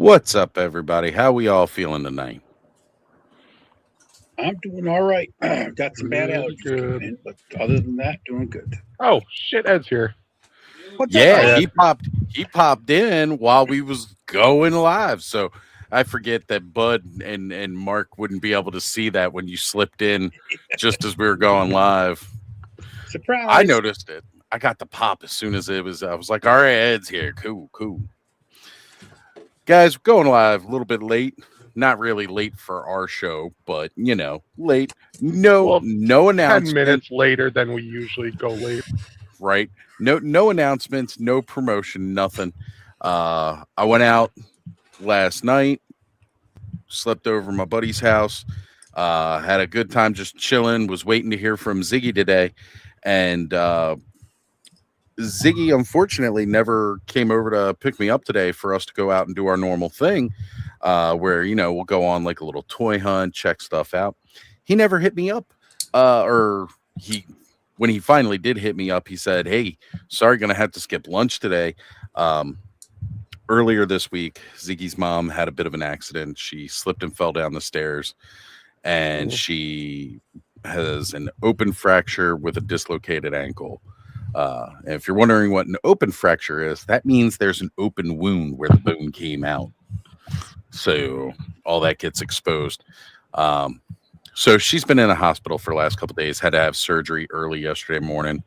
What's up, everybody? How we all feeling tonight? I'm doing all right. Got some bad Good, allergies kicking good. in, but other than that, doing good. Oh shit, Ed's here. What's up, Yeah, Hi, Ed? Ed. he popped in while we was going live. So I forget that Bud and Mark wouldn't be able to see that when you slipped in just as we were going live. I Surprise! noticed it. I got the pop as soon as it was. I was like, "All right, Ed's here. Cool, cool." Guys, going live a little bit late. Not really late for our show, but late. No, Well, no 10 announcement. minutes later than we usually go late. Right? No announcements, no promotion, nothing. I went out last night, slept over at my buddy's house, had a good time just chilling, was waiting to hear from Ziggy today. And Ziggy unfortunately never came over to pick me up today for us to go out and do our normal thing, where we'll go on like a little toy hunt, check stuff out. He never hit me up, or he when he finally did hit me up, he said, "Hey, sorry, gonna have to skip lunch today." Um, Earlier this week, Ziggy's mom had a bit of an accident. She slipped and fell down the stairs, and Mhm. she has an open fracture with a dislocated ankle. And if you're wondering what an open fracture is, that means there's an open wound where the bone came out. So all that gets exposed. Um, so she's been in a hospital for the last couple of days, had to have surgery early yesterday morning.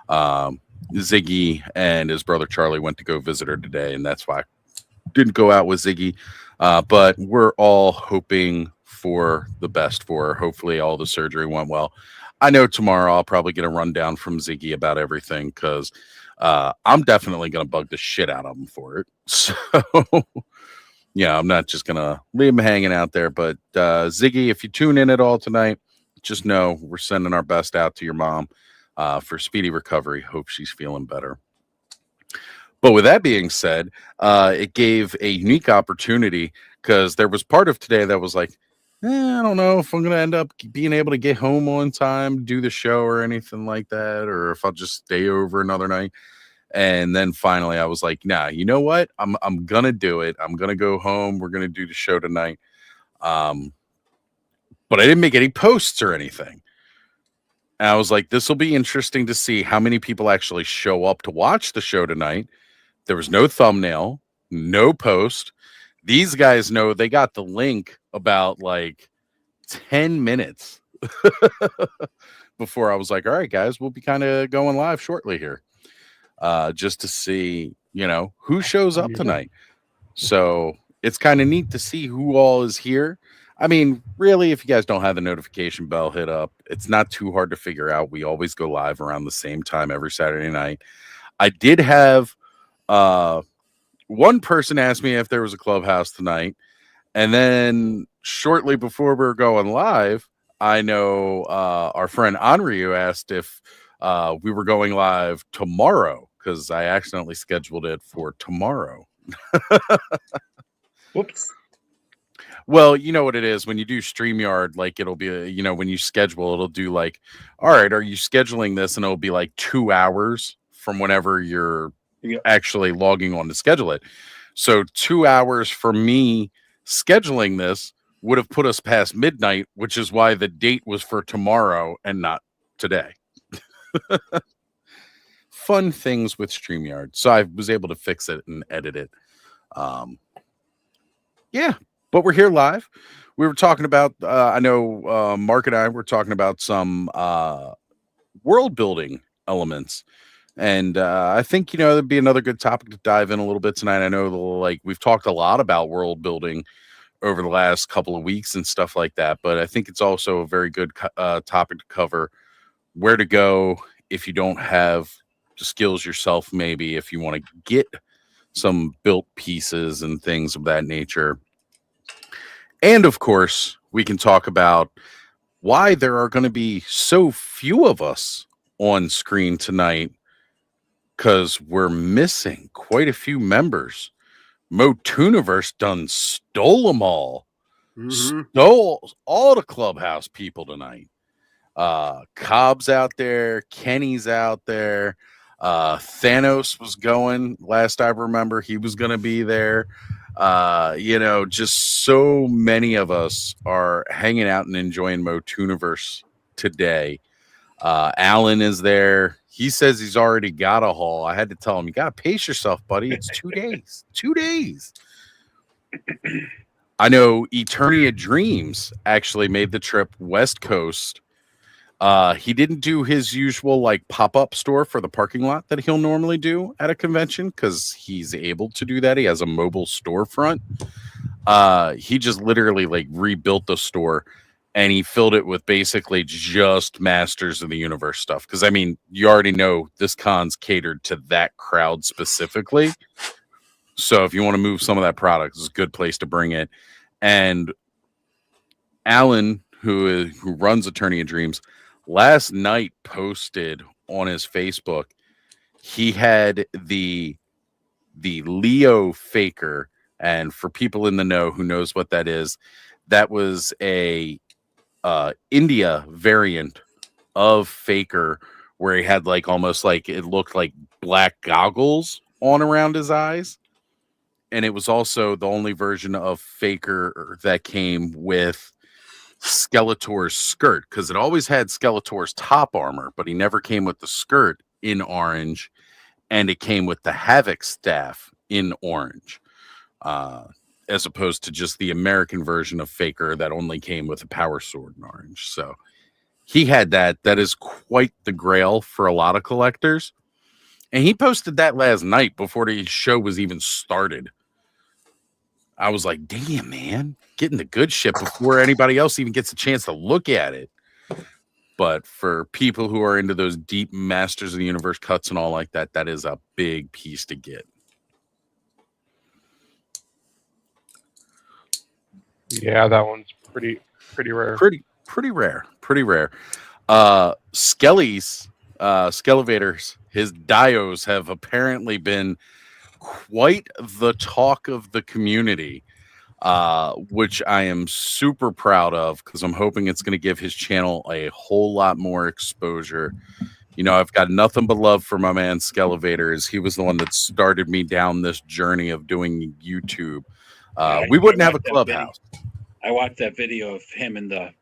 Um, Ziggy and his brother Charlie went to go visit her today, and that's why I didn't go out with Ziggy. But we're all hoping for the best for her. Hopefully, all the surgery went well. I know tomorrow I'll probably get a rundown from Ziggy about everything because I'm definitely going to bug the shit out of him for it. So, yeah, I'm not just going to leave him hanging out there. But Ziggy, if you tune in at all tonight, just know we're sending our best out to your mom for speedy recovery. Hope she's feeling better. But with that being said, it gave a unique opportunity because there was part of today that was like, I don't know if I'm going to end up being able to get home on time, do the show or anything like that, or if I'll just stay over another night. And then finally, I was like, nah, you know what? I'm gonna do it. I'm gonna go home. We're gonna do the show tonight. Um, but I didn't make any posts or anything. And I was like, this will be interesting to see how many people actually show up to watch the show tonight. There was no thumbnail, no post. These guys know they got the link about like 10 minutes before I was like, all right, guys, we'll be kind of going live shortly here just to see, who shows up Unusual. tonight. So it's kind of neat to see who all is here. I mean, really, if you guys don't have the notification bell hit up, it's not too hard to figure out. We always go live around the same time every Saturday night. I did have uh one person asked me if there was a clubhouse tonight, and then shortly before we were going live, I know our friend Anryu asked if we were going live tomorrow because I accidentally scheduled it for tomorrow. Whoops. Well, you know what it is when you do StreamYard, like it'll be, when you schedule, it'll do like, all right, are you scheduling this? And it'll be like 2 hours from whenever you're Yeah. actually logging on to schedule it. So 2 hours for me scheduling this would have put us past midnight, which is why the date was for tomorrow and not today. Fun things with StreamYard. So I was able to fix it and edit it. Um, yeah, but we're here live. We were talking about, I know Mark and I were talking about some world building elements. And I think, there'd be another good topic to dive in a little bit tonight. I know, like, we've talked a lot about world building over the last couple of weeks and stuff like that. But I think it's also a very good topic to cover where to go if you don't have the skills yourself, maybe if you want to get some built pieces and things of that nature. And of course, we can talk about why there are going to be so few of us on screen tonight because we're missing quite a few members. Motuniverse done stole them all. Mm-hmm. Stole all the clubhouse people tonight. Cobb's out there, Kenny's out there. Thanos was going last I remember. He was going to be there. Just so many of us are hanging out and enjoying Motooniverse today. Alan is there. He says he's already got a haul. I had to tell him, you got to pace yourself, buddy. It's 2 days. 2 days. I know Eternia Dreams actually made the trip West Coast. He didn't do his usual like pop-up store for the parking lot that he'll normally do at a convention because he's able to do that. He has a mobile storefront. He just literally like rebuilt the store and he filled it with basically just Masters of the Universe stuff. Because I mean, you already know this con's catered to that crowd specifically. So if you want to move some of that product, it's a good place to bring it. And Alan, who runs Eternia Dreams, last night posted on his Facebook, he had the Leo Faker, and for people in the know who knows what that is, that was a India variant of Faker where he had like almost like it looked like black goggles on around his eyes. And it was also the only version of Faker that came with Skeletor's skirt, because it always had Skeletor's top armor, but he never came with the skirt in orange, and it came with the Havoc staff in orange, as opposed to just the American version of Faker that only came with a power sword in orange. So he had that. That is quite the grail for a lot of collectors. And he posted that last night before the show was even started. I was like, damn, man, getting the good shit before anybody else even gets a chance to look at it. But for people who are into those deep Masters of the Universe cuts and all like that, that is a big piece to get. Yeah, that one's pretty rare. Pretty rare. Skelly's Skelevators, his dios have apparently been quite the talk of the community, which I am super proud of because I'm hoping it's going to give his channel a whole lot more exposure. You know, I've got nothing but love for my man Skelevators. He was the one that started me down this journey of doing YouTube. We wouldn't have a clubhouse. I watched that video of him and the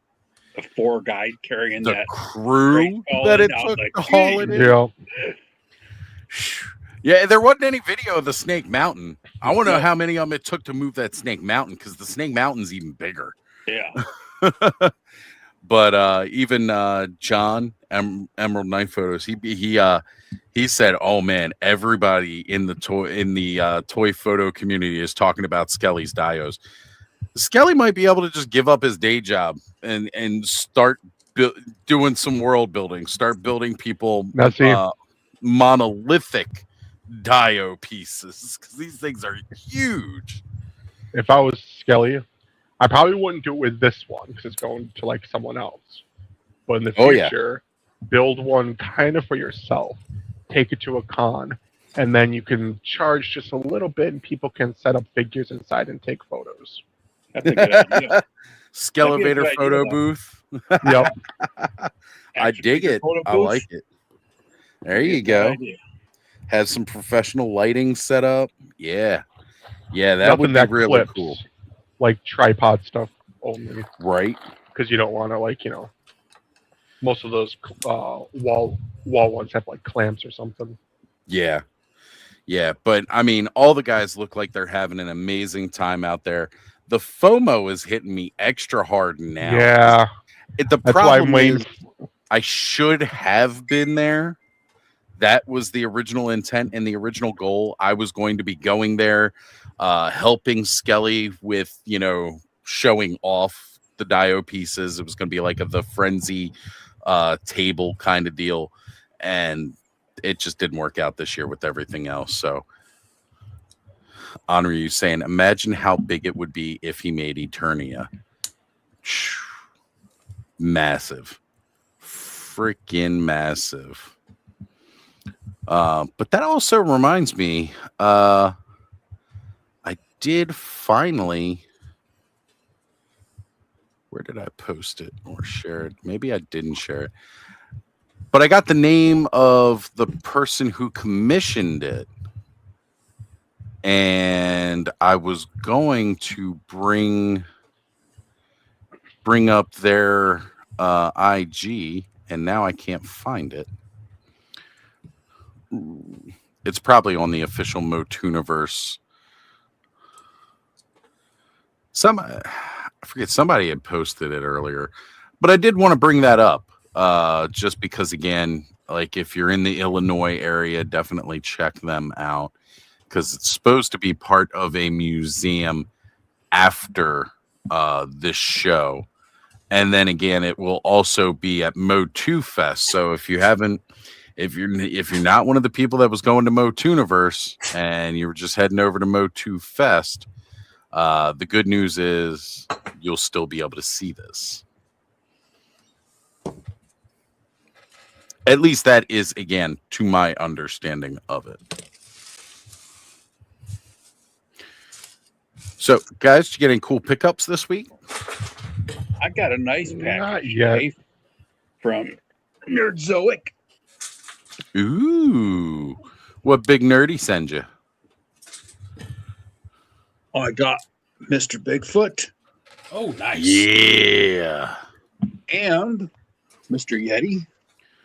4 guy carrying The that crew that it took to haul it in. Yeah. Yeah, there wasn't any video of the Snake Mountain. I want to know how many of them it took to move that Snake Mountain, because the Snake Mountain's even bigger. Yeah. But even John Emerald Knight Photos, he said, "Oh man, everybody in the toy photo community is talking about Skelly's dios." Skelly might be able to just give up his day job and start doing some world building, start building people monolithic dio pieces, because these things are huge. If I was Skelly, I probably wouldn't do it with this one because it's going to like someone else. But in the future, build one kind of for yourself, take it to a con, and then you can charge just a little bit, and people can set up figures inside and take photos. That's a good idea. Skelevator photo booth. Yep. I dig it. I like it. There you go. Have some professional lighting set up. Yeah. Yeah, that would be really cool. Like tripod stuff only. Right. Because you don't want to, like, you know, most of those wall ones have like clamps or something. Yeah. Yeah. But I mean, all the guys look like they're having an amazing time out there. The FOMO is hitting me extra hard now. Yeah. The problem is I should have been there. That was the original intent and the original goal. I was going to be going there, helping Skelly with, you know, showing off the dio pieces. It was going to be like the frenzy table kind of deal. And it just didn't work out this year with everything else. So, Honor you saying, imagine how big it would be if he made Eternia. Massive. Freaking massive. But that also reminds me, I did finally, where did I post it or share it? Maybe I didn't share it, but I got the name of the person who commissioned it. and I was going to bring up their IG, and now I can't find it. It's probably on the official Motuniverse. I forget, somebody had posted it earlier, but I did want to bring that up just because, again, like if you're in the Illinois area, definitely check them out because it's supposed to be part of a museum after this show. And then again, it will also be at Motu Fest. So if you're not one of the people that was going to Motuniverse and you were just heading over to Motu Fest, the good news is you'll still be able to see this. At least that is, again, to my understanding of it. So, guys, did you get any cool pickups this week? I got a nice Not package yet. today from Nerdzoic. Ooh, what big nerdy send you? I got Mr. Bigfoot Oh, nice. Yeah. and Mr. Yeti.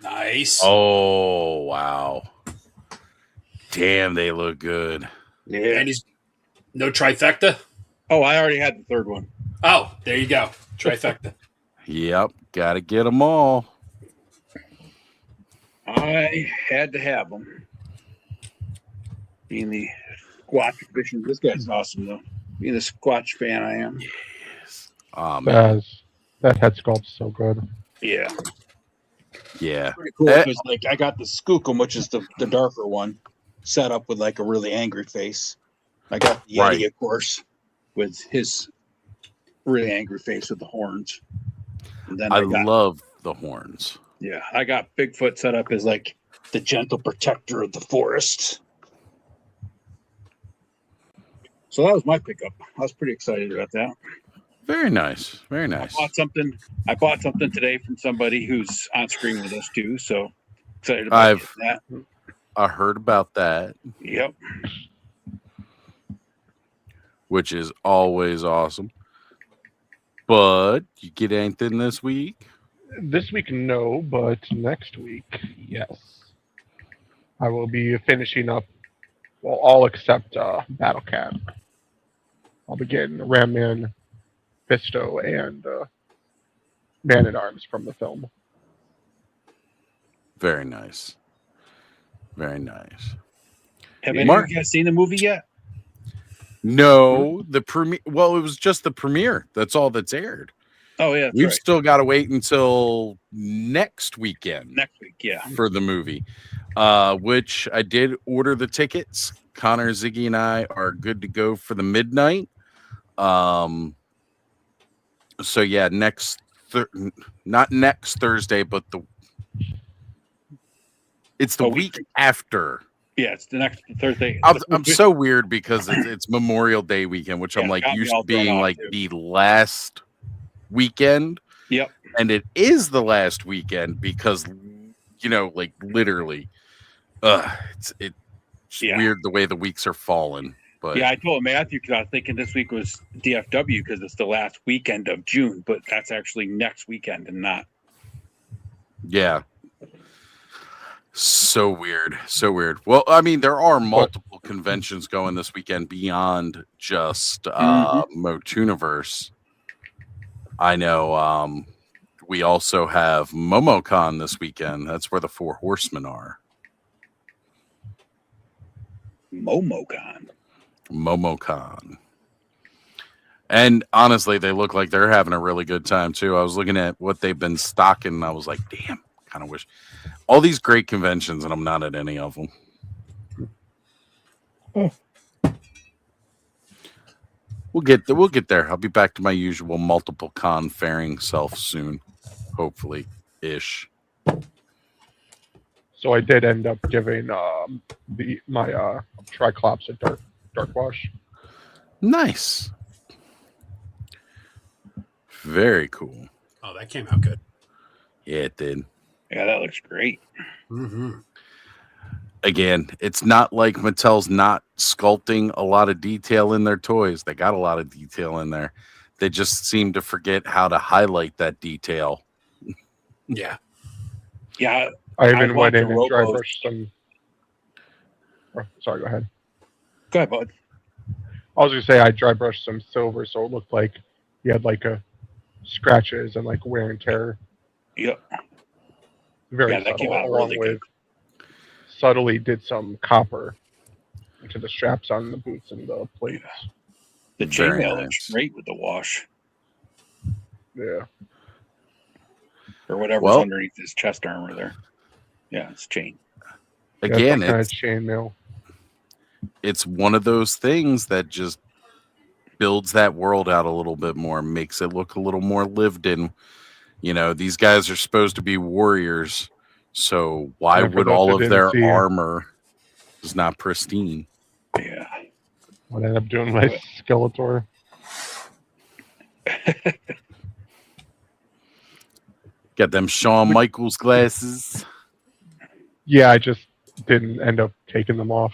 Nice. Oh, wow. Damn, they look good. Yeah. And he's no trifecta. Oh, I already had the third one. Oh, there you go. Trifecta. Yep, got to get them all. I had to have them. Being the Squatch fishing, this guy's awesome though. Being the Squatch fan I am. Yes. Man. That head sculpt's so good. Yeah. Yeah. Pretty cool because like I got the Skookum, which is the darker one, set up with like a really angry face. I got the Yeti, Right. of course, with his really angry face with the horns. And then I got, love the horns. yeah, I got Bigfoot set up as like the gentle protector of the forest. So that was my pickup. I was pretty excited about that. Very nice. Very nice. I bought something today from somebody who's on screen with us too. So excited about that. I heard about that, Yep. which is always awesome. But you get anything this week? This week, no, but next week, yes. I will be finishing up, well, all except Battle Cat. I'll be getting Ramman, Fisto, and Man at Arms from the film. Very nice. Very nice. Have any Mark- of you guys seen the movie yet? No, the premiere. Well, it was just the premiere. That's all that's aired. Oh yeah, that's We've right. still got to wait until next weekend Next week, yeah. for the movie, which I did order the tickets. Connor, Ziggy, and I are good to go for the midnight. So yeah, not next Thursday, but it's the week after. Yeah, it's the next Thursday. I'm so weird because it's Memorial Day weekend, which I'm Yeah, like got me used all to thrown being off, like too. the last weekend. Yep. And it is the last weekend because, like literally, it's Yeah. weird the way the weeks are falling. But Yeah, I told Matthew because I was thinking this week was DFW because it's the last weekend of June, but that's actually next weekend and not. yeah. So weird. So weird. Well, I mean, there are multiple conventions going this weekend beyond just Motuniverse. I know we also have MomoCon this weekend. That's where the Four Horsemen are. MomoCon. MomoCon. And honestly, they look like they're having a really good time too. I was looking at what they've been stocking and I was like, damn, kind of wish all these great conventions and I'm not at any of them. We'll get there. I'll be back to my usual multiple con faring self soon, hopefully ish. So I did end up giving my Triclops a dark wash. Nice. Very cool. Oh, that came out good. Yeah, it did. Yeah, that looks great. Mm-hmm. Again, it's not like Mattel's not sculpting a lot of detail in their toys. They got a lot of detail in there. They just seem to forget how to highlight that detail. Yeah. Yeah, I I even went watched in the and dry Robos. brushed some. Oh, sorry, go ahead. go ahead, bud. I was gonna say I dry brushed some silver, so it looked like he had like a scratches and like wear and tear. Yep. Very Yeah, that came subtle. out Along really with subtly did some copper into the straps on the boots and the plates. The Very chainmail nice. looks great with the wash Yeah. or whatever's Well- underneath his chest armor there. Yeah, it's chain. Again, kind of it's chainmail. it's one of those things that just builds that world out a little bit more, makes it look a little more lived in. You know, these guys are supposed to be warriors, so why And for would those all that of didn't their see- armor is not pristine? Yeah. What I ended up doing my Skeletor. Got them Shawn Michaels glasses. Yeah, I just didn't end up taking them off.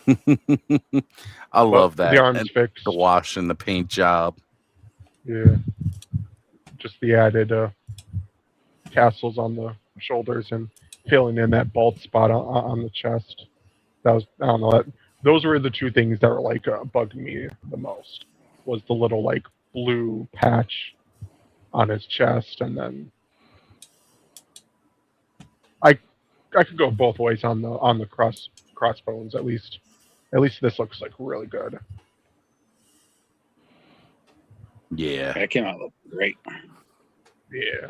I love But that. The arms And fixed. the wash and the paint job. Yeah. Just the added tassels on the shoulders and filling in that bald spot on the chest. That was, I don't know, those were the two things that were like bugging me the most. Was the little like blue patch on his chest, and then I could go both ways on the crossbones. At least this looks like really good. Yeah. That came out looking great. Yeah.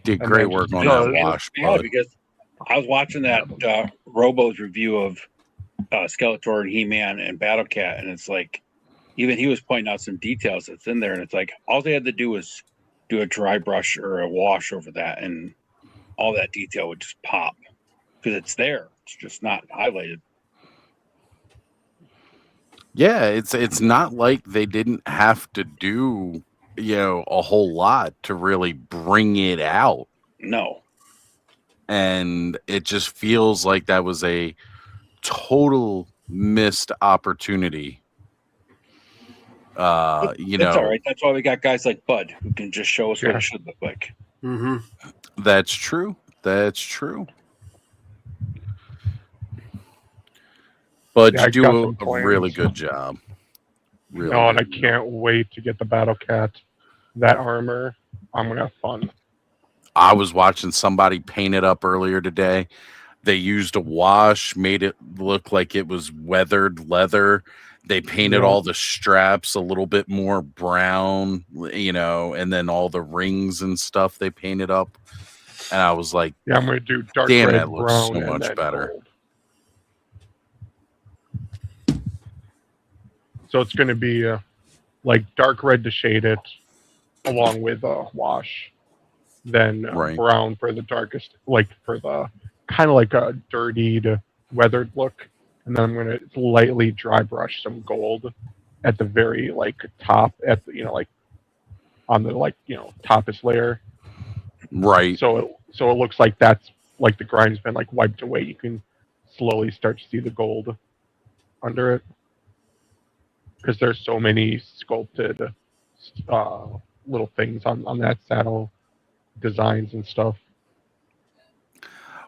Did And great then work just on because- that wash, Yeah, bud. because I was watching that Robo's review of Skeletor and He-Man and Battle Cat, and it's like, even he was pointing out some details that's in there, and it's like all they had to do was do a dry brush or a wash over that, and all that detail would just pop because it's there. It's just not highlighted. Yeah, it's not like they didn't have to do, a whole lot to really bring it out. No. And it just feels like that was a total missed opportunity. That's all right. That's why we got guys like Bud who can just show us what Yeah. it should look like. Mm-hmm. That's true. That's true. But Yeah, you I do got a some plans. really good job. Really No, and I good. can't wait to get the Battle Cat. That armor, I'm gonna have fun. I was watching somebody paint it up earlier today. They used a wash, made it look like it was weathered leather. They painted Yeah. all the straps a little bit more brown, and then all the rings and stuff they painted up. And I was like, Yeah, I'm gonna do dark Damn, red, that looks brown, so and much then better. gold. So it's gonna be like dark red to shade it, along with wash, then Right. brown for the darkest, like for the kind of like a dirtied, weathered look, and then I'm gonna lightly dry brush some gold at the very like top, at the, like on the toppest layer. right. So it looks like that's like the grind's been like wiped away. You can slowly start to see the gold under it because there's so many sculpted little things on that saddle designs and stuff.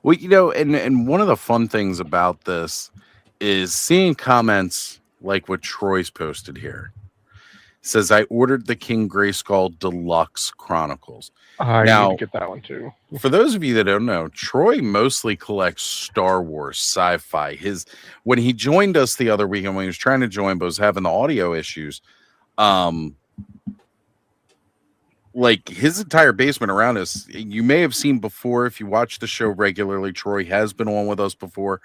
Well, and one of the fun things about this is seeing comments like what Troy's posted here. It says, I ordered the King Grayskull Deluxe Chronicles. I Now- need to get that one too. For those of you that don't know, Troy mostly collects Star Wars, sci-fi. When he joined us the other weekend, when he was trying to join but was having the audio issues, like his entire basement around us, you may have seen before if you watch the show regularly. Troy has been on with us before.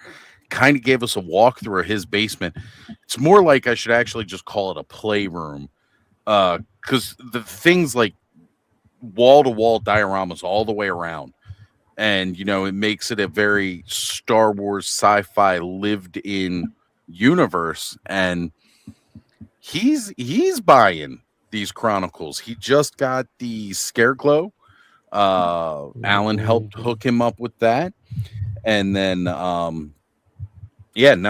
Kind of gave us a walkthrough of his basement. It's more like I should actually just call it a playroom, because the things like wall-to-wall dioramas all the way around, and it makes it a very Star Wars sci-fi lived-in universe. And he's buying these Chronicles. He just got the Scareglow Alan helped hook him up with that. And then, not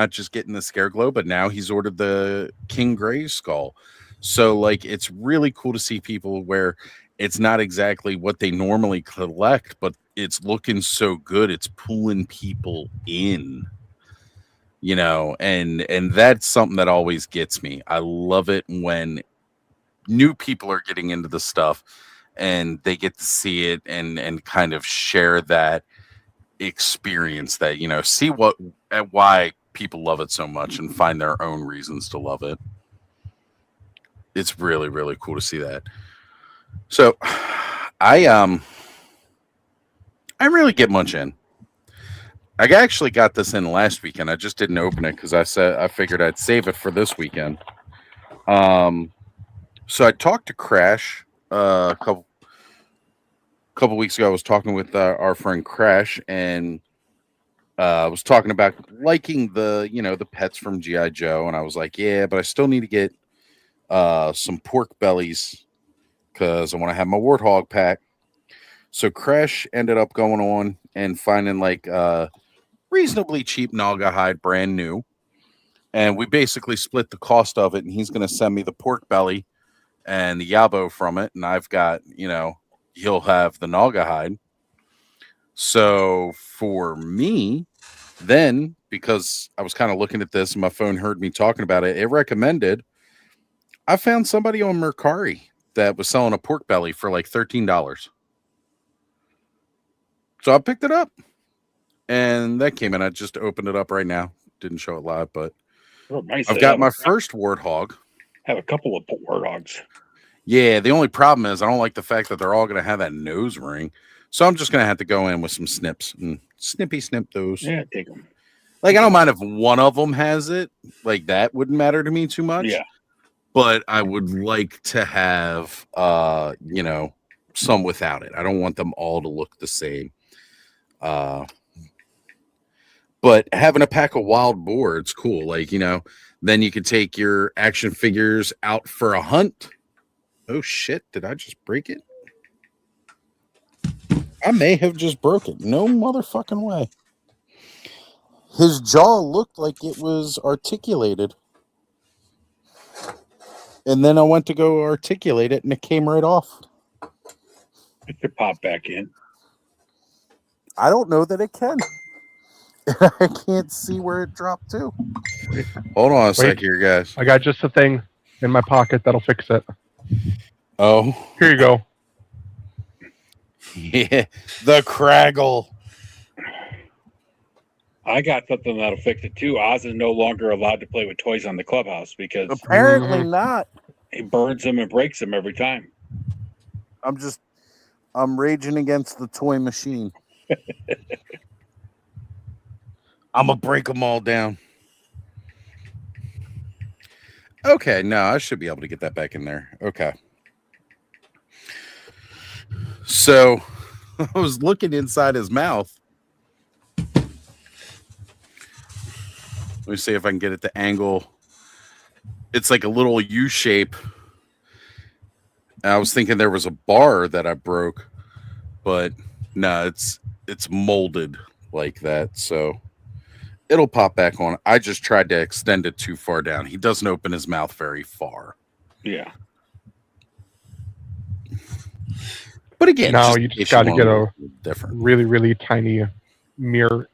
just getting the Scare Glow, but now he's ordered the King Gray skull. So, like, it's really cool to see people where it's not exactly what they normally collect, but it's looking so good. It's pulling people in, and that's something that always gets me. I love it when new people are getting into the stuff and they get to see it and kind of share that experience, that, see why people love it so much and find their own reasons to love it. It's really, really cool to see that. So I really get much in. I actually got this in last weekend. I just didn't open it because I figured I'd save it for this weekend. So I talked to Crash a couple weeks ago. I was talking with our friend Crash, and I was talking about liking the pets from G.I. Joe, and I was like, yeah, but I still need to get some pork bellies because I want to have my Warthog pack. So Crash ended up going on and finding like reasonably cheap Naga hide, brand new, and we basically split the cost of it, and he's going to send me the pork belly and the Yabo from it, and I've got, he'll have the Naga hide. So for me, then, because I was kind of looking at this and my phone heard me talking about it, it recommended, I found somebody on Mercari that was selling a pork belly for like $13. So I picked it up, and that came in. I just opened it up right now. Didn't show it live, but nice. I've got my first Warthog. Have a couple of Warthogs. Yeah, the only problem is I don't like the fact that they're all going to have that nose ring. So I'm just going to have to go in with some snips and snip those. Yeah, take them. Like, I don't mind if one of them has it. Like, that wouldn't matter to me too much. Yeah. But I would like to have, some without it. I don't want them all to look the same. But having a pack of wild boar, it's cool. Like, then you could take your action figures out for a hunt. Oh, shit. Did I just break it? I may have just broke it. No motherfucking way. His jaw looked like it was articulated. And then I went to go articulate it, and it came right off. It could pop back in. I don't know that it can. I can't see where it dropped to. Hold on a sec here, guys. I got just a thing in my pocket that'll fix it. Oh. Here you go. Yeah, the Craggle. I got something that'll fix it too. Oz is no longer allowed to play with toys on the clubhouse because apparently not. He burns them and breaks them every time. I'm raging against the toy machine. I'm gonna break them all down. Okay, no, I should be able to get that back in there. Okay. So I was looking inside his mouth. Let me see if I can get it to angle. It's like a little U shape. I was thinking there was a bar that I broke, but no, it's molded like that, so it'll pop back on. I just tried to extend it too far down. He doesn't open his mouth very far. Yeah. But again, now you just got to get a different, really, really tiny meerkat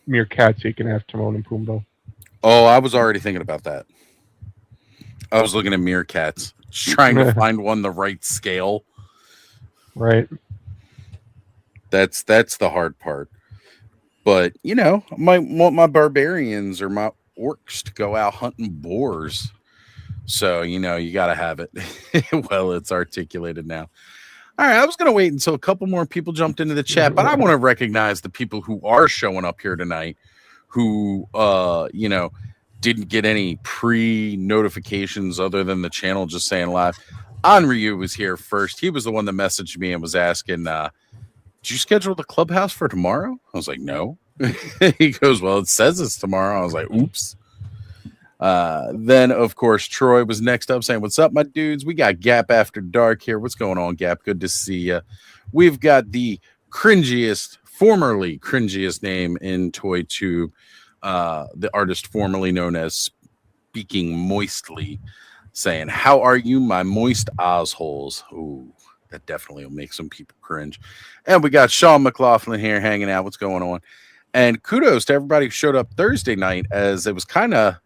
so you can have Timon and Pumbaa. Oh, I was already thinking about that. I was looking at meerkats, just trying to find one the right scale. Right. That's the hard part. But, I might want my barbarians or my orcs to go out hunting boars. So, you got to have it. Well, it's articulated now. All right, I was going to wait until a couple more people jumped into the chat, but I want to recognize the people who are showing up here tonight who, didn't get any pre-notifications other than the channel just saying live. Anryu was here first. He was the one that messaged me and was asking, did you schedule the clubhouse for tomorrow? I was like, no. He goes, well, it says it's tomorrow. I was like, oops. Then, of course, Troy was next up saying, "What's up, my dudes? We got Gap After Dark here. What's going on, Gap? Good to see you. We've got the formerly cringiest name in ToyTube, the artist formerly known as Speaking Moistly, saying, "How are you, my moist Ozholes?" Ooh, that definitely will make some people cringe. And we got Sean McLaughlin here hanging out. What's going on? And kudos to everybody who showed up Thursday night, as it was kind of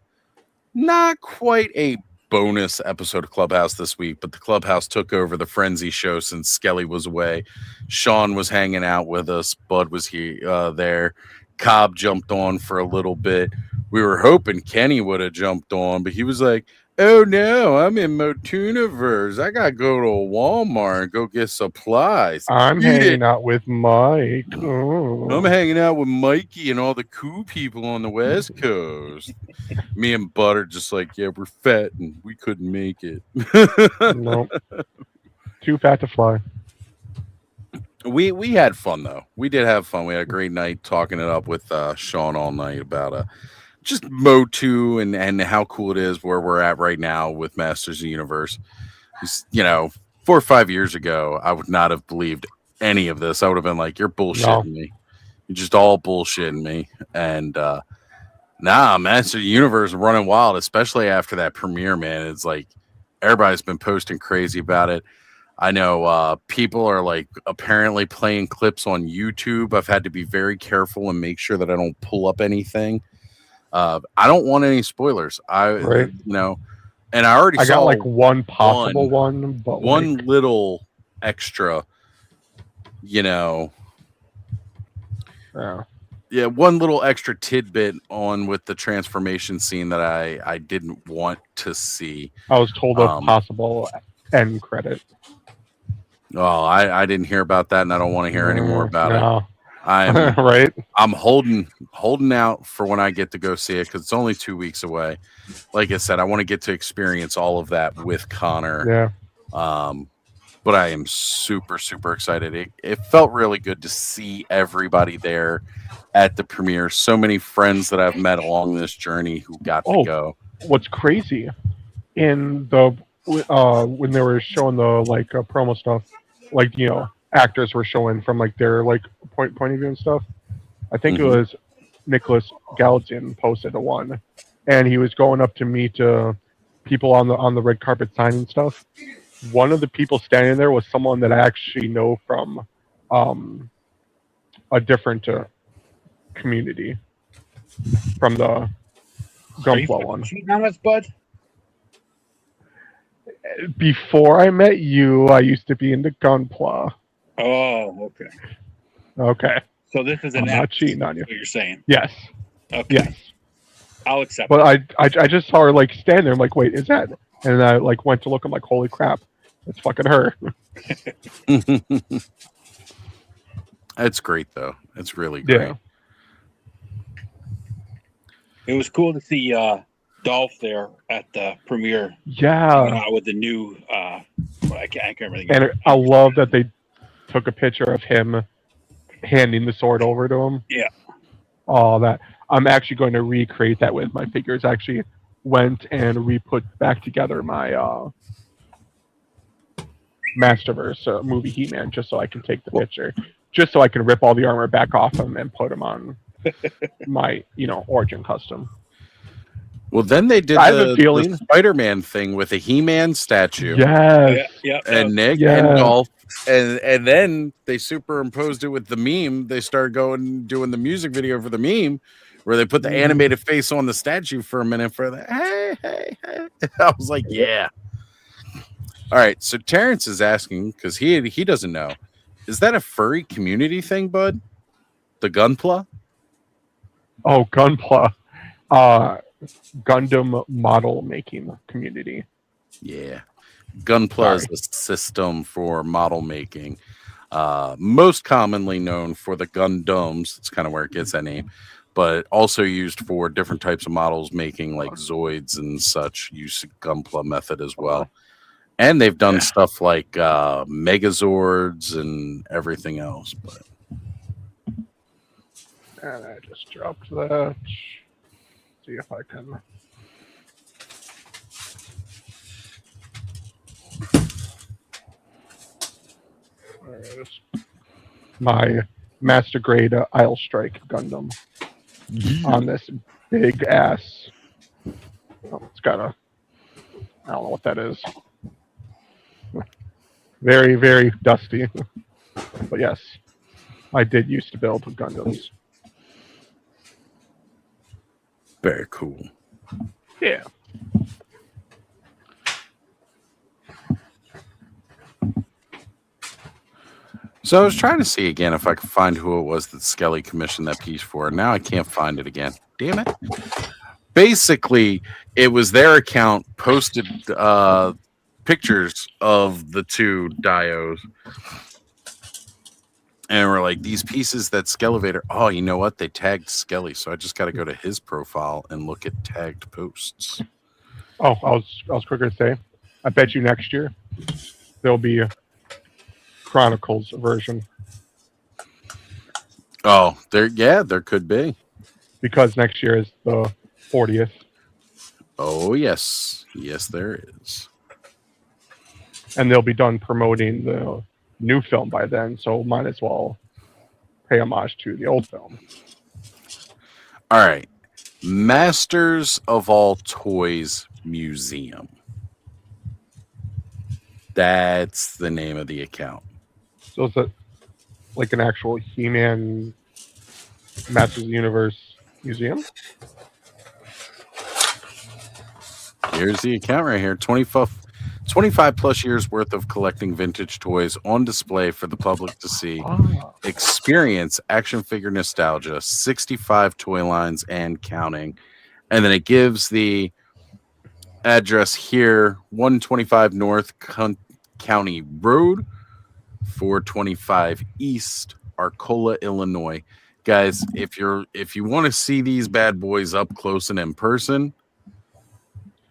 not quite a bonus episode of Clubhouse this week, but the Clubhouse took over the Frenzy show since Skelly was away. Sean was hanging out with us. Bud was here, there. Cobb jumped on for a little bit. We were hoping Kenny would have jumped on, but he was like, "Oh no, I'm in Motuniverse. I gotta go to Walmart and go get supplies. I'm You hanging out with Mike. I'm hanging out with Mikey and all the cool people on the West Coast." Me and Bud are just like, "Yeah, we're fat and we couldn't make it." Nope. Too fat to fly. We had fun though. We did have fun. We had a great night talking it up with Sean all night about just Motu and how cool it is where we're at right now with Masters of the Universe. You know, 4 or 5 years ago, I would not have believed any of this. I would have been like, "You're bullshitting me. You're just all bullshitting me." And nah, Masters of the Universe running wild, especially after that premiere, man. It's like everybody's been posting crazy about it. I know people are like apparently playing clips on YouTube. I've had to be very careful and make sure that I don't pull up anything. I don't want any spoilers. Right. You know, and I already I saw got like one possible one, but one like, little extra, you know, yeah. one little extra tidbit on with the transformation scene that I didn't want to see. I was told a possible end credit. Oh, I didn't hear about that, and I don't want to hear any more about it. I'm right. I'm holding out for when I get to go see it, because it's only 2 weeks away. Like I said, I want to get to experience all of that with Connor. Yeah. But I am super, super excited. It felt really good to see everybody there at the premiere. So many friends that I've met along this journey who got to go. What's crazy in the when they were showing the like promo stuff, like, you know, actors were showing from like their like point of view and stuff. I think it was Nicholas Galitzine posted a one, and he was going up to meet people on the red carpet signing stuff. One of the people standing there was someone that I actually know from a different community, from the Gunpla one. Cheating on us, Bud? Before I met you, I used to be into Gunpla. Oh, okay. Okay. So this is I'm an not cheating on you. what you're saying. Yes. Okay. Yes. I'll accept But it. I just saw her like stand there. I'm like, wait, is that? And I like went to look. I'm like, holy crap, it's fucking her. It's great though. It's really great. Yeah. It was cool to see Dolph there at the premiere. Yeah. With the new I can't remember. And I love that they took a picture of him handing the sword over to him. Yeah. Oh, that I'm actually going to recreate that with my figures. I actually went and re-put back together my Masterverse movie He-Man, just so I can take the picture, just so I can rip all the armor back off him and put him on my, origin custom. Well, then they did the Spider-Man thing with a He-Man statue. Yes. Yeah. And Nick and Dolph. And then they superimposed it with the meme. They started doing the music video for the meme, where they put the animated face on the statue for a minute for the hey. I was like, yeah. All right. So Terrence is asking, because he doesn't know, is that a furry community thing, Bud? The Gunpla? Oh, Gunpla. Gundam model making community. Yeah. Gunpla is a system for model making, most commonly known for the Gundams. That's kind of where it gets that name, but also used for different types of models making, like Zoids and such. Use Gunpla method as well. And they've done stuff like Megazords and everything else. But and I just dropped that. See if I can my master grade Isle Strike Gundam on this big ass. Oh, it's got a. I don't know what that is. Very, very dusty. But yes, I did used to build Gundams. Very cool. Yeah. So I was trying to see again if I could find who it was that Skelly commissioned that piece for. Now I can't find it again. Damn it. Basically, it was their account posted pictures of the two Dios. And we're like, these pieces that Skelevator. Oh, you know what? They tagged Skelly. So I just got to go to his profile and look at tagged posts. Oh, I was quicker to say. I bet you next year there'll be a Chronicles version. Oh, there could be. Because next year is the 40th. Oh, yes. Yes, there is. And they'll be done promoting the new film by then, so might as well pay homage to the old film. All right. Masters of All Toys Museum. That's the name of the account. So is it like an actual He-Man Masters of the Universe museum? Here's the account right here. 25 plus years worth of collecting vintage toys on display for the public to see. Ah, Experience action figure nostalgia, 65 toy lines and counting. And then it gives the address here, 125 North County Road, 425 East, Arcola, Illinois. Guys, if you want to see these bad boys up close and in person,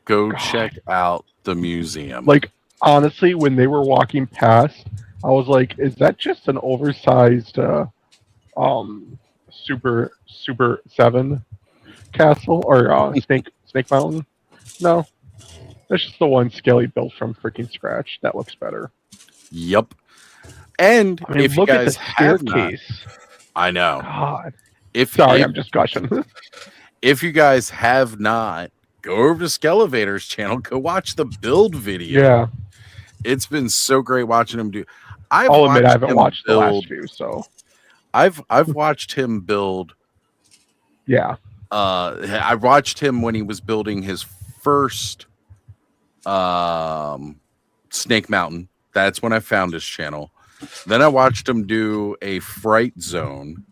go God. check out the museum. like, honestly, when they were walking past, I was like, is that just an oversized Super 7 castle or Snake Mountain? No. That's just the one Skelly built from freaking scratch. That looks better. Yep. And I mean, if you look at the guys have not, staircase. I know. God. If Sorry, if, I'm just gushing. if you guys have not, go over to Skelevator's channel. Go watch the build video. Yeah. It's been so great watching him do. I'll admit I haven't him watched the last build- few, so I've watched him build. yeah. I watched him when he was building his first Snake Mountain. That's when I found his channel. Then I watched him do a Fright Zone.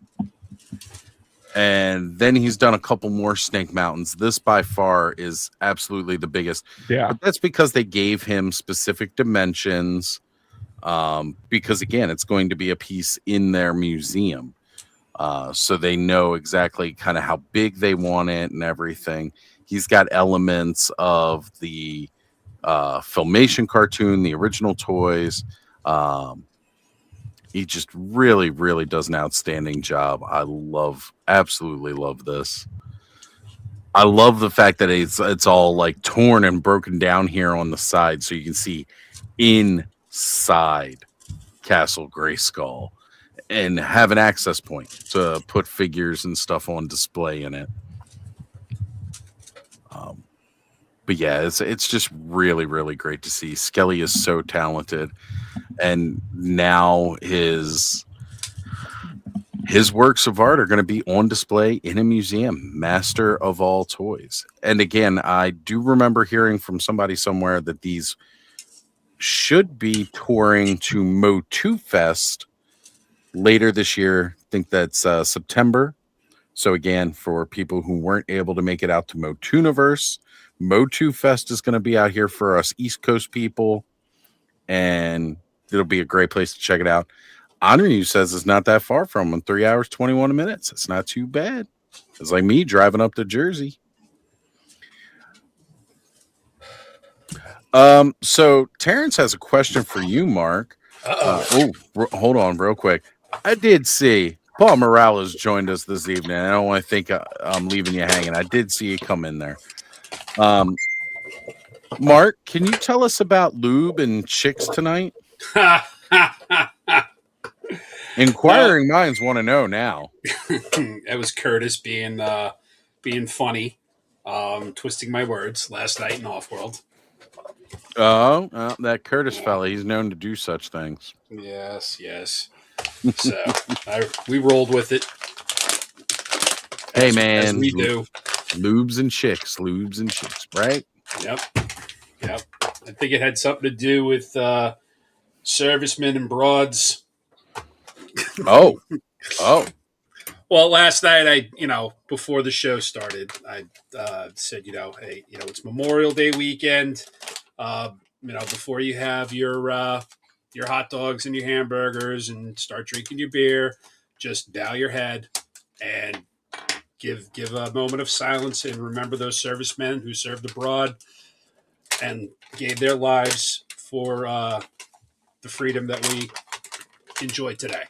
And then he's done a couple more Snake Mountains. This by far is absolutely the biggest. Yeah. But that's because they gave him specific dimensions. Because again, it's going to be a piece in their museum. So they know exactly kind of how big they want it and everything. He's got elements of the Filmation cartoon, the original toys. He just really, really does an outstanding job. I absolutely love this. I love the fact that it's all like torn and broken down here on the side, so you can see inside Castle Grayskull and have an access point to put figures and stuff on display in it. But yeah, it's just really, really great to see. Skelly is so talented, and now his works of art are going to be on display in a museum. Master of All Toys. And again, I do remember hearing from somebody somewhere that these should be touring to Motu Fest later this year. I think that's September. So again, for people who weren't able to make it out to Motuniverse, Motu Fest is going to be out here for us East Coast people, and it'll be a great place to check it out. Honor You says it's not that far from them, 3 hours, 21 minutes. It's not too bad. It's like me driving up to Jersey. So Terrence has a question for you, Mark. Hold on real quick. I did see Paul Morales joined us this evening. I don't want to think I'm leaving you hanging. I did see you come in there. Mark, can you tell us about lube and chicks tonight? Inquiring minds want to know now. That was Curtis being funny, twisting my words last night in Offworld. That Curtis fella, he's known to do such things. Yes. So we rolled with it. Hey, As man. we do. Lubes and chicks, right? Yep. I think it had something to do with servicemen and broads. Oh. Well, last night, before the show started, I said, hey, it's Memorial Day weekend. Before you have your hot dogs and your hamburgers and start drinking your beer, just bow your head and give a moment of silence and remember those servicemen who served abroad and gave their lives for the freedom that we enjoy today.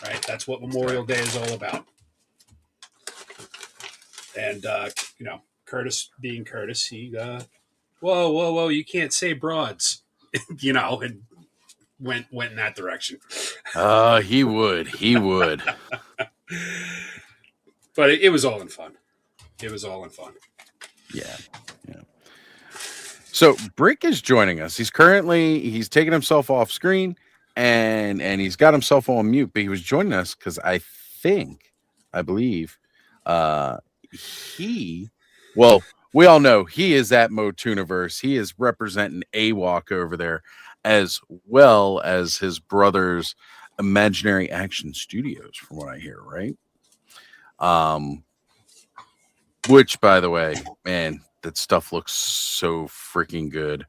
Right? That's what Memorial Day is all about. And, Curtis being Curtis, he, whoa, you can't say broads, and went in that direction. He would. But it was all in fun. Yeah. So Brick is joining us. He's taken himself off screen and he's got himself on mute, but he was joining us because I believe we all know he is at Motuniverse. He is representing AWOC over there, as well as his brother's Imaginary Action Studios, from what I hear, right? Which, by the way, man, that stuff looks so freaking good.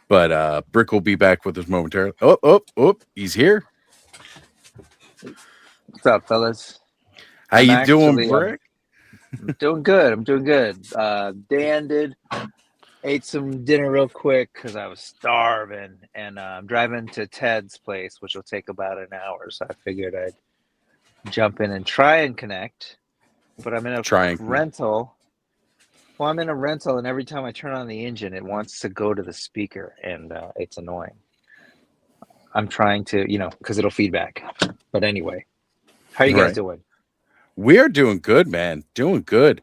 But Brick will be back with us momentarily. Oh, he's here. What's up, fellas? How you doing, Brick? I'm doing good. Dan ate some dinner real quick because I was starving, and I'm driving to Ted's place, which will take about an hour. So I figured I'd jump in and try and connect. But I'm in a rental. Well, I'm in a rental, and every time I turn on the engine, it wants to go to the speaker, and it's annoying. I'm trying to, because it'll feedback. But anyway, how are you guys doing? We are doing good, man. Doing good.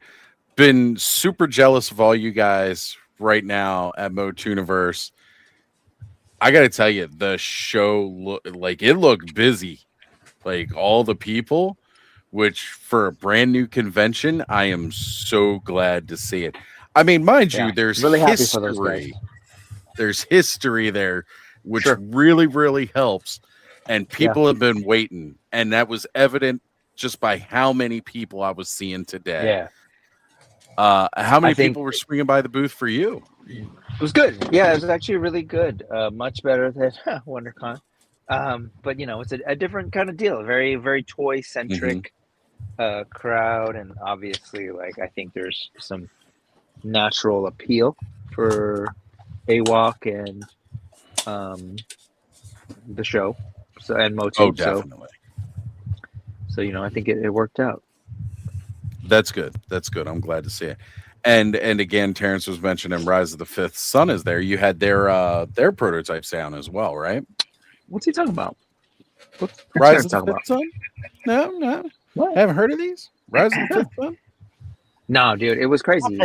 Been super jealous of all you guys right now at Motuniverse. I got to tell you, the show looked busy. Like all the people, which for a brand new convention, I am so glad to see it. I mean, mind you, there's really happy history. for those guys. There's history there, which really, really helps. And people have been waiting, and that was evident just by how many people I was seeing today. Yeah. How many people were swinging by the booth for you? It was good. Yeah, it was actually really good. Much better than WonderCon. But it's a different kind of deal. Very, very toy centric crowd, and obviously, I think there's some natural appeal for AWOC and the show. So and Motu. Oh, definitely. So I think it worked out. That's good. I'm glad to see it. And again, Terrence was mentioning Rise of the Fifth Sun is there. You had their prototypes down as well, right? What's he talking about? What's Rise of the Fifth Sun? No. What? Haven't heard of these? Rise of the Fifth Sun? No, dude, it was crazy.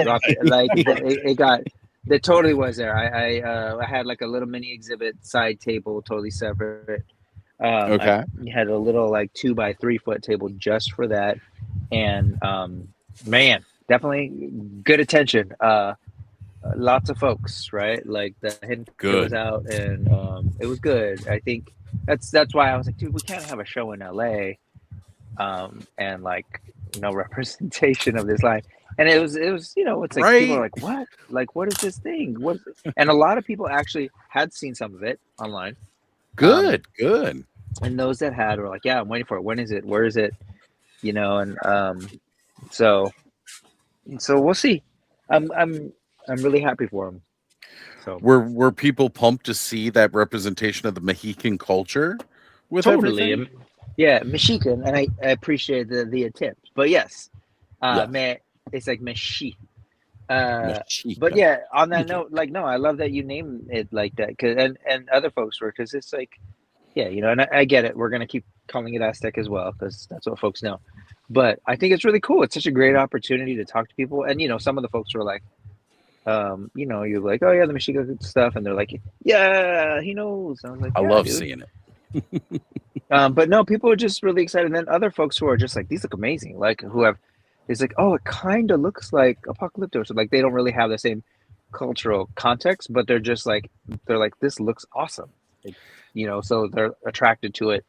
It totally was there. I had like a little mini exhibit side table, totally separate. Okay. I had a little 2x3 foot table just for that, and man, definitely good attention. Lots of folks, right? Like the hidden was out, and it was good. I think that's why I was like, dude, we can't have a show in LA, and no representation of this line. And it was it's like people are like, what? Like, what is this thing? What? And a lot of people actually had seen some of it online. Good. And those that had were like, yeah, I'm waiting for it. When is it? Where is it? And so we'll see. I'm really happy for them. So were people pumped to see that representation of the Mexican culture with everything? Yeah, Mexican, and I appreciate the attempt. But yes, man, it's like Mexican. But yeah, on that note, no, I love that you name it like that, and other folks were, because it's like, Yeah, and I get it. We're gonna keep calling it Aztec as well because that's what folks know. But I think it's really cool. It's such a great opportunity to talk to people, and some of the folks were like, you're like, oh yeah, the Mexica stuff, and they're like, yeah, he knows. And I was like, I yeah, love dude. seeing it. But no, people are just really excited. And then other folks who are just like, these look amazing. Like it's like, oh, it kind of looks like Apocalypto. So like they don't really have the same cultural context, but they're like, this looks awesome. So they're attracted to it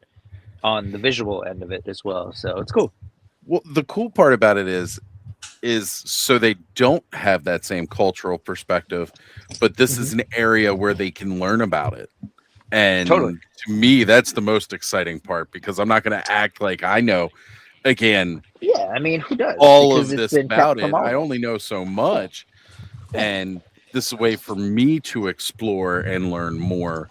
on the visual end of it as well. So it's cool. Well, the cool part about it is so they don't have that same cultural perspective, but this is an area where they can learn about it. And Totally. to me, that's the most exciting part because I'm not going to act like I know. Again, yeah, I mean, who does? all Because of it's this been about kept it. from all I of us. only know so much, and this is a way for me to explore and learn more.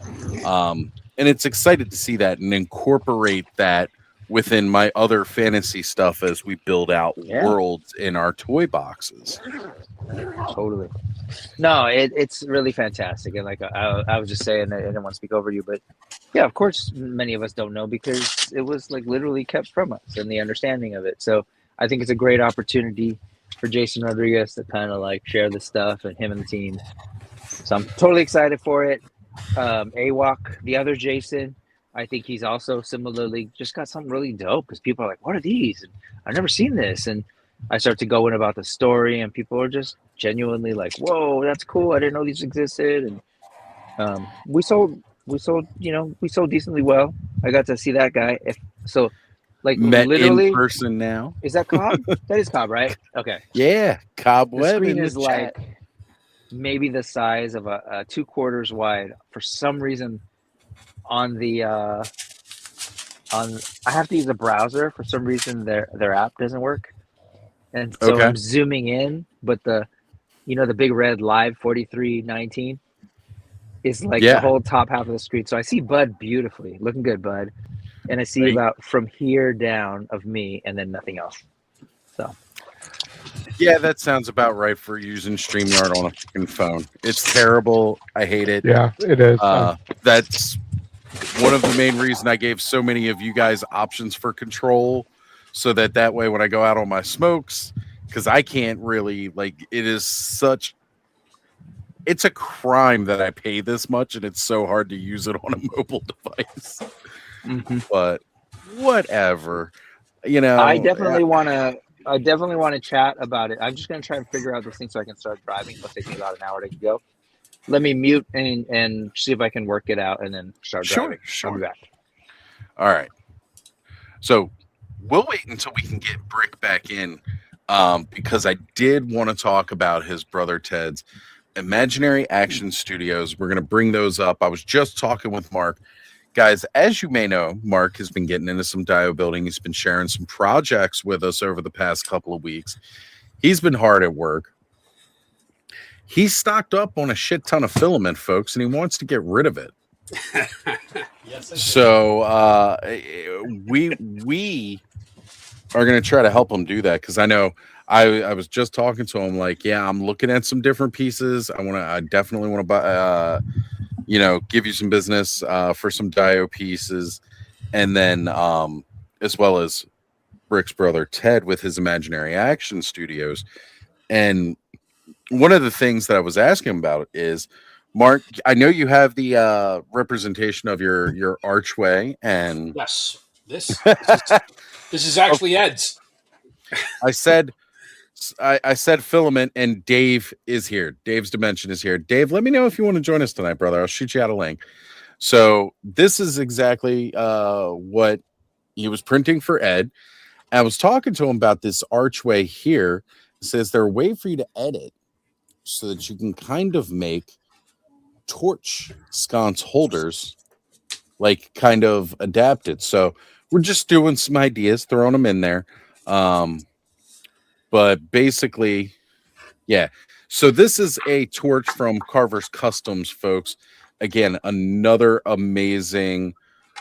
And it's excited to see that and incorporate that within my other fantasy stuff as we build out worlds in our toy boxes. Totally. No, it's really fantastic. And like I was just saying, I didn't want to speak over you, but yeah, of course, many of us don't know because it was like literally kept from us and the understanding of it. So I think it's a great opportunity for Jason Rodriguez to kind of like share the stuff and him and the team. So I'm totally excited for it. AWOC, the other Jason, I think he's also similarly just got something really dope because people are like, what are these? And I've never seen this. And I start to go in about the story and people are just genuinely like, whoa, that's cool. I didn't know these existed. And we sold decently well. I got to see that guy. Met literally in person now. Is that Cobb? That is Cobb, right? Okay. Yeah, Cobb The Webb screen in is the like chat. maybe the size of a 2/4 wide. For some reason, on the I have to use a browser. For some reason, their app doesn't work, and so Okay. I'm zooming in, but the big red live 4319 is like the whole top half of the screen. So I see Bud beautifully, looking good, Bud, and I see about from here down of me, and then nothing else. So. Yeah, that sounds about right for using StreamYard on a fucking phone. It's terrible. I hate it. Yeah, it is. That's one of the main reasons I gave so many of you guys options for control, so that way when I go out on my smokes, because I can't really it's a crime that I pay this much and it's so hard to use it on a mobile device. Mm-hmm. But whatever, I definitely want to chat about it. I'm just going to try and figure out this thing so I can start driving. It'll take me about an hour to go. Let me mute and see if I can work it out and then start driving. Sure. I'll be back. All right. So we'll wait until we can get Brick back in because I did want to talk about his brother Ted's Imaginary Action Studios. We're going to bring those up. I was just talking with Mark. Guys, as you may know, Mark has been getting into some dio building. He's been sharing some projects with us over the past couple of weeks. He's been hard at work. He's stocked up on a shit ton of filament, folks, and he wants to get rid of it. Yes, so we are going to try to help him do that because I know I was just talking to him like, yeah, I'm looking at some different pieces. I definitely want to buy give you some business for some dio pieces, and then as well as Brick's brother Ted with his Imaginary Action Studios. And one of the things that I was asking him about is, Mark, I know you have the representation of your archway, and yes, this is actually Ed's. I said filament, and Dave is here. Dave's Dimension is here. Dave, let me know if you want to join us tonight, brother. I'll shoot you out a link. So this is exactly what he was printing for Ed. I was talking to him about this archway here. It says there a way for you to edit so that you can kind of make torch sconce holders, like kind of adapted. So we're just doing some ideas, throwing them in there. But basically, yeah. So this is a torch from Carver's Customs, folks. Again, another amazing.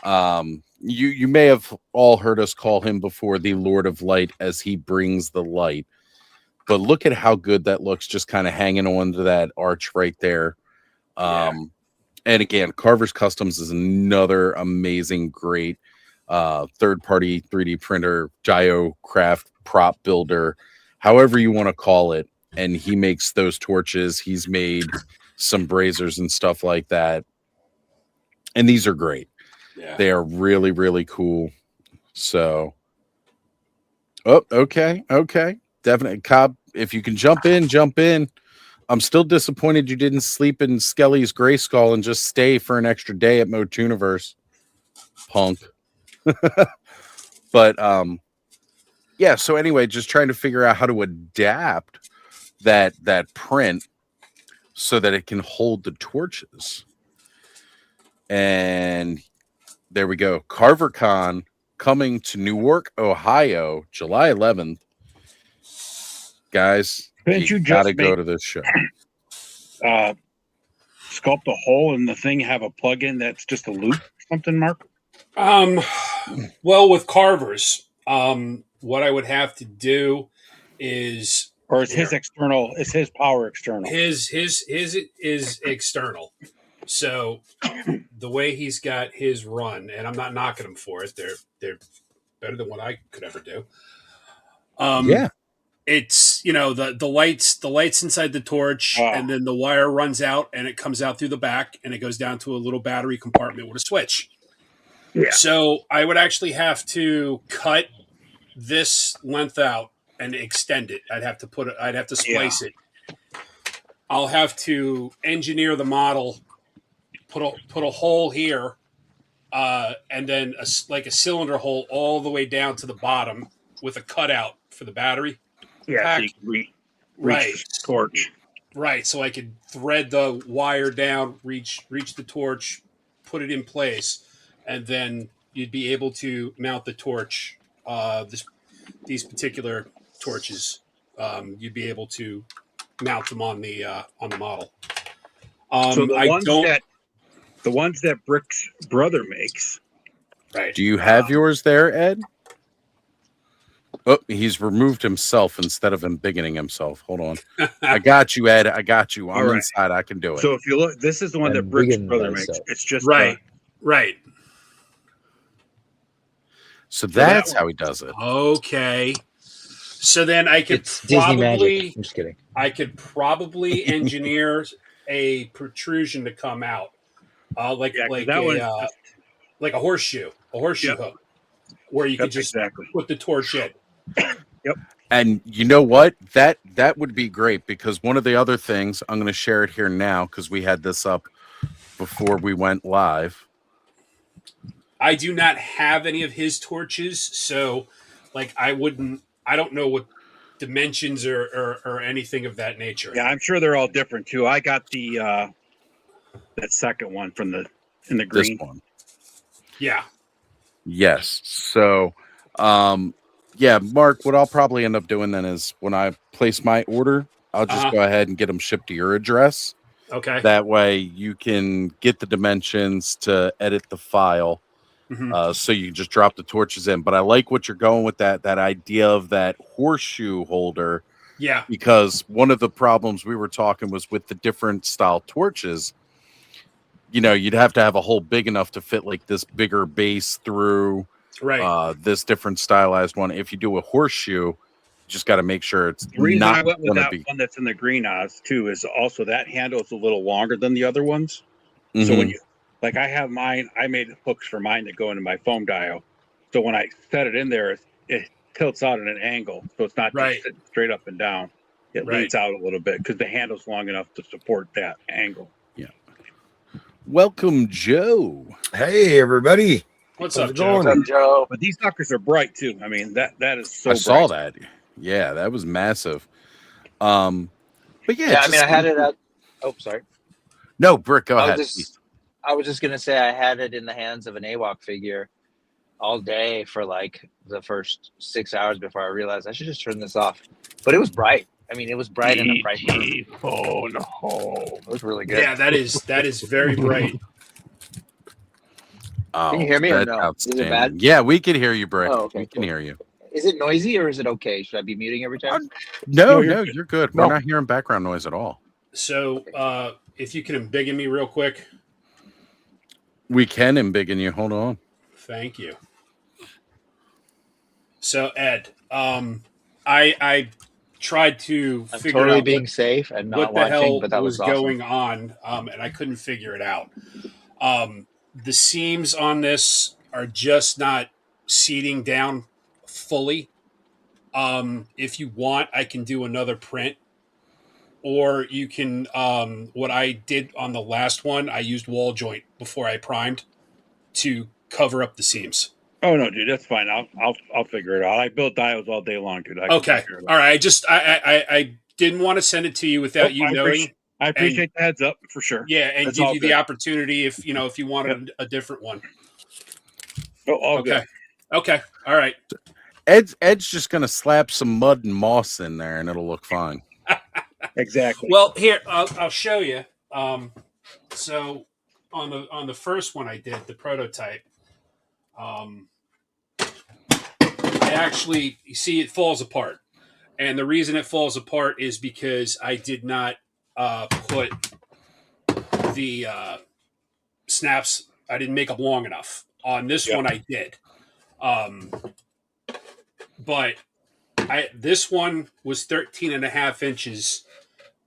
You may have all heard us call him before the Lord of Light, as he brings the light. But look at how good that looks, just kind of hanging on to that arch right there. And again, Carver's Customs is another amazing, great third-party 3D printer, Gyocraft prop builder, however you want to call it. And he makes those torches. He's made some brazers and stuff like that. And these are great. Yeah. They are really, really cool. So, oh, okay. Definitely. Cobb, if you can jump in. I'm still disappointed you didn't sleep in Skelly's Gray Skull and just stay for an extra day at Motuniverse. Punk. But, yeah, so anyway, just trying to figure out how to adapt that print so that it can hold the torches. And there we go. CarverCon coming to Newark, Ohio, July 11th. Guys, Couldn't you gotta just go make to this show. sculpt a hole in the thing, have a plug-in that's just a loop or something, Mark? Well, with Carver's, what I would have to do is, Or is his external? Is his power external? his is external. So the way he's got his run, and I'm not knocking him for it. They're better than what I could ever do. Yeah. It's, the lights inside the torch, and then the wire runs out and it comes out through the back and it goes down to a little battery compartment with a switch. Yeah. So I would actually have to cut this length out and extend it. I'd have to splice it. I'll have to engineer the model, put a hole here, and then a cylinder hole all the way down to the bottom with a cutout for the battery. Yeah, so you can reach the torch. Right, so I could thread the wire down, reach the torch, put it in place, and then you'd be able to mount the torch. These particular torches, you'd be able to mount them on the model. So the ones that Brick's brother makes. Right. Do you have yours there, Ed? Oh, he's removed himself instead of embiggening himself. Hold on. I got you, Ed. I got you. I'm inside. I can do it. So if you look, this is the one that Brick's brother makes. It's just right. So that's how he does it. Okay. So then I could Disney magic. I'm just kidding. I could probably engineer a protrusion to come out, like a horseshoe hook, where you could just put the torch in. Yep. And you know what? That would be great, because one of the other things, I'm going to share it here now because we had this up before we went live. I do not have any of his torches, so I don't know what dimensions or anything of that nature. Yeah, I'm sure they're all different too. I got the that second one in the green. This one. Yeah. Yes. So, yeah, Mark, what I'll probably end up doing then is when I place my order, I'll just go ahead and get them shipped to your address. Okay. That way you can get the dimensions to edit the file. Mm-hmm. So you just drop the torches in. But I like what you're going with that idea of that horseshoe holder. Yeah. Because one of the problems we were talking was with the different style torches, you'd have to have a hole big enough to fit this bigger base through this different stylized one. If you do a horseshoe, you just got to make sure it's the reason not I went with that be... one that's in the green Oz too is also that handle is a little longer than the other ones. Mm-hmm. So when you I have mine, I made hooks for mine that go into my foam dial. So when I set it in there, it tilts out at an angle, so it's not just sitting straight up and down. It leans out a little bit because the handle's long enough to support that angle. Yeah. Welcome, Joe. Hey, everybody. What's up, Joe? What's up, Joe? But these suckers are bright too. I mean, that is so. I bright. saw that. Yeah, that was massive. But yeah, I mean, I had it at. Oh, sorry. No, Brick, go ahead. I was just gonna say I had it in the hands of an AWOC figure all day for the first 6 hours before I realized I should just turn this off. But it was bright. I mean, it was bright in a bright phone home. It was really good. Yeah, that is very bright. Can you hear me or no? Is it bad? Yeah, we can hear you, Brick. Oh, okay, we can hear you. Is it noisy or is it okay? Should I be muting every time? No, you're good. We're not hearing background noise at all. So, if you can embiggen me real quick. We can embiggen you. Hold on. Thank you. So Ed, I tried to I'm figure totally out being safe and not what the watching, hell but that was was awesome. going on, and I couldn't figure it out. The seams on this are just not seating down fully. If you want, I can do another print, or you can. What I did on the last one, I used wall joint before I primed to cover up the seams. Oh no, dude, that's fine. I'll figure it out. I build dials all day long, dude. I can Okay, figure it out. all right. I didn't want to send it to you without you knowing. I appreciate the heads up for sure. Yeah, and That's give all you good. the opportunity if you wanted a different one. Oh, all Okay. good. Okay. All right. Ed's just gonna slap some mud and moss in there, and it'll look fine. Exactly. Well, here I'll show you. So on the first one I did the prototype, I actually you see it falls apart, and the reason it falls apart is because I did not put the snaps. I didn't make them long enough. On this one, I did, but this one was 13 and a half inches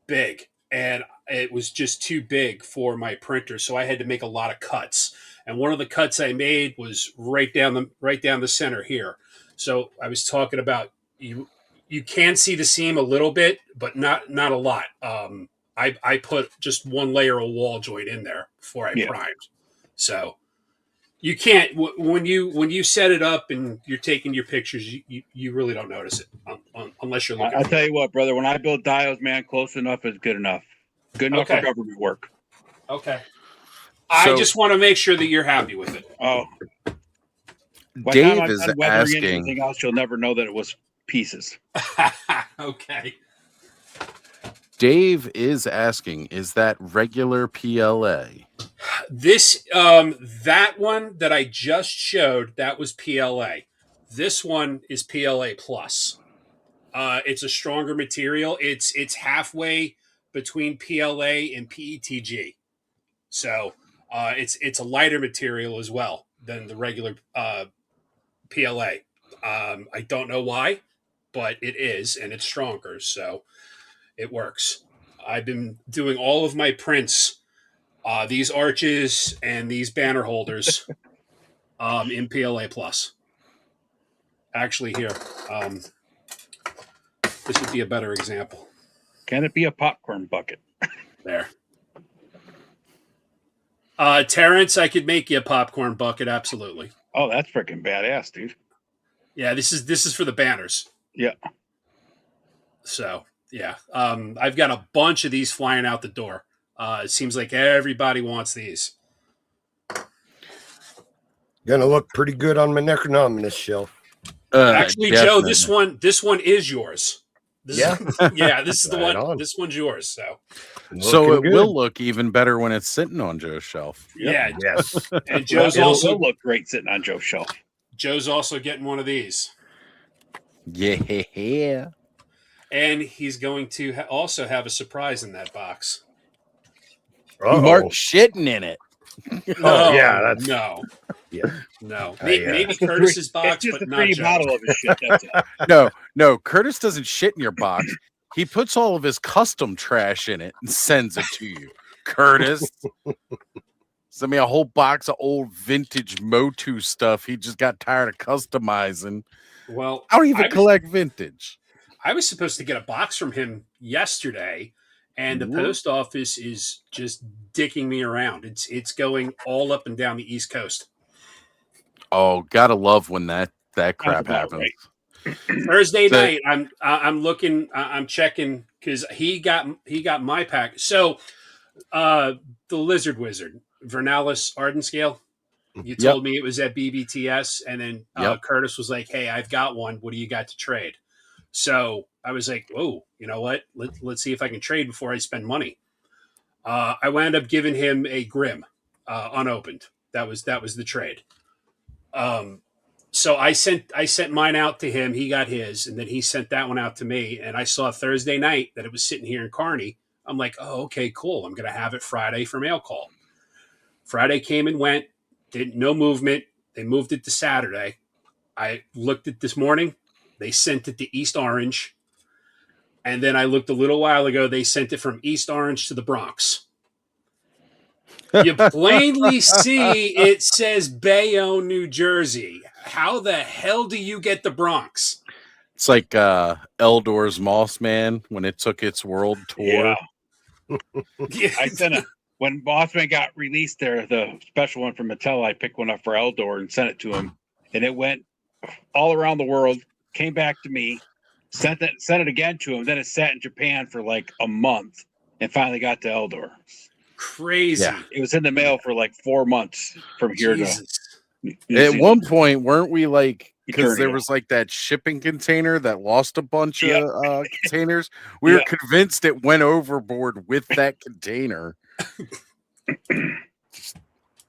big, and it was just too big for my printer, so I had to make a lot of cuts. And one of the cuts I made was right down the center here. So I was talking about you can see the seam a little bit, but not a lot. I put just one layer of wall joint in there before I primed, so you can't when you set it up and you're taking your pictures, you really don't notice it unless you're looking. I'll tell you what, brother. When I build dials, man, close enough is good enough. Good enough for government work. Okay. I just want to make sure that you're happy with it. Oh, Dave is asking. Anything else, you'll never know that it was pieces. Okay. Dave is asking, is that regular PLA? This that one that I just showed, that was PLA. This one is PLA plus. It's a stronger material. It's halfway between PLA and PETG. So it's a lighter material as well than the regular PLA. I don't know why, but it is, and it's stronger, so it works. I've been doing all of my prints, these arches and these banner holders, in PLA plus. Actually, here, this would be a better example. Can it be a popcorn bucket? There. Terrence, I could make you a popcorn bucket, absolutely. Oh, that's freaking badass, dude. Yeah, this is for the banners. Yeah. So yeah, I've got a bunch of these flying out the door. It seems like everybody wants these. Gonna look pretty good on my Necronominus shelf. Actually, Joe, this one is yours. Yeah? This is the Right one. on. This one's yours. So It good. will look even better when it's sitting on Joe's shelf. yeah, Yes. and Joe's It'll also look great sitting on Joe's shelf. Joe's also getting one of these, Yeah. and he's going to also have a surprise in that box. Mark shitting in it. Oh, yeah, that's- no. Yeah. No, I, maybe Curtis's box, It's just but a not pretty Joe. bottle of his shit. That's it. No, Curtis doesn't shit in your box. He puts all of his custom trash in it and sends it to you. Curtis. Send me a whole box of old vintage Motu stuff. He just got tired of customizing. Well, I don't even collect vintage. I was supposed to get a box from him yesterday, and the post office is just dicking me around. It's going all up and down the East Coast. Oh, gotta love when that crap happens. Right. Thursday night, I'm looking, I'm checking because he got my pack. So, the Lizard Wizard, Vernalis Arden Scale. You told me it was at BBTS, and then Curtis was like, "Hey, I've got one. What do you got to trade?" So I was like, "Whoa, you know what? Let's see if I can trade before I spend money." I wound up giving him a Grim, unopened. That was the trade. So I sent mine out to him. He got his, and then he sent that one out to me. And I saw Thursday night that it was sitting here in Kearney. I'm like, oh, okay, cool. I'm gonna have it Friday for mail call. Friday came and went. No movement. They moved it to Saturday. I looked at this morning. They sent it to East Orange. And then I looked a little while ago. They sent it from East Orange to the Bronx. You plainly see it says Bayonne, New Jersey. How the hell do you get the Bronx? It's like Eldor's Moss Man when it took its world tour. Yeah. I sent it when Mothman got released there, the special one from Mattel. I picked one up for Eldor and sent it to him, and it went all around the world. Came back to me, sent it again to him. Then it sat in Japan for like a month, and finally got to Eldor. Crazy. Yeah. It was in the mail for like 4 months from here Jesus. to. At one point, weren't we like, because there Eternia. was like that shipping container that lost a bunch Yep. of containers? We were Yeah. convinced it went overboard with that container.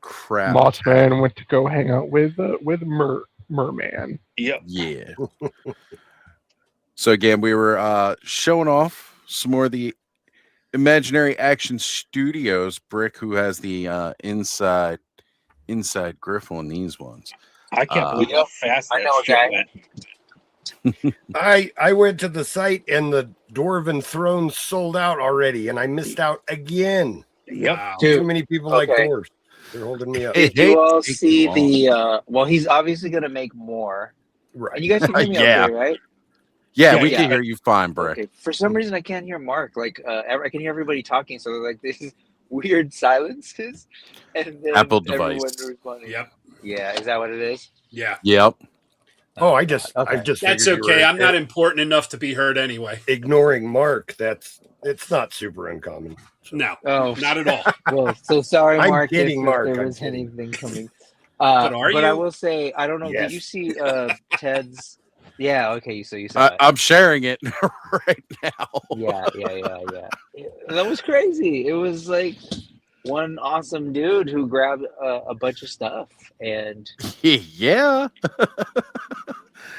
Crap. Mossman went to go hang out with Merman. Yep. Yeah. So again, we were showing off some more of the Imaginary Action Studios brick, who has the inside griff on these ones. I can't believe how fast I that know a shit guy. went. I went to the site and the Dwarven Throne sold out already, and I missed out again. Yep. Wow. Too Dude, many people like okay. dwarves. They're holding me up. Hey, Did you all take see long. the? Well, he's obviously going to make more. Right. And you guys can hear me Yeah. okay, right? Yeah, Yeah, we yeah. can hear you fine, Brick. Okay. For some reason, I can't hear Mark. Like, I can hear everybody talking. So like, this is weird silences, and then Apple everyone device. responding. Yep. Yeah, is that what it is? Yeah. Yep. Oh, I just Okay. That's figured you okay. were I'm not important enough to be heard anyway. ignoring Mark. It's not super uncommon. So. No, Oh, not at all. well, so sorry, I'm Mark. kidding, if Mark, there I'm was kidding. anything coming. But are I you? will say, I don't know. Yes. Did you see Ted's? Yeah. Okay. So you saw it. I'm sharing it right now. Yeah. That was crazy. It was like one awesome dude who grabbed a bunch of stuff, and Yeah.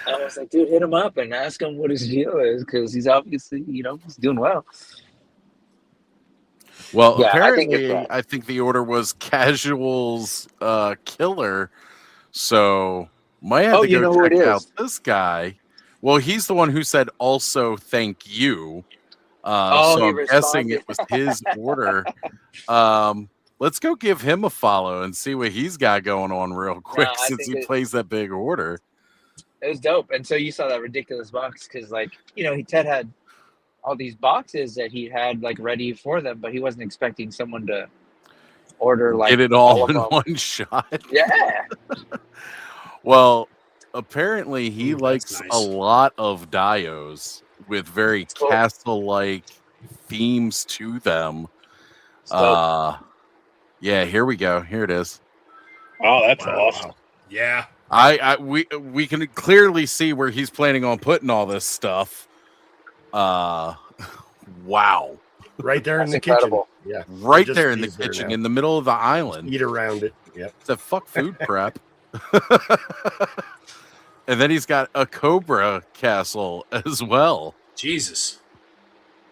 I was like, dude, hit him up and ask him what his deal is, because he's obviously, he's doing well. Well, Yeah, I think it's apparently, right. I think the order was Casual's killer. So might have Oh, to you know go who it check out is. this guy. Well, he's the one who said also thank you. Oh, So he I'm guessing responded. it was his order. Let's go give him a follow and see what he's got going on real quick, I since think he it- plays that big order. It was dope. And so you saw that ridiculous box because, like, Ted had all these boxes that he had like ready for them, but he wasn't expecting someone to order like Get it all of in them. one shot. Yeah. Well, apparently he Ooh, that's likes nice. a lot of dios with very Cool. castle-like themes to them. So, Yeah, here we go. Here it is. Oh, that's Wow. awesome. Yeah. We can clearly see where he's planning on putting all this stuff. Wow. Right there in That's the incredible. kitchen. Yeah. Right Just there in the stays there kitchen, now. in the middle of the island. Eat around it. Yep. It's a fuck food prep. And then he's got a Cobra castle as well. Jesus.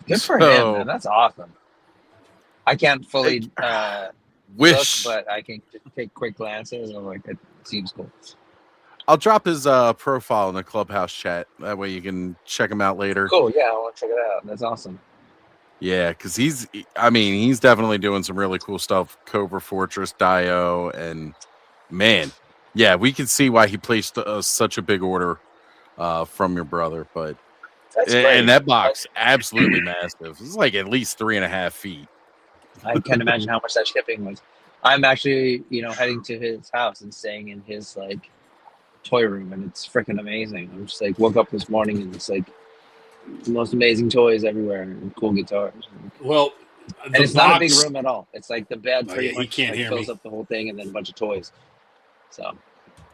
Good for So- him, man. That's awesome. I can't fully look, Wish but I can take quick glances. I'm like, it seems cool. I'll drop his profile in the clubhouse chat. That way you can check him out later. Cool. Yeah, I want to check it out. That's awesome. Yeah, because he's definitely doing some really cool stuff. Cobra Fortress, Dio, and man, yeah, we can see why he placed such a big order from your brother. But That's great. and that box, absolutely massive. It's like at least 3.5 feet. I can't imagine how much that shipping was. I'm actually, heading to his house and staying in his like toy room, and it's freaking amazing. I'm just like woke up this morning and it's like the most amazing toys everywhere and cool guitars. Well, And it's not a big room at all. It's like the bed Oh, pretty yeah, he much can't like, hear fills me. up the whole thing, and then a bunch of toys. So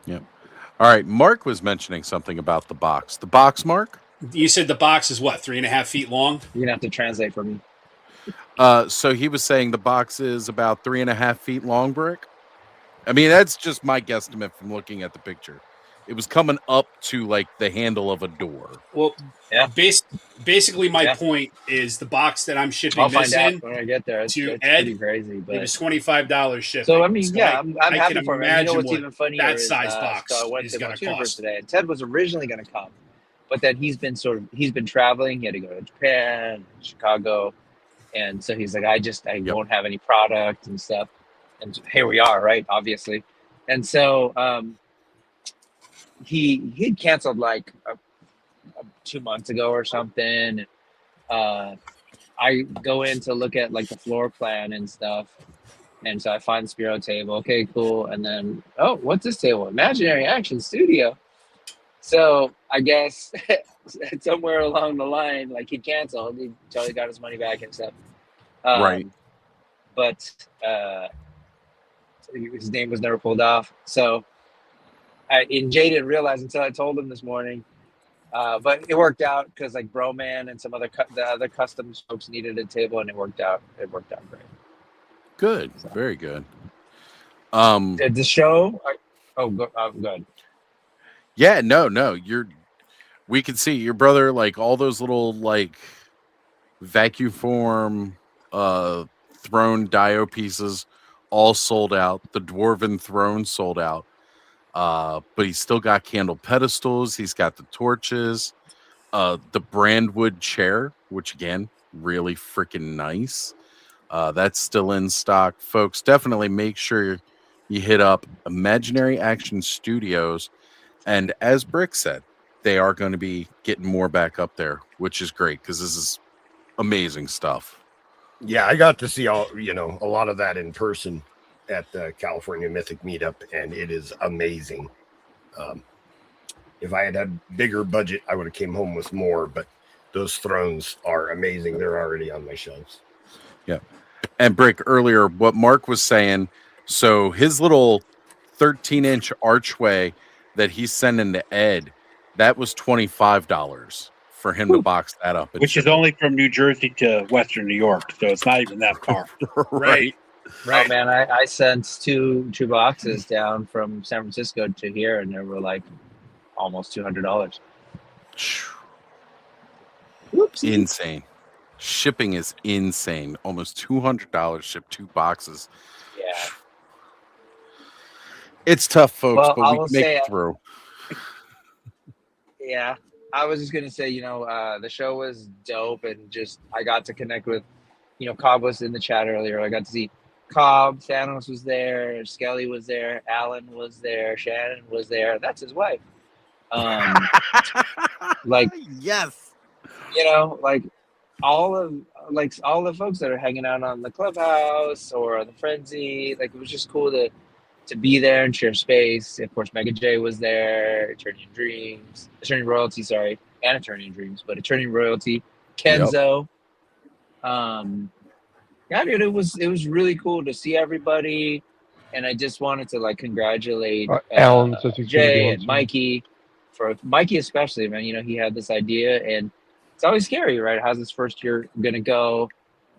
All right, Mark was mentioning something about the box. The box, Mark? You said the box is what, 3.5 feet long? you're gonna have to translate for me. So he was saying the box is about 3.5 feet long, Brick. I mean, that's just my guesstimate from looking at the picture. It was coming up to like the handle of a door. Well, Yeah. basically, my Yeah. point is the box that I'm shipping I'll this find in. out when I get there. It's to it's Ed, pretty crazy, It but was $25 shipping. so I mean, yeah, I'm I happy can for him. And you know imagine what's what even funnier that is size box so I went is to gonna Montreal Universe cost. today, and Ted was originally going to come, but then he's been traveling. He had to go to Japan, Chicago, and so he's like, I Yep. won't have any product and stuff. And here we are, right? Obviously, and so he'd canceled like 2 months ago or something. I go in to look at like the floor plan and stuff. And so I find the Spiro table. Okay, cool. And then, oh, what's this table? Imaginary Action Studio. So I guess somewhere along the line, like he canceled. He totally got his money back and stuff. Right. But his name was never pulled off. So Jay didn't realize until I told him this morning. But it worked out because like Broman and some other the other customs folks needed a table, and it worked out. It worked out great. Good. Very good. The show. Good. Yeah, no. We can see your brother, like all those little like vacuum form throne dio pieces all sold out. The dwarven throne sold out. But he's still got candle pedestals. He's got the torches, the brandwood chair, which again, really freaking nice. That's still in stock, folks. Definitely make sure you hit up Imaginary Action Studios. And as Brick said, they are going to be getting more back up there, which is great because this is amazing stuff. Yeah, I got to see a lot of that in person at the California Mythic Meetup, and it is amazing. If I had bigger budget, I would have came home with more, but those thrones are amazing. They're already on my shelves. Yeah. And Brick, earlier, what Mark was saying, so his little 13-inch archway that he's sending to Ed, that was $25 for him to box that up. Which is only from New Jersey to Western New York, so it's not even that far. Right. Oh man, I sent two boxes down from San Francisco to here, and they were like almost $200. Whoops! Insane. Shipping is insane. Almost $200 ship 2 boxes. Yeah. It's tough, folks, Well, but I we will can make say, it through. Yeah, I was just gonna say, the show was dope, and just I got to connect with, Cobb was in the chat earlier. I got to see Cobb, Thanos was there, Skelly was there, Alan was there, Shannon was there. That's his wife. Like, yes. like all the folks that are hanging out on the Clubhouse or the Frenzy, like it was just cool to be there and share space. Of course, Mega J was there, Attorney Royalty, and Attorney Dreams, but Attorney Royalty, Kenzo. Yeah, dude, it was really cool to see everybody, and I just wanted to congratulate Alan says he's gonna be Jay on and soon. Mikey, for Mikey especially, man. He had this idea, and it's always scary, right? How's this first year gonna go?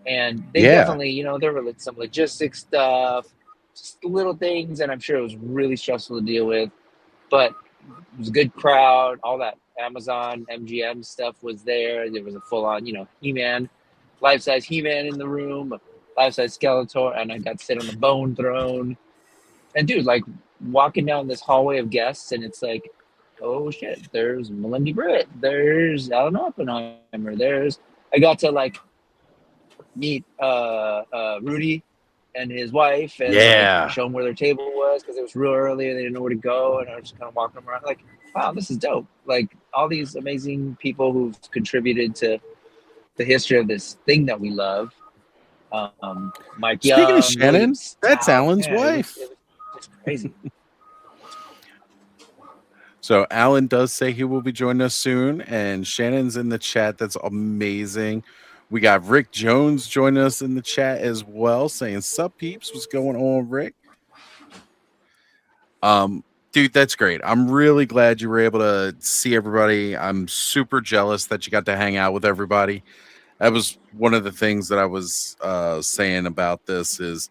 And they definitely, there were some logistics stuff, just little things, and I'm sure it was really stressful to deal with, but it was a good crowd. All that Amazon MGM stuff was there. There was a full-on, He-Man, life-size He-Man in the room, life-size Skeletor, and I got to sit on the Bone Throne. And dude, walking down this hallway of guests, and it's like, oh shit, there's Melindy Britt, there's Alan Oppenheimer, I got to meet Rudy and his wife, and show them where their table was, because it was real early and they didn't know where to go, and I was just kind of walking them around wow, this is dope. All these amazing people who've contributed to the history of this thing that we love. Mike Speaking Young, of Shannon, William that's Stout, Alan's man, wife. It was just crazy. So Alan does say he will be joining us soon, and Shannon's in the chat. That's amazing. We got Rick Jones joining us in the chat as well, saying, "Sup, peeps? What's going on, Rick?" Dude, that's great. I'm really glad you were able to see everybody. I'm super jealous that you got to hang out with everybody. That was one of the things that I was saying about this is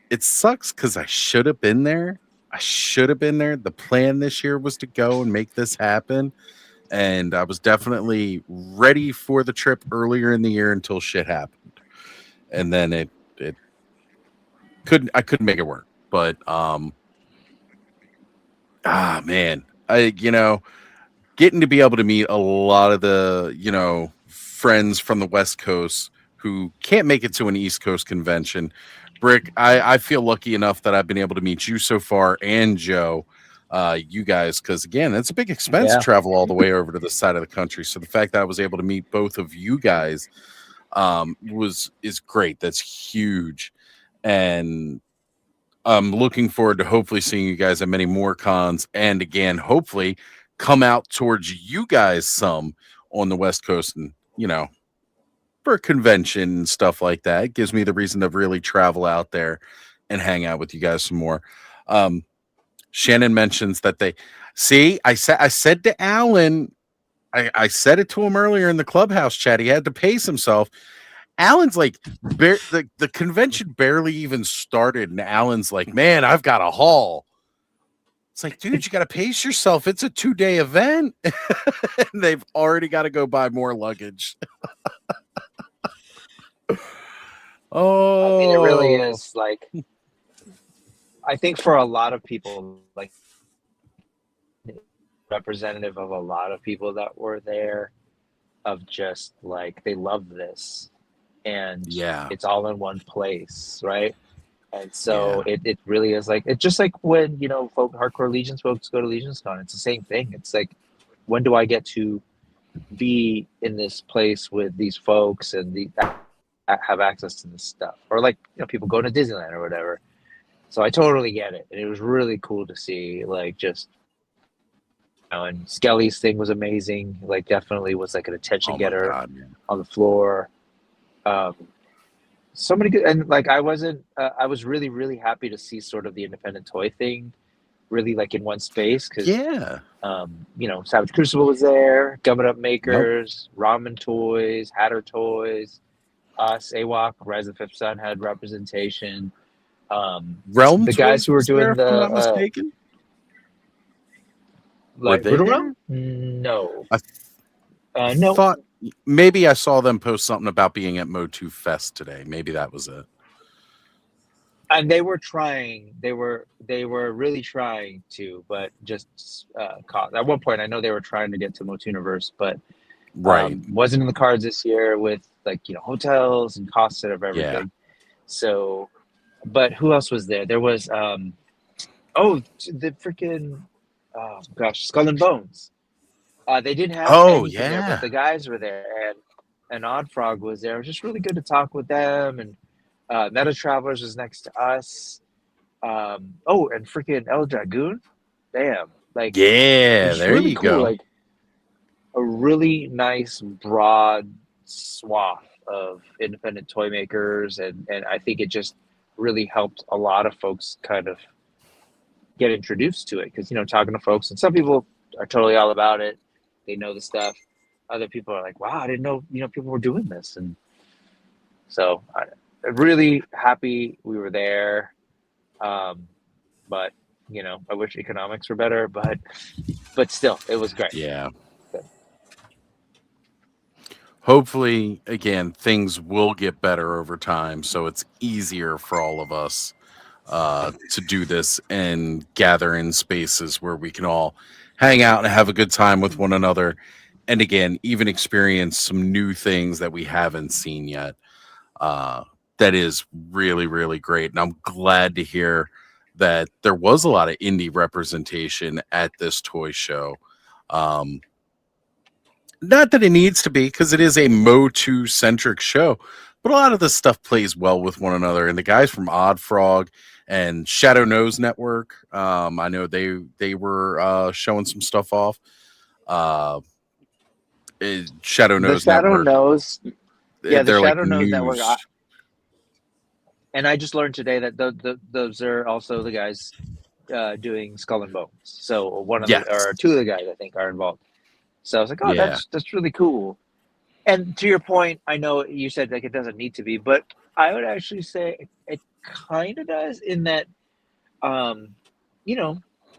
it sucks because I should have been there, I should have been there. The plan this year was to go and make this happen. And I was definitely ready for the trip earlier in the year until shit happened. And then I couldn't make it work. But man, getting to be able to meet a lot of the, friends from the West Coast who can't make it to an East Coast convention. Brick, I feel lucky enough that I've been able to meet you so far, and Joe, you guys, because again, it's a big expense to travel all the way over to this side of the country. So the fact that I was able to meet both of you guys is great. That's huge. And I'm looking forward to hopefully seeing you guys at many more cons, and again, hopefully come out towards you guys some on the West Coast, and for a convention and stuff like that. It gives me the reason to really travel out there and hang out with you guys some more. Shannon mentions that I said to Alan, I said it to him earlier in the clubhouse chat. He had to pace himself. Alan's like, the convention barely even started, and Alan's like, man, I've got a haul. It's like, dude, you got to pace yourself. It's a 2-day event. And they've already got to go buy more luggage. I mean, it really is like, I think for a lot of people, like representative of a lot of people that were there, of just like, they love this. And it's all in one place, right? And so it really is like, it's just like when, hardcore Legions folks go to LegionsCon. It's the same thing. It's like, when do I get to be in this place with these folks and have access to this stuff? Or like, people go to Disneyland or whatever. So I totally get it. And it was really cool to see, like, just, and Skelly's thing was amazing. Like, definitely was like an attention getter on the floor. So many good, and like I was really, really happy to see sort of the independent toy thing really like in one space, because Savage Crucible was there, Gum It Up Makers, Ramen Toys, Hatter Toys, us, AWOC, Rise of the Fifth Sun had representation. Realm the guys who were doing if I'm not mistaken. Like Riddle Realm? No. No. Thought maybe I saw them post something about being at Motu Fest today. Maybe that was it. And they were trying. They were really trying to, but just at one point, I know they were trying to get to Motuniverse, but wasn't in the cards this year with hotels and costs of everything. Yeah. So, but who else was there? There was the freaking Skull and Bones. They didn't have anything there, but the guys were there, and Odd Frog was there. It was just really good to talk with them, and Meta Travelers was next to us. And freaking El Dragoon. Damn. Like, there really you go. Like a really nice broad swath of independent toy makers, and I think it just really helped a lot of folks kind of get introduced to it, because talking to folks, and some people are totally all about it, they know the stuff. Other people are like, wow, I didn't know people were doing this. And so I'm really happy we were there. But I wish economics were better, but still, it was great. Yeah. Hopefully, again, things will get better over time, so it's easier for all of us to do this and gather in spaces where we can all hang out and have a good time with one another. And again, even experience some new things that we haven't seen yet. That is really, really great. And I'm glad to hear that there was a lot of indie representation at this toy show. Not that it needs to be, because it is a Motu-centric show, but a lot of this stuff plays well with one another. And the guys from Odd Frog and Shadow Nose Network, I know they were showing some stuff off. Shadow Nose Network. The Shadow like Nose Network. And I just learned today that those are also the guys doing Skull and Bones. So one of or two of the guys I think are involved. So I was like, oh, that's really cool. And to your point, I know you said like it doesn't need to be, but I would actually say it kind of does, in that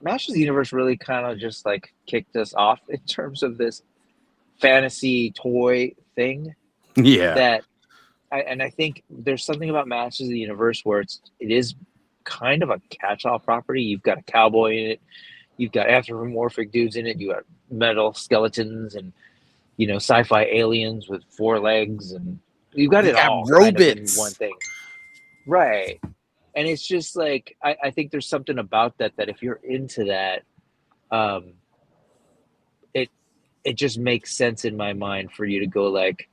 Masters of the Universe really kind of just like kicked us off in terms of this fantasy toy thing Yeah. that I think there's something about Masters of the Universe where it is kind of a catch-all property. You've got a cowboy in it, you've got anthropomorphic dudes in it, you got metal skeletons and sci-fi aliens with 4 legs, and you've got You it got all kind of in robots. one thing, right? And it's just like I think there's something about that if you're into that, it just makes sense in my mind for you to go like,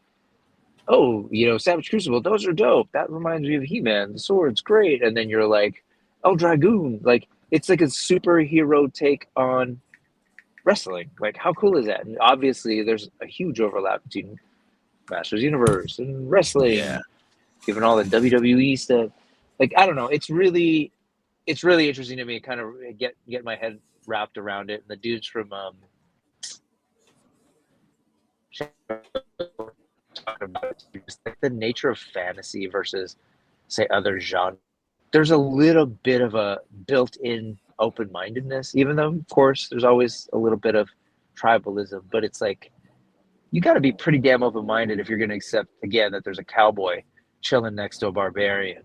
oh, Savage Crucible, those are dope. That reminds me of He-Man. The sword's great. And then you're like, oh, Dragoon. Like, it's like a superhero take on wrestling. Like, how cool is that? And obviously, there's a huge overlap between Masters Universe and wrestling, Yeah. given all the WWE stuff. Like, I don't know. It's really interesting to me. Kind of get my head wrapped around it. And the dudes from talking about it, just like the nature of fantasy versus, say, other genres. There's a little bit of a built-in open-mindedness, even though, of course, there's always a little bit of tribalism. But it's like you got to be pretty damn open-minded if you're going to accept, again, that there's a cowboy chilling next to a barbarian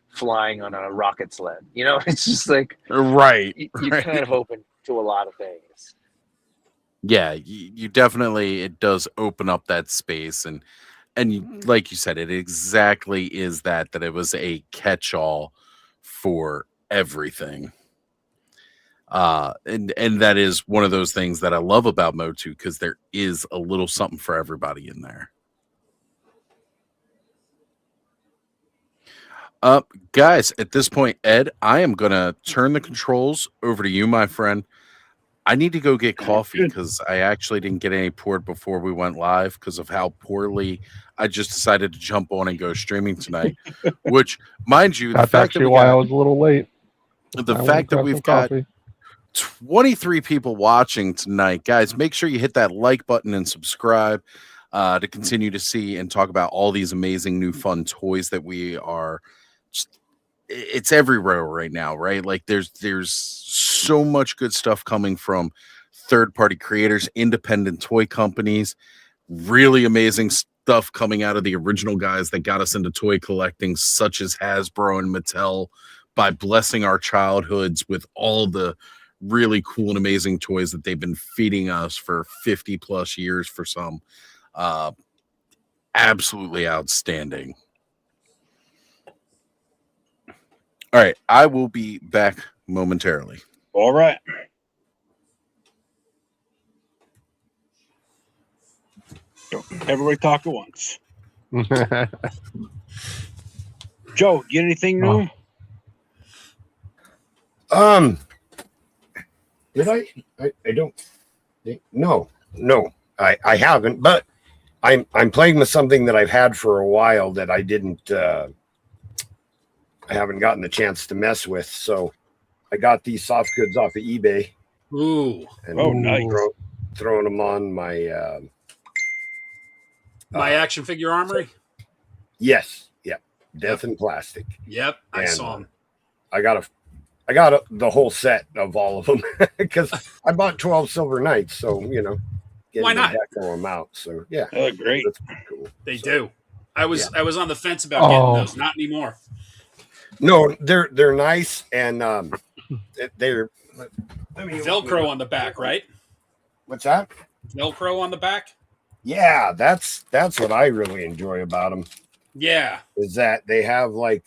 flying on a rocket sled. It's just like Right. you're right. kind of open to a lot of things. Yeah, you definitely, it does open up that space, and like you said, it exactly is that it was a catch-all for everything. And that is one of those things that I love about Motu, because there is a little something for everybody in there. Guys, at this point, Ed, I am gonna turn the controls over to you, my friend. I need to go get coffee because I actually didn't get any poured before we went live because of how poorly I just decided to jump on and go streaming tonight. Which, mind you, That's actually why I was a little late. The fact that we've got 23 people watching tonight, guys, make sure you hit that like button and subscribe to continue to see and talk about all these amazing new fun toys that we are. It's everywhere right now, right? Like there's so much good stuff coming from third-party creators, independent toy companies, really amazing stuff coming out of the original guys that got us into toy collecting, such as Hasbro and Mattel, by blessing our childhoods with all the really cool and amazing toys that they've been feeding us for 50 plus years for some. Absolutely outstanding. All right, I will be back momentarily. All right. Everybody talk at once. Joe, get anything new? Did I don't think, no, I haven't, but I'm playing with something that I've had for a while that I didn't, I haven't gotten the chance to mess with. So I got these soft goods off of eBay. Ooh. And nice. Throwing them on my, My action figure armory? yes. Yep. Death in Plastic. Yep. I saw them. I got the whole set of all of them because I bought 12 Silver Knights. So, Why not? Deck of them out. So yeah. They look great. That's pretty cool. They do. I was on the fence about getting those. Not anymore. No, they're nice, and they're Velcro on the back, right? What's that? Velcro on the back. Yeah, that's what I really enjoy about them. Yeah, Is that they have like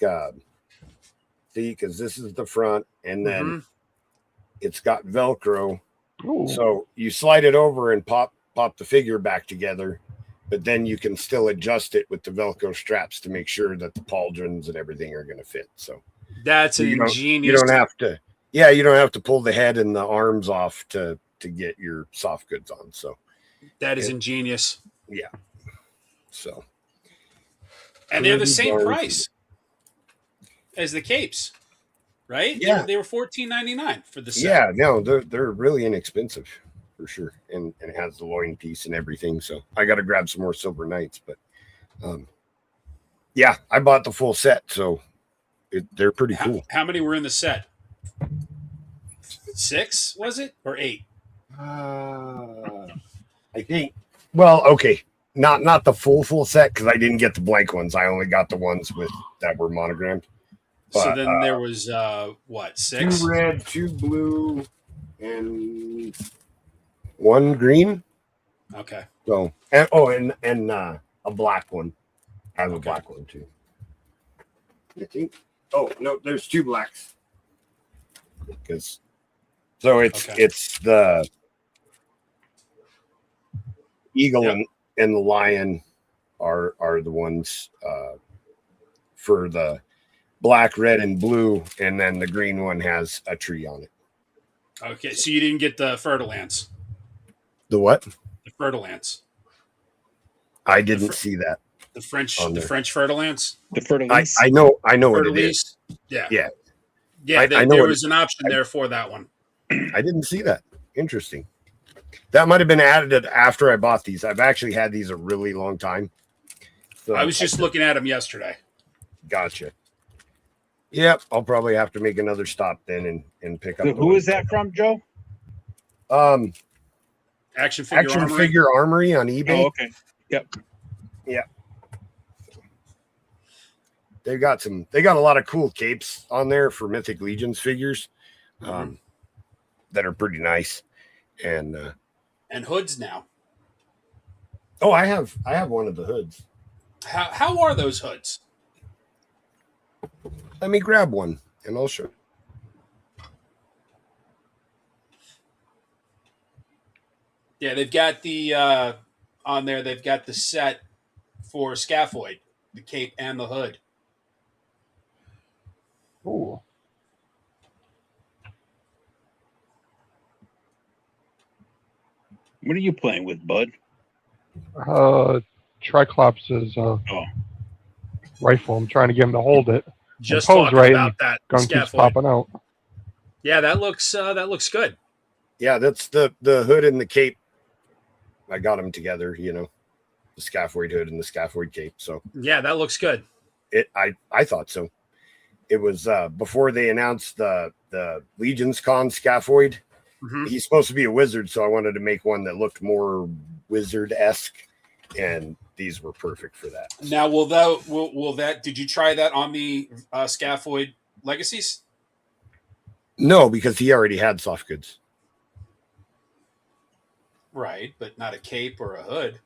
see, because this is the front, and then it's got Velcro, so you slide it over and pop the figure back together. But then you can still adjust it with the Velcro straps to make sure that the pauldrons and everything are going to fit. So that's an ingenious. You don't have to. Yeah, you don't have to pull the head and the arms off to get your soft goods on. So that is ingenious. Yeah. So. And they're the same price as the capes, right? Yeah, they were $14.99 for the set. Yeah, no, they're really inexpensive. For sure, and it has the loin piece and everything. So I got to grab some more Silver Knights, but yeah, I bought the full set, so they're pretty cool. How many were in the set? 6, was it? Or 8? I think. Well, okay, not the full set because I didn't get the blank ones. I only got the ones with that were monogrammed. So But, then there was, what, 6? 2 red, 2 blue, and 1 green. Okay. So and a black one. I have a black one too. I think. Oh no, there's 2 blacks. Because so it's the eagle and the lion are the ones for the black, red, and blue, and then the green one has a tree on it. Okay, so you didn't get the Fertilance. The what? The Fertilance. I didn't see that. The French Fertilance. The Fertilise. I know what it is. Yeah. Yeah. Yeah, I know there what was an option there for that one. I didn't see that. Interesting. That might have been added after I bought these. I've actually had these a really long time. So I was just looking at them yesterday. Gotcha. Yep, I'll probably have to make another stop then and pick up. Who is that from, Joe? Action Figure Figure Armory on eBay. Oh, okay. Yep. Yeah. They got a lot of cool capes on there for Mythic Legions figures that are pretty nice. And hoods now. Oh, I have one of the hoods. How are those hoods? Let me grab one and I'll show. Yeah, they've got the on there. They've got the set for Scaphoid, the cape and the hood. Ooh. What are you playing with, Bud? Triclops' rifle. I'm trying to get him to hold it. Just pose talking right about and that gun keeps Scaphoid. popping out. Yeah, that looks good. Yeah, that's the hood and the cape. I got them together, the Scaphoid hood and the Scaphoid cape. So Yeah, that looks good. I thought so. It was before they announced the Legions Con Scaphoid. Mm-hmm. He's supposed to be a wizard, so I wanted to make one that looked more wizard-esque, and these were perfect for that. Now, will that? Did you try that on the Scaphoid Legacies? No, because he already had soft goods. Right, but not a cape or a hood.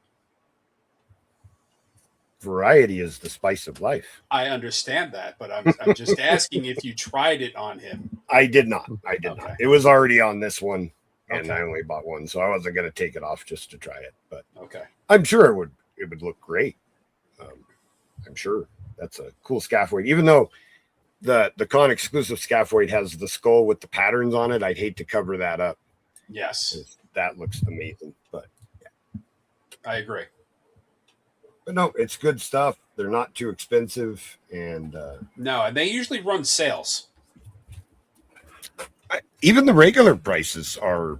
Variety is the spice of life. I understand that, but I'm just asking if you tried it on him. I did not. Not. It was already on this one, and Okay. I only bought one, so I wasn't going to take it off just to try it. But Okay. I'm sure it would look great. I'm sure that's a cool Scaphoid. Even though the con exclusive Scaphoid has the skull with the patterns on it, I'd hate to cover that up. Yes, That looks amazing. But I agree. no, it's good stuff. They're not too expensive, and No, and they usually run sales. even the regular prices are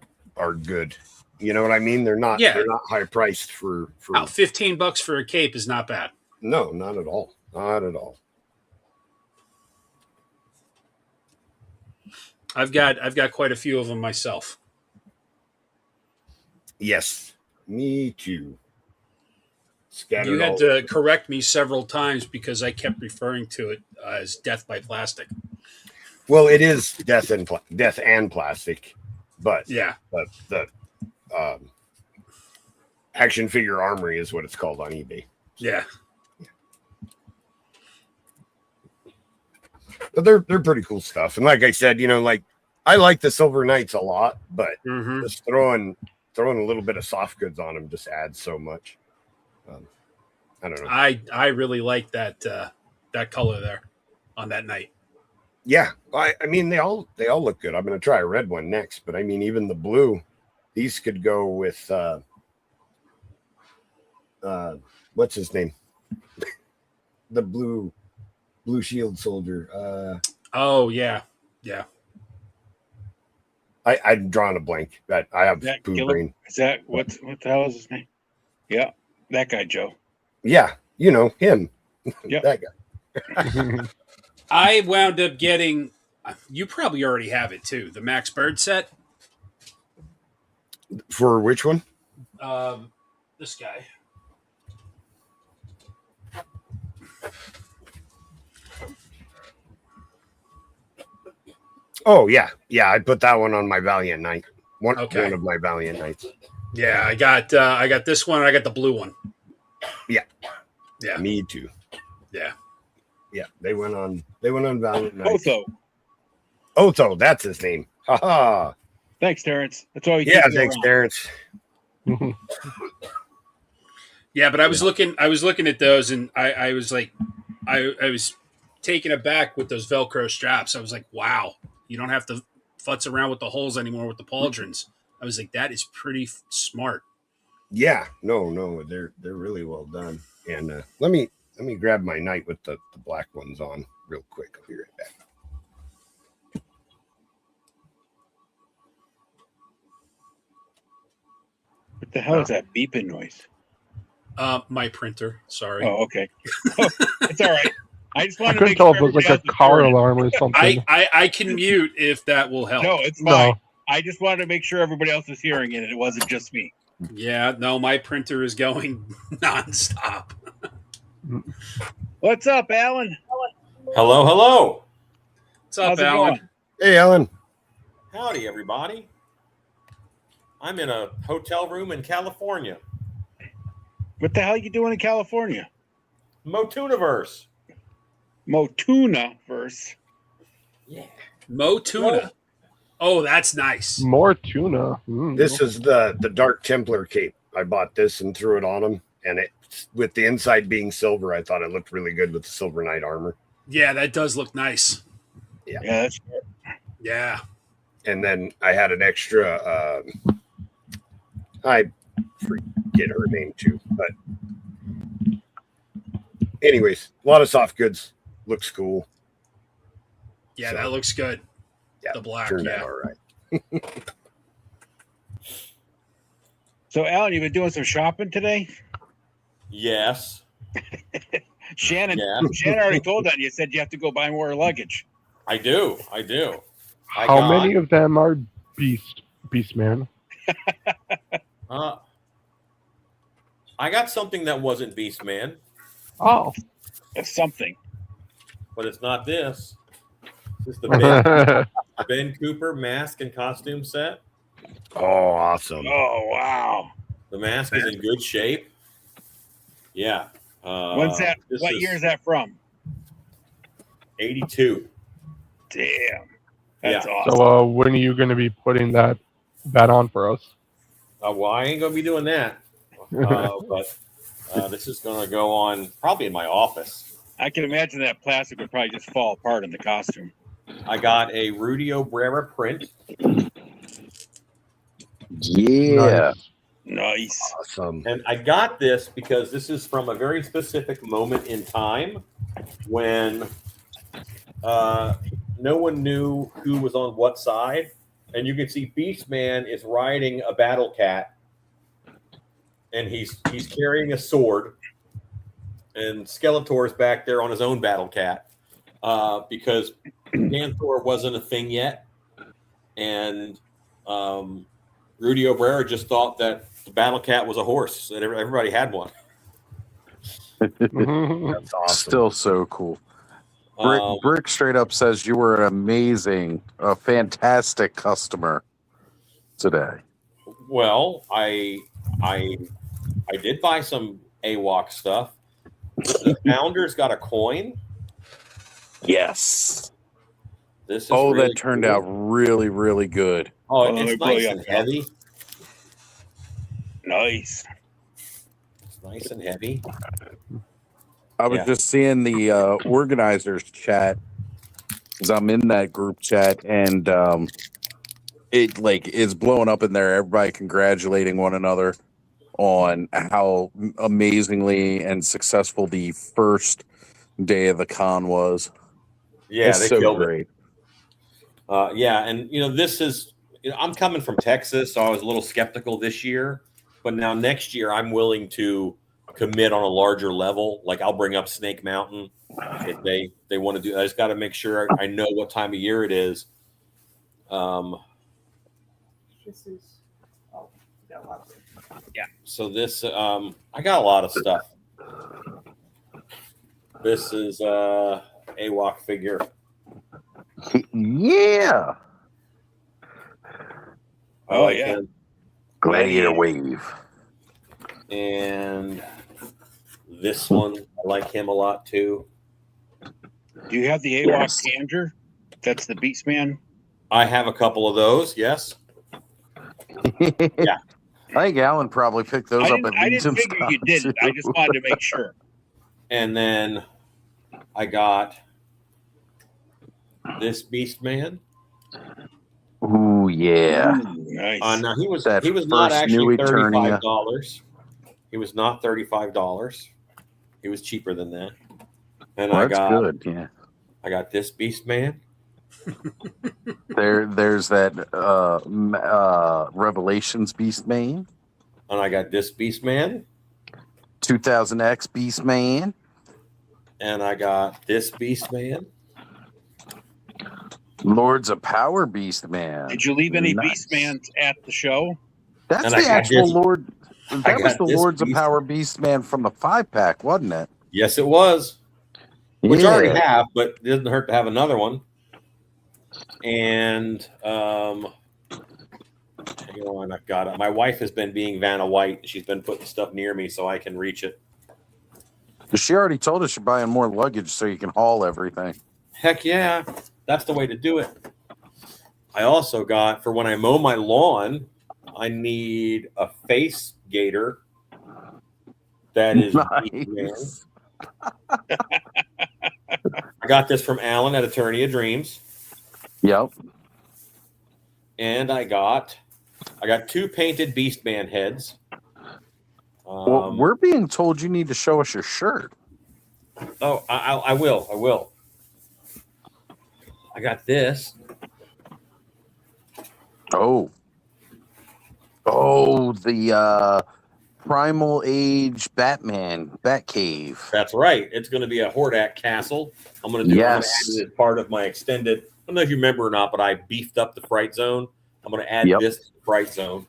good. You know what I mean? They're not. Yeah. They're not high priced for. About $15 for a cape is not bad. No, not at all. Not at all. I've got quite a few of them myself. Yes, me too. Scattered You had all- to correct me several times because I kept referring to it as Death by Plastic. Well, it is death and plastic, but Yeah. the Action Figure Armory is what it's called on eBay. Yeah. But they're pretty cool stuff. And like I said, I like the Silver Knights a lot, but Mm-hmm. just throwing a little bit of soft goods on them just adds so much. I don't know. I really like that color there on that knight. Yeah, I mean they all look good. I'm going to try a red one next, but I mean even the blue, these could go with what's his name? The blue shield soldier. Oh yeah, yeah. I'm drawing a blank. That I have That poo Gillum? brain. Is that what the hell is his name? Yeah, that guy, Joe. Yeah, him. Yep. That guy. I wound up getting You probably already have it too. The Max Bird set. For which one? This guy. Oh yeah, I put that one on my Valiant night. One Okay. of my Valiant nights. Yeah, I got this one. And I got the blue one. Yeah. Me too. Yeah. Yeah, they went on Valiant night. Otho, that's his name. Haha. Thanks, Terrence. That's all you Yeah, keep me thanks, around. Terrence. Yeah, but I was looking at those, and I was like, I was taken aback with those Velcro straps. I was like, wow, you don't have to futz around with the holes anymore with the pauldrons. I was like, that is pretty smart. Yeah, no, they're really well done. And let me grab my night with the black ones on real quick. I'll be right back. What the hell is that beeping noise? My printer. Sorry. Oh, okay. It's all right. I just I wanted to couldn't make tell sure if it was like everybody a else is car hearing it. alarm or something. I can mute if that will help. No, it's No. fine. I just wanted to make sure everybody else was hearing it and it wasn't just me. Yeah, no, my printer is going nonstop. What's up, Alan? Hello. What's up, How's it Alan? going? Hey, Alan. Howdy, everybody. I'm in a hotel room in California. What the hell are you doing in California? Motuniverse. Motuna verse. Yeah. Mo Tuna. Oh, that's nice. More tuna. This is the Dark Templar cape. I bought this and threw it on him, and it with the inside being silver, I thought it looked really good with the Silver Knight armor. Yeah, that does look nice. Yeah, that's Yeah. And then I had an extra. I forget her name too, but anyways, a lot of soft goods. Looks cool. Yeah, So, that looks good. Yeah, The black, turned yeah. out all right. So, Alan, you've been doing some shopping today? Yes. Shannon Yeah. already told that. You said you have to go buy more luggage. I do. How many of them are Beastman? I got something that wasn't Beastman, Oh. That's something. but it's not this. This is the Ben Cooper mask and costume set. Oh, awesome! Oh, wow. The mask is in good shape. Yeah. When's that? What year is that from? 82. Damn. That's Yeah. awesome. So when are you going to be putting that on for us? Well, I ain't gonna be doing that. But this is gonna go on probably in my office. I can imagine that plastic would probably just fall apart in the costume. I got a Rudy Obrera print. Yeah. Nice. Awesome. And I got this because this is from a very specific moment in time when no one knew who was on what side. And you can see Beastman is riding a battle cat, and he's carrying a sword, and Skeletor is back there on his own battle cat because Panther wasn't a thing yet, and Rudy Obrera just thought that the battle cat was a horse, that everybody had one. That's awesome. Still so cool. Um, Brick straight up says you were a fantastic customer today. Well, I did buy some AWOC stuff. The founders got a coin. Yes. This is Oh, really that turned cool. out really, really good. Oh, Oh, they it's really nice got and heavy. Nice. It's nice and heavy. I was Yeah. just seeing the organizers chat because I'm in that group chat, and it like is blowing up in there. Everybody congratulating one another on how amazingly and successful the first day of the con was. Yeah, It's they so killed great. it. Yeah, and this is. I'm coming from Texas, so I was a little skeptical this year, but now next year I'm willing to commit on a larger level. Like I'll bring up Snake Mountain if they want to do. I just got to make sure I know what time of year it is. This is, oh, you got a lot of Yeah. So this, I got a lot of stuff. This is AWOC figure. Yeah. I Oh, like yeah. him. Gladiator Wave. And this one, I like him a lot too. Do you have the AWOC Yes. Kanger? That's the Beastman. I have a couple of those. Yes. Yeah. I think Alan probably picked those up at I Legion didn't figure you Stock, didn't. I too. just wanted to make sure. And then I got this Beast Man. Ooh, yeah. Ooh, nice. Now he was That not first actually new Eternia. $35. He was not $35. He was cheaper than that. And Well, I that's got good. Yeah. I got this Beast Man. There's that Revelations Beast Man, And I got this Beast Man. 2000X Beast Man. And I got this Beast Man. Lords of Power Beast Man. Did you leave any Nice. Beastmans at the show? That's And I the got actual this- Lord. I That was got the this Lords of Beast- Power Beast Man from the 5-pack, wasn't it? Yes, it was. Which yeah. I already have, but it doesn't hurt to have another one. And hang on, I've got it. My wife has been being Vanna White. She's been putting stuff near me so I can reach it. She already told us you're buying more luggage so you can haul everything. Heck yeah, that's the way to do it. I also got, for when I mow my lawn, I need a face gator that is Nice. I got this from Alan at Eternia Dreams. Yep. And I got 2 painted Beastman heads. Well, we're being told you need to show us your shirt. Oh, I will. I got this. Oh, the Primal Age Batcave. That's right. It's going to be a Hordak castle. I'm going to do. Yes. I'm going to add it as part of my extended. I don't know if you remember or not, but I beefed up the Fright Zone. I'm going to add Yep. this to the Fright Zone.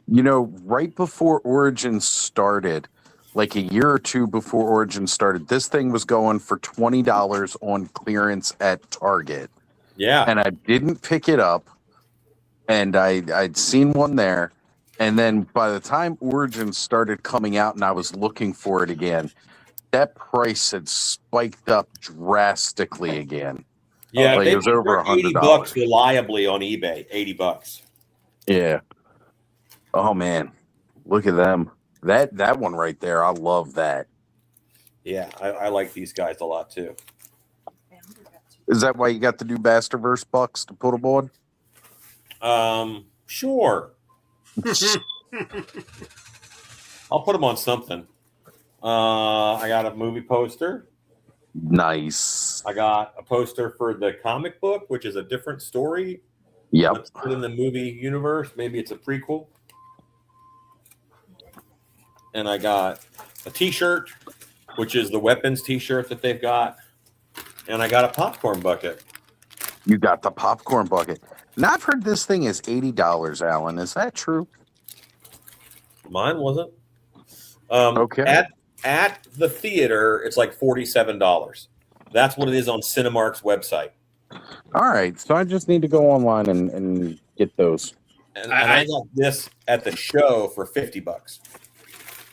You know, right before Origins started, like a year or two before Origins started, this thing was going for $20 on clearance at Target. Yeah. And I didn't pick it up. And I'd seen one there. And then by the time Origins started coming out and I was looking for it again, that price had spiked up drastically again. Yeah, Like, it was over $80 $100. reliably on eBay. $80. Yeah. Oh man, look at them. That one right there. I love that. Yeah, I like these guys a lot too. Is that why you got the new Basterverse bucks to put them on? Sure. I'll put them on something. I got a movie poster. Nice. I got a poster for the comic book, which is a different story. Yep. Let's put in the movie universe. Maybe it's a prequel. And I got a T-shirt, which is the weapons T-shirt that they've got. And I got a popcorn bucket. You got the popcorn bucket. Now I've heard this thing is $80, Alan. Is that true? Mine wasn't. Okay. At the theater, it's like $47. That's what it is on Cinemark's website. All right. So I just need to go online and get those. And I got this at the show for $50.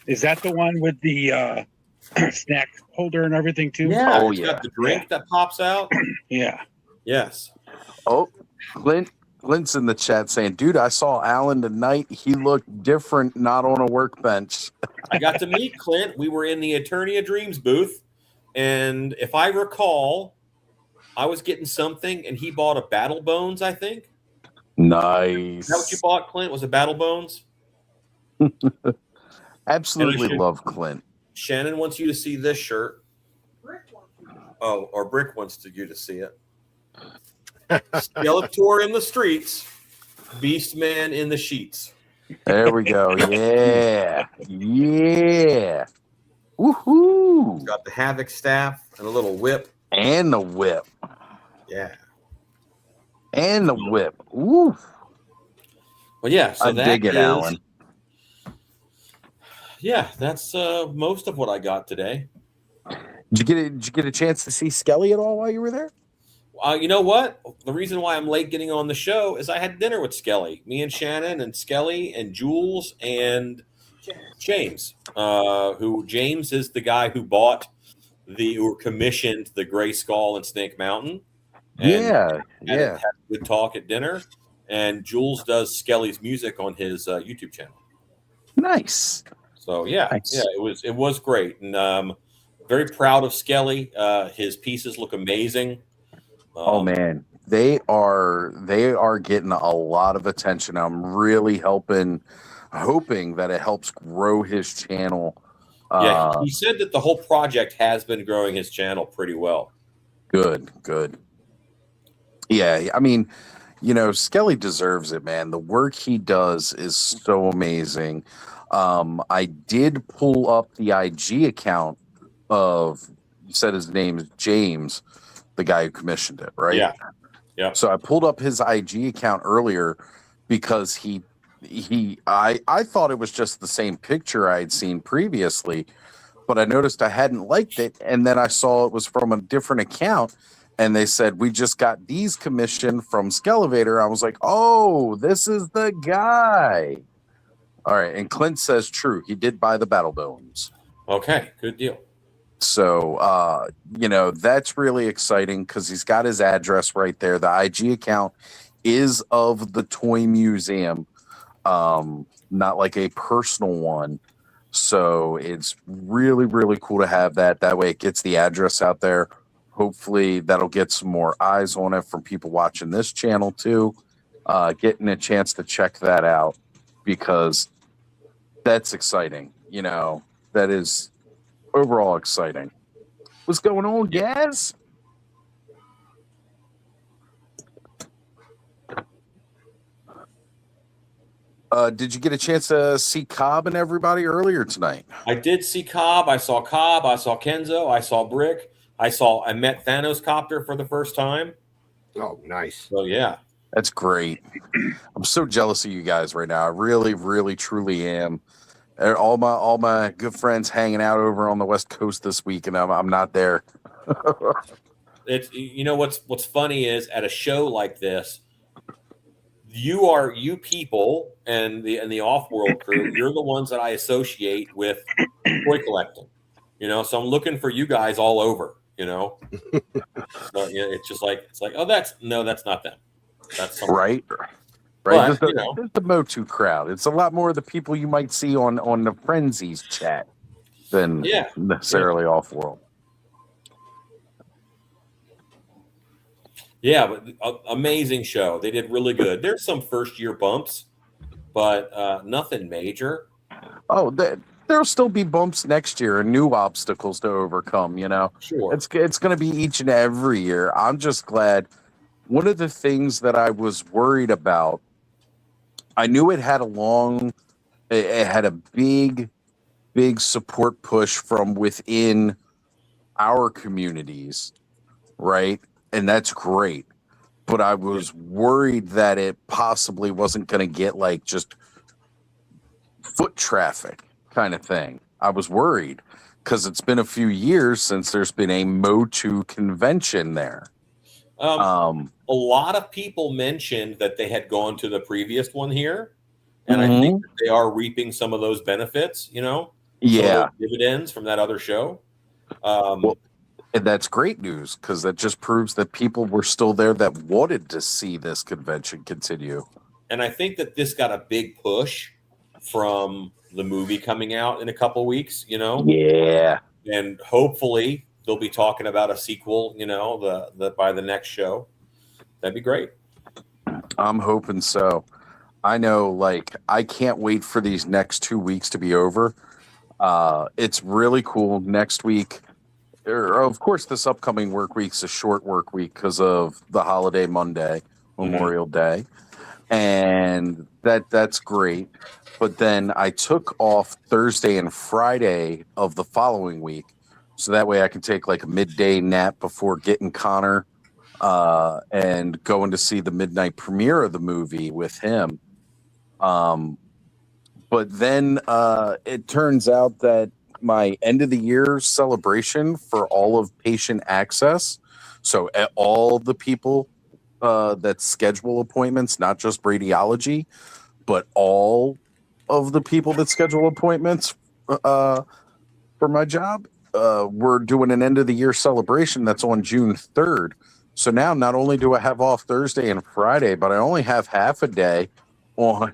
Is that the one with the snack holder and everything too? Yeah. Oh, It's yeah. got the drink that pops out. Yeah. Yes. Oh, Clint's in the chat saying, dude, I saw Alan tonight. He looked different, not on a workbench. I got to meet Clint. We were in the Eternia Dreams booth. And if I recall, I was getting something and he bought a Battle Bones, I think. Nice. Is that what you bought, Clint? Was it Battle Bones? Absolutely And I should- love Clint. Shannon wants you to see this shirt. Oh, or Brick wants you to see it. Skeletor in the streets, Beastman in the sheets. There we go. Yeah. Yeah. Woohoo. Got the Havoc staff and a little whip. And the whip. Yeah. And the whip. Woo. Well, yeah. So I'm digging, Alan. Yeah, that's most of what I got today. Did you get a chance to see Skelly at all while you were there? You know what? The reason why I'm late getting on the show is I had dinner with Skelly. Me and Shannon and Skelly and Jules and James. Who James is the guy who bought or commissioned the Gray Skull and Snake Mountain. And had a good talk at dinner. And Jules does Skelly's music on his YouTube channel. Nice. So nice. It was great, and very proud of Skelly. His pieces look amazing. Oh man, they are getting a lot of attention. I'm really hoping that it helps grow his channel. He said that the whole project has been growing his channel pretty well. Good. Yeah, I mean, Skelly deserves it, man. The work he does is so amazing. I did pull up the IG account of, you said his name is James, the guy who commissioned it, right? Yeah. So I pulled up his IG account earlier because I thought it was just the same picture I had seen previously, but I noticed I hadn't liked it, and then I saw it was from a different account, and they said, we just got these commissioned from Skelevator. I was like, oh, this is the guy. All right, and Clint says true. He did buy the Battle Bones. Okay, good deal. So, that's really exciting because he's got his address right there. The IG account is of the Toy Museum, not like a personal one. So it's really, really cool to have that. That way it gets the address out there. Hopefully that'll get some more eyes on it from people watching this channel too, getting a chance to check that out because that's exciting. That is overall exciting. What's going on, Gaz? Did you get a chance to see Cobb and everybody earlier tonight? I did see Cobb. I saw Kenzo. I saw Brick. I met Thanos Copter for the first time. Oh, nice. So yeah. That's great. I'm so jealous of you guys right now. I really, really, truly am. All my good friends hanging out over on the West Coast this week, and I'm not there. It's what's funny is at a show like this, you people and the off-world crew, you're the ones that I associate with toy collecting. So I'm looking for you guys all over. So, it's just like oh that's not them. That's right. But, there's the Motu crowd. It's a lot more of the people you might see on the Frenzies chat than necessarily off-world. Yeah, but amazing show. They did really good. There's some first-year bumps, but nothing major. Oh, there'll still be bumps next year and new obstacles to overcome. Sure. It's going to be each and every year. I'm just glad. One of the things that I was worried about, I knew it had a big support push from within our communities, right? And that's great. But I was worried that it possibly wasn't going to get like just foot traffic kind of thing. I was worried because it's been a few years since there's been a Motu convention there. A lot of people mentioned that they had gone to the previous one here, and I think that they are reaping some of those benefits, dividends from that other show. And that's great news because that just proves that people were still there that wanted to see this convention continue. And I think that this got a big push from the movie coming out in a couple weeks, Yeah. And hopefully they'll be talking about a sequel, by the next show. That'd be great. I'm hoping so. I know, I can't wait for these next 2 weeks to be over. It's really cool. Next week, of course, this upcoming work week's a short work week because of the holiday Monday, Memorial Day. and that's great. But then I took off Thursday and Friday of the following week, so that way I can take like a midday nap before getting Connor and going to see the midnight premiere of the movie with him. But then it turns out that my end of the year celebration for all of patient access, so all the people that schedule appointments, not just radiology, but all of the people that schedule appointments for my job, we're doing an end of the year celebration that's on June 3rd. So now not only do I have off Thursday and Friday, but I only have half a day on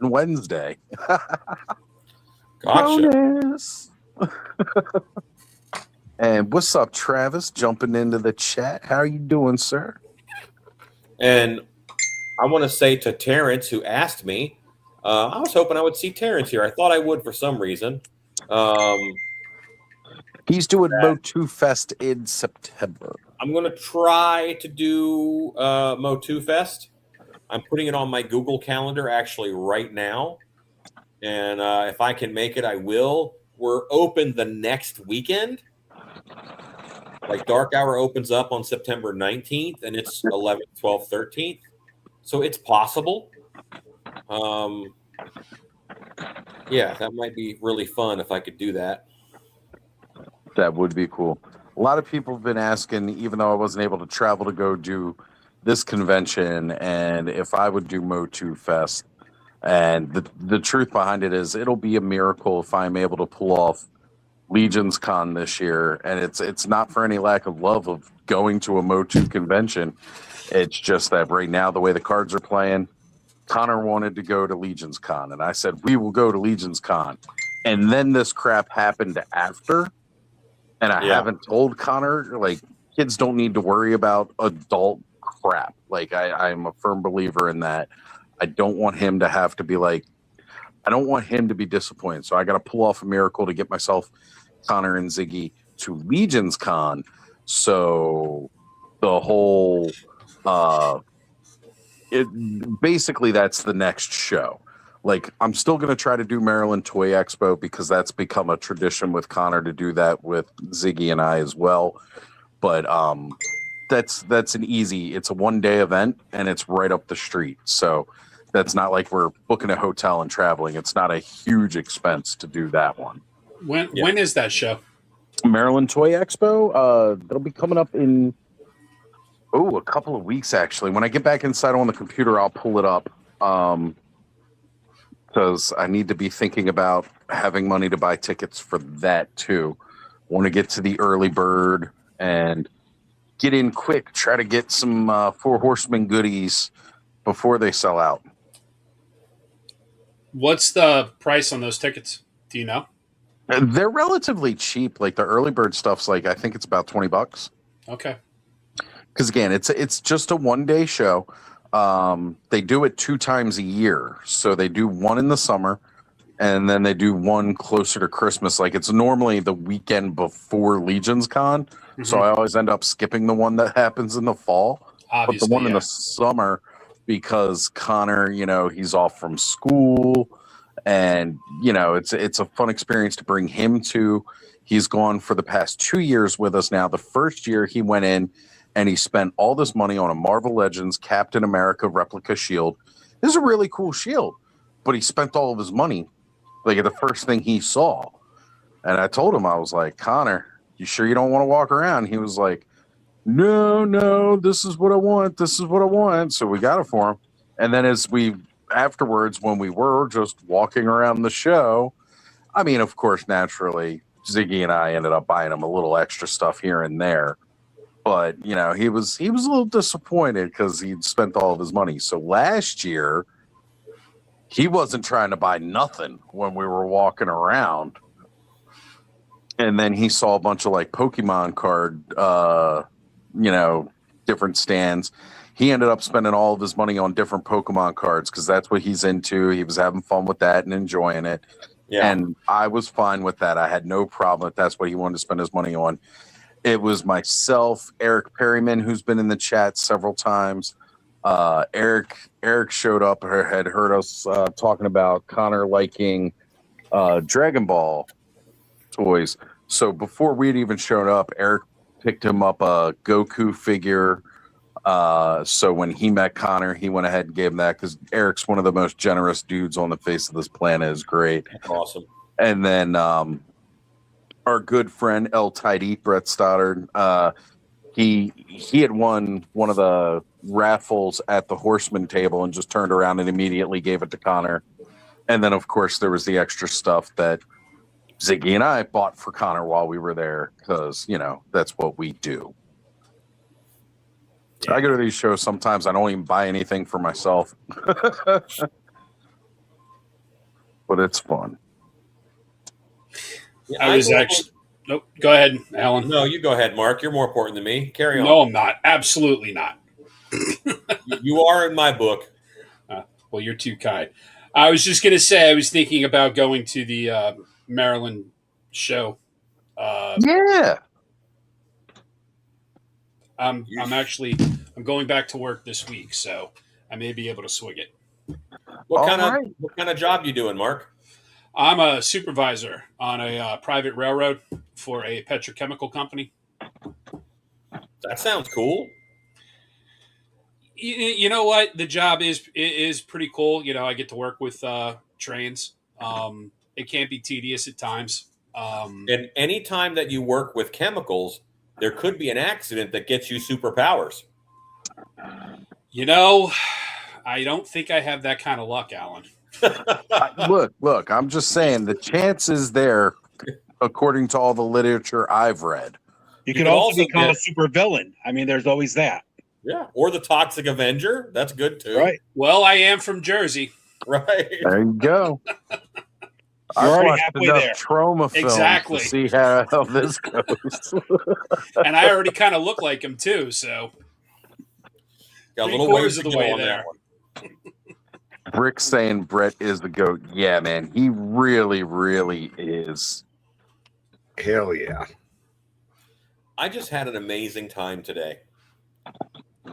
Wednesday. Gotcha. Bonus. And what's up, Travis? Jumping into the chat. How are you doing, sir? And I want to say to Terrence, who asked me, I was hoping I would see Terrence here. I thought I would for some reason. He's doing Mo2 Fest in September. I'm going to try to do Mo2 Fest. I'm putting it on my Google Calendar actually right now. And if I can make it, I will. We're open the next weekend. Like Dark Hour opens up on September 19th, and it's 11th, 12th, 13th. So it's possible. Yeah, that might be really fun if I could do that. That would be cool. A lot of people have been asking, even though I wasn't able to travel to go do this convention, and if I would do Mo2 Fest. And the truth behind it is it'll be a miracle if I'm able to pull off Legions Con this year. And it's not for any lack of love of going to a Mo2 convention. It's just that right now, the way the cards are playing, Connor wanted to go to Legions Con. And I said, we will go to Legions Con. And then this crap happened after. And I haven't told Connor, like, kids don't need to worry about adult crap. Like, I'm a firm believer in that. I don't want him to have to be like, I don't want him to be disappointed. So I got to pull off a miracle to get myself, Connor and Ziggy, to Legions Con. So the whole, basically that's the next show. Like, I'm still going to try to do Maryland Toy Expo because that's become a tradition with Connor to do that with Ziggy and I as well. But that's an easy, it's a one-day event, and it's right up the street. So that's not like we're booking a hotel and traveling. It's not a huge expense to do that one. When is that show? Maryland Toy Expo. That'll be coming up in a couple of weeks, actually. When I get back inside on the computer, I'll pull it up. Because I need to be thinking about having money to buy tickets for that too. Want to get to the early bird and get in quick. Try to get some Four Horsemen goodies before they sell out. What's the price on those tickets? Do you know? They're relatively cheap. Like the early bird stuff's like, I think it's about $20. Okay. Because again, it's just a one-day show. They do it 2 times a year. So they do one in the summer and then they do one closer to Christmas. Like it's normally the weekend before Legions Con. Mm-hmm. So I always end up skipping the one that happens in the fall. Obviously, but the one in the summer, because Connor, he's off from school and, it's a fun experience to bring him to. He's gone for the past 2 years with us now. The first year he went in and he spent all this money on a Marvel Legends Captain America replica shield. This is a really cool shield, but he spent all of his money like the first thing he saw. And I told him, I was like, Connor, you sure you don't want to walk around? He was like, no, this is what I want. This is what I want. So we got it for him. And then afterwards, when we were just walking around the show, I mean, of course, naturally, Ziggy and I ended up buying him a little extra stuff here and there. But, he was a little disappointed because he'd spent all of his money. So last year, he wasn't trying to buy nothing when we were walking around. And then he saw a bunch of like Pokemon card, different stands. He ended up spending all of his money on different Pokemon cards because that's what he's into. He was having fun with that and enjoying it. Yeah. And I was fine with that. I had no problem if that's what he wanted to spend his money on. It was myself, Eric Perryman, who's been in the chat several times, Eric showed up or had heard us talking about Connor liking Dragon Ball toys. So before we'd even shown up, Eric picked him up a Goku figure. So when he met Connor, he went ahead and gave him that because Eric's one of the most generous dudes on the face of this planet. Is great. Awesome. And then our good friend El Tidy, Brett Stoddard, he had won one of the raffles at the Horseman table and just turned around and immediately gave it to Connor. And then, of course, there was the extra stuff that Ziggy and I bought for Connor while we were there because, you know, that's what we do. Yeah. I go to these shows sometimes. I don't even buy anything for myself. But it's fun. Yeah, I was actually... Nope. Go ahead, Alan. No, you go ahead, Mark. You're more important than me. Carry on. No, I'm not. Absolutely not. You are in my book. Well, you're too kind. I was just going to say I was thinking about going to the Maryland show. Yeah. I'm going back to work this week, so I may be able to swing it. What kind of job you doing, Mark? I'm a supervisor on a private railroad for a petrochemical company. That sounds cool. You know what? The job is pretty cool. You know, I get to work with trains. It can be tedious at times. And any time that you work with chemicals, there could be an accident that gets you superpowers. You know, I don't think I have that kind of luck, Alan. Look, I'm just saying the chance is there according to all the literature I've read. You could also become a super villain. I mean, there's always that. Yeah, or the Toxic Avenger. That's good too. Right. Well, I am from Jersey. Right. There you go. You're already halfway there. Trauma films Exactly. to see how this goes. And I already kind of look like him too, so got a little ways of to the go way on there. that one. Rick saying Brett is the GOAT. Yeah, man, he really, really is. Hell yeah. I just had an amazing time today.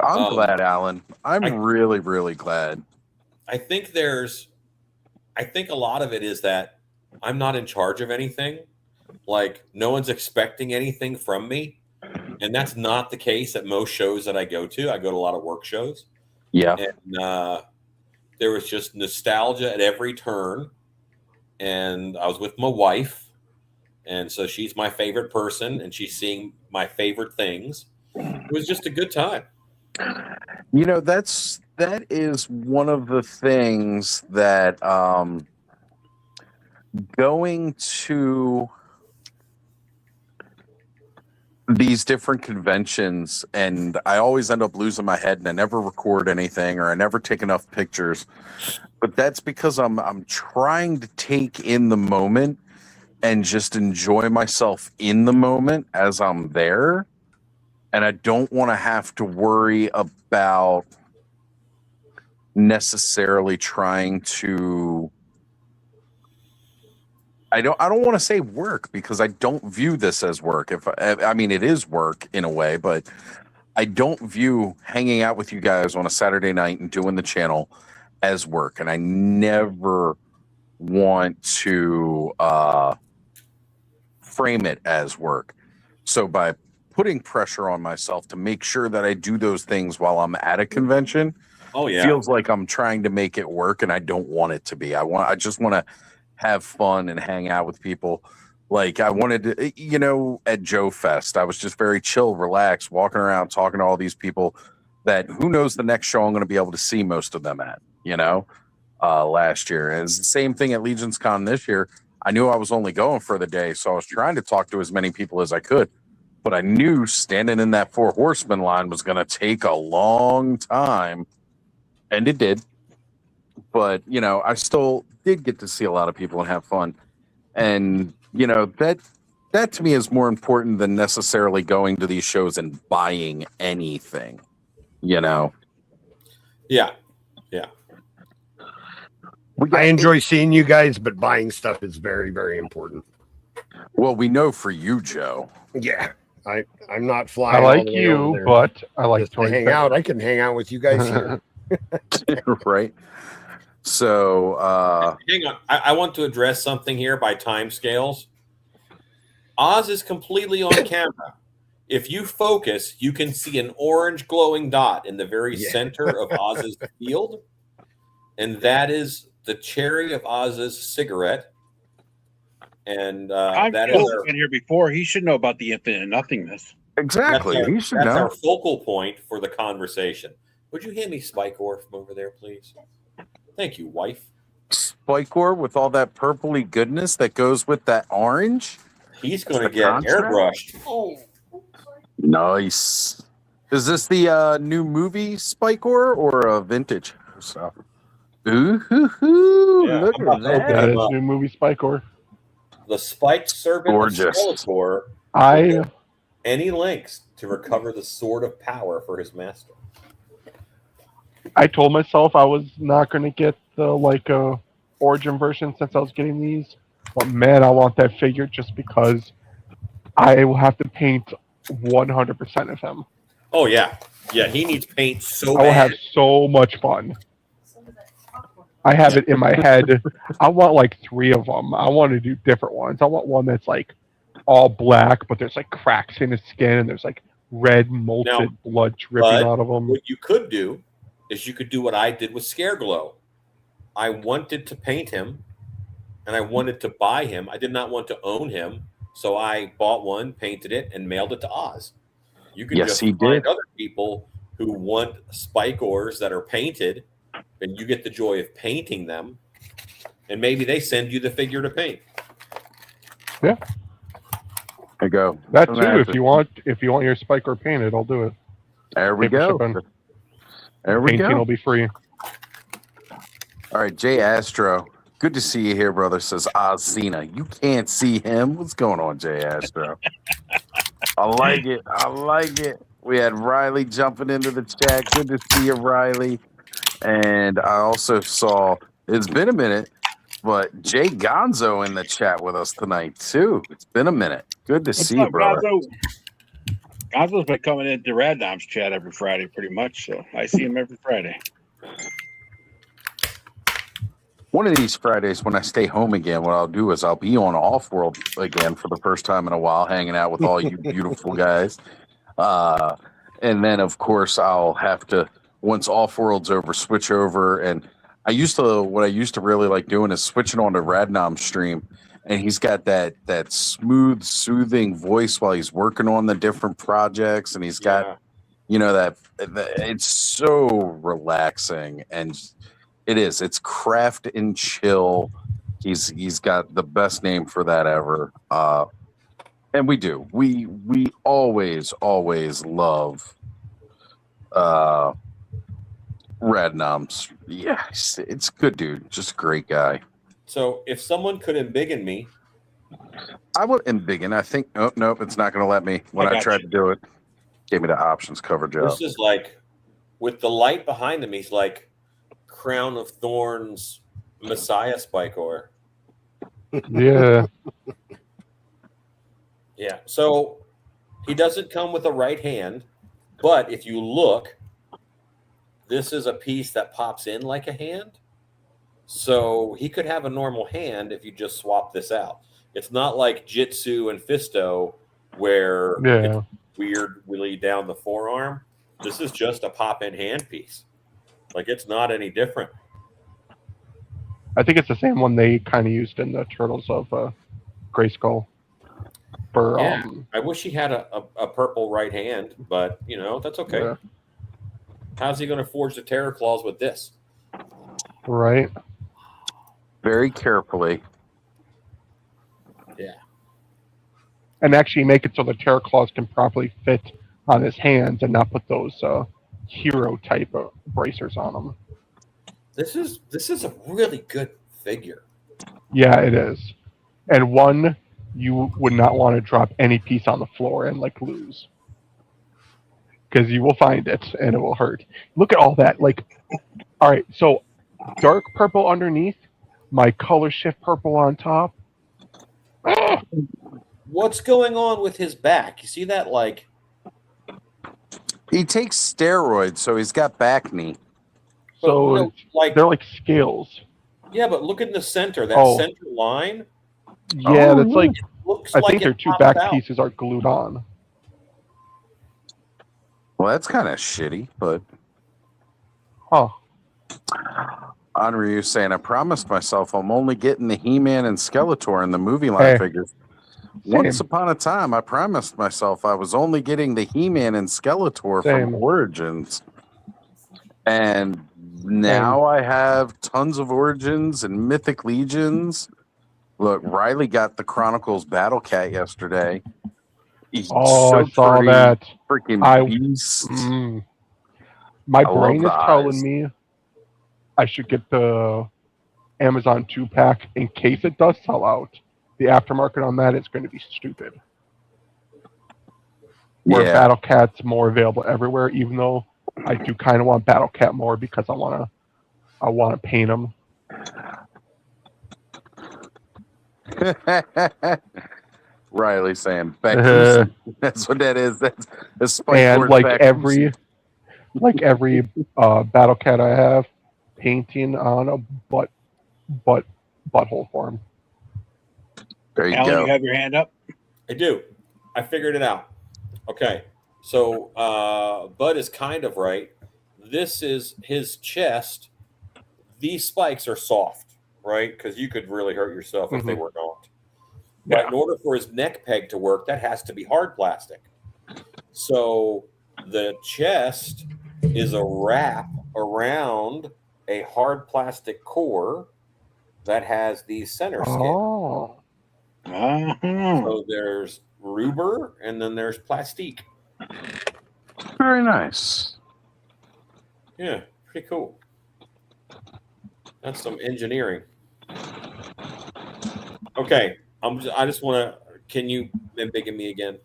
I'm glad, Alan. I'm really, really glad. I think a lot of it is that I'm not in charge of anything. Like, no one's expecting anything from me. And that's not the case at most shows that I go to. I go to a lot of work shows. Yeah. And there was just nostalgia at every turn. And I was with my wife. And so she's my favorite person, and she's seeing my favorite things. It was just a good time. You know, that is one of the things that going to these different conventions, and I always end up losing my head and I never record anything or I never take enough pictures. But that's because I'm trying to take in the moment and just enjoy myself in the moment as I'm there. And I don't want to have to worry about necessarily trying to. I don't want to say work because I don't view this as work. I mean, it is work in a way, but I don't view hanging out with you guys on a Saturday night and doing the channel as work. And I never want to frame it as work. So by putting pressure on myself to make sure that I do those things while I'm at a convention, feels like I'm trying to make it work, and I don't want it to be. I just want to have fun and hang out with people. Like I wanted to, you know, at Joe Fest, I was just very chill, relaxed, walking around, talking to all these people that who knows the next show I'm going to be able to see most of them at, you know, last year. And it's the same thing at Legion's Con this year. I knew I was only going for the day, so I was trying to talk to as many people as I could. But I knew standing in that Four Horsemen line was going to take a long time, and it did. But, you know, I still did get to see a lot of people and have fun. And, you know, that to me is more important than necessarily going to these shows and buying anything, you know? Yeah. Yeah. I enjoy seeing you guys, but buying stuff is very, very important. Well, we know for you, Joe. Yeah. I'm not I flying. all like the way over you, there but I like just to toys hang better. out. I can hang out with you guys here. Right. So Hang on. I want to address something here by time scales. Oz is completely on camera. If you focus, you can see an orange glowing dot in the very Yeah. center of Oz's field. And that is the cherry of Oz's cigarette. And I'm that is our, been here before. He should know about the infinite nothingness. exactly, that's our, he should that's know. our focal point for the conversation. Would you hand me Spike Ore from over there, please? Thank you, wife. Spikor with all that purpley goodness that goes with that orange. He's going to The get contrast? airbrushed. Oh, Nice. Is this the new movie Spikor or a vintage stuff? Ooh, Yeah, look I'm about at to open That that. is up. new movie Spikor. The spiked servant Gorgeous. of Skeletor I any lengths to recover the sword of power for his master. told myself I was not going to get the origin version since I was getting these, but man, I want that figure just because I will have to paint 100% of him. Oh yeah, yeah. He needs paint so I will have bad. so much fun. I have it in my head. I want like 3 of them. I want to do different ones. I want one that's like all black, but there's like cracks in his skin and there's like red molted Now, blood dripping Bud, out of him. What you could do is you could do what I did with Scareglow. I wanted to paint him, and I wanted to buy him. I did not want to own him, so I bought one, painted it, and mailed it to Oz. You can Yes, just he find did. other people who want spike ores that are painted, and you get the joy of painting them, and maybe they send you the figure to paint. There you go. That I'm too, gonna have if to- you want your Spikor painted, I'll do it. There we Paper go. shipping. There we Painting go. will be free. All right, Jay Astro. Good to see you here, brother. Says Oz Cena. You can't see him. What's going on, Jay Astro? I like it. I like it. We had Riley jumping into the chat. Good to see you, Riley. And I also saw, it's been a minute, but Jay Gonzo in the chat with us tonight, too. It's been a minute. Good to What's see you, up, brother. Gonzo? Gonzo's been coming into Radnom's chat every Friday, pretty much. So I see him every Friday. One of these Fridays when I stay home again, what I'll do is I'll be on Off-World again for the first time in a while, hanging out with all you beautiful guys. And then, of course, I'll have to, once Off-World's over, switch over. And what I used to really like doing is switching on to Radnom's stream. And he's got that smooth, soothing voice while he's working on the different projects. And he's got, that it's so relaxing. And it is. It's craft and chill. He's got the best name for that ever. And we do. We always love Radnom's. Yeah, it's good dude. Just a great guy. So if someone could embiggen me, I would embiggen. I think nope, it's not gonna let me when I tried to do it. Gave me the options coverage up. this is like with the light behind him, he's like Crown of Thorns Messiah Spikor. Yeah. Yeah. So he doesn't come with a right hand, but if you look, this is a piece that pops in like a hand. So he could have a normal hand if you just swap this out. It's not like Jitsu and Fisto where Yeah. it's weirdly down the forearm. This is just a pop-in hand piece. Like it's not any different. I think it's the same one they kind of used in the Turtles of Grayskull. For Yeah. I wish he had a purple right hand, but that's okay. Yeah. How's he going to forge the Terror Claws with this? Right. Very carefully. Yeah. And actually make it so the Terror Claws can properly fit on his hands and not put those hero type of bracers on him. This is a really good figure. Yeah, it is. And one you would not want to drop any piece on the floor and lose. Because you will find it and it will hurt. Look at all that. All right, so dark purple underneath, my color shift purple on top. What's going on with his back? You see that? Like, He takes steroids, so he's got back knee. So no, like, they're like scales. yeah, but look in the center. That Oh. center line Yeah, Oh, that's like looks I like think their it two pops back out. pieces are glued on. Well, that's kind of shitty, but Huh. Henri, saying, I promised myself I'm only getting the He-Man and Skeletor in the movie line Hey. figures. Same. Once upon a time, I promised myself I was only getting the He-Man and Skeletor Same. from Origins. And now I have tons of Origins and Mythic Legions. Look, Riley got the Chronicles Battle Cat yesterday. He's Oh, so I saw pretty, that. freaking beast. My I love brain is the telling eyes. me I should get the Amazon 2-pack in case it does sell out. The aftermarket on that is going to be stupid. Where Yeah. Battle Cat's more available everywhere, even though I do kind of want Battle Cat more because I want to paint them. Riley saying Becky. That's what that is. That's Spike And Lord like Becky. every Battle Cat I have, painting on a butthole for him. There you Alan, go. you have your hand up? I do. I figured it out. Okay. So Bud is kind of right. This is his chest. These spikes are soft, right? Because you could really hurt yourself if they were not. But Yeah. in order for his neck peg to work, that has to be hard plastic. So the chest is a wrap around a hard plastic core that has the center skin. Oh. So there's rubber and then there's plastique. Very nice. Yeah, pretty cool. That's some engineering. Okay, I just want to. Can you embiggen me again?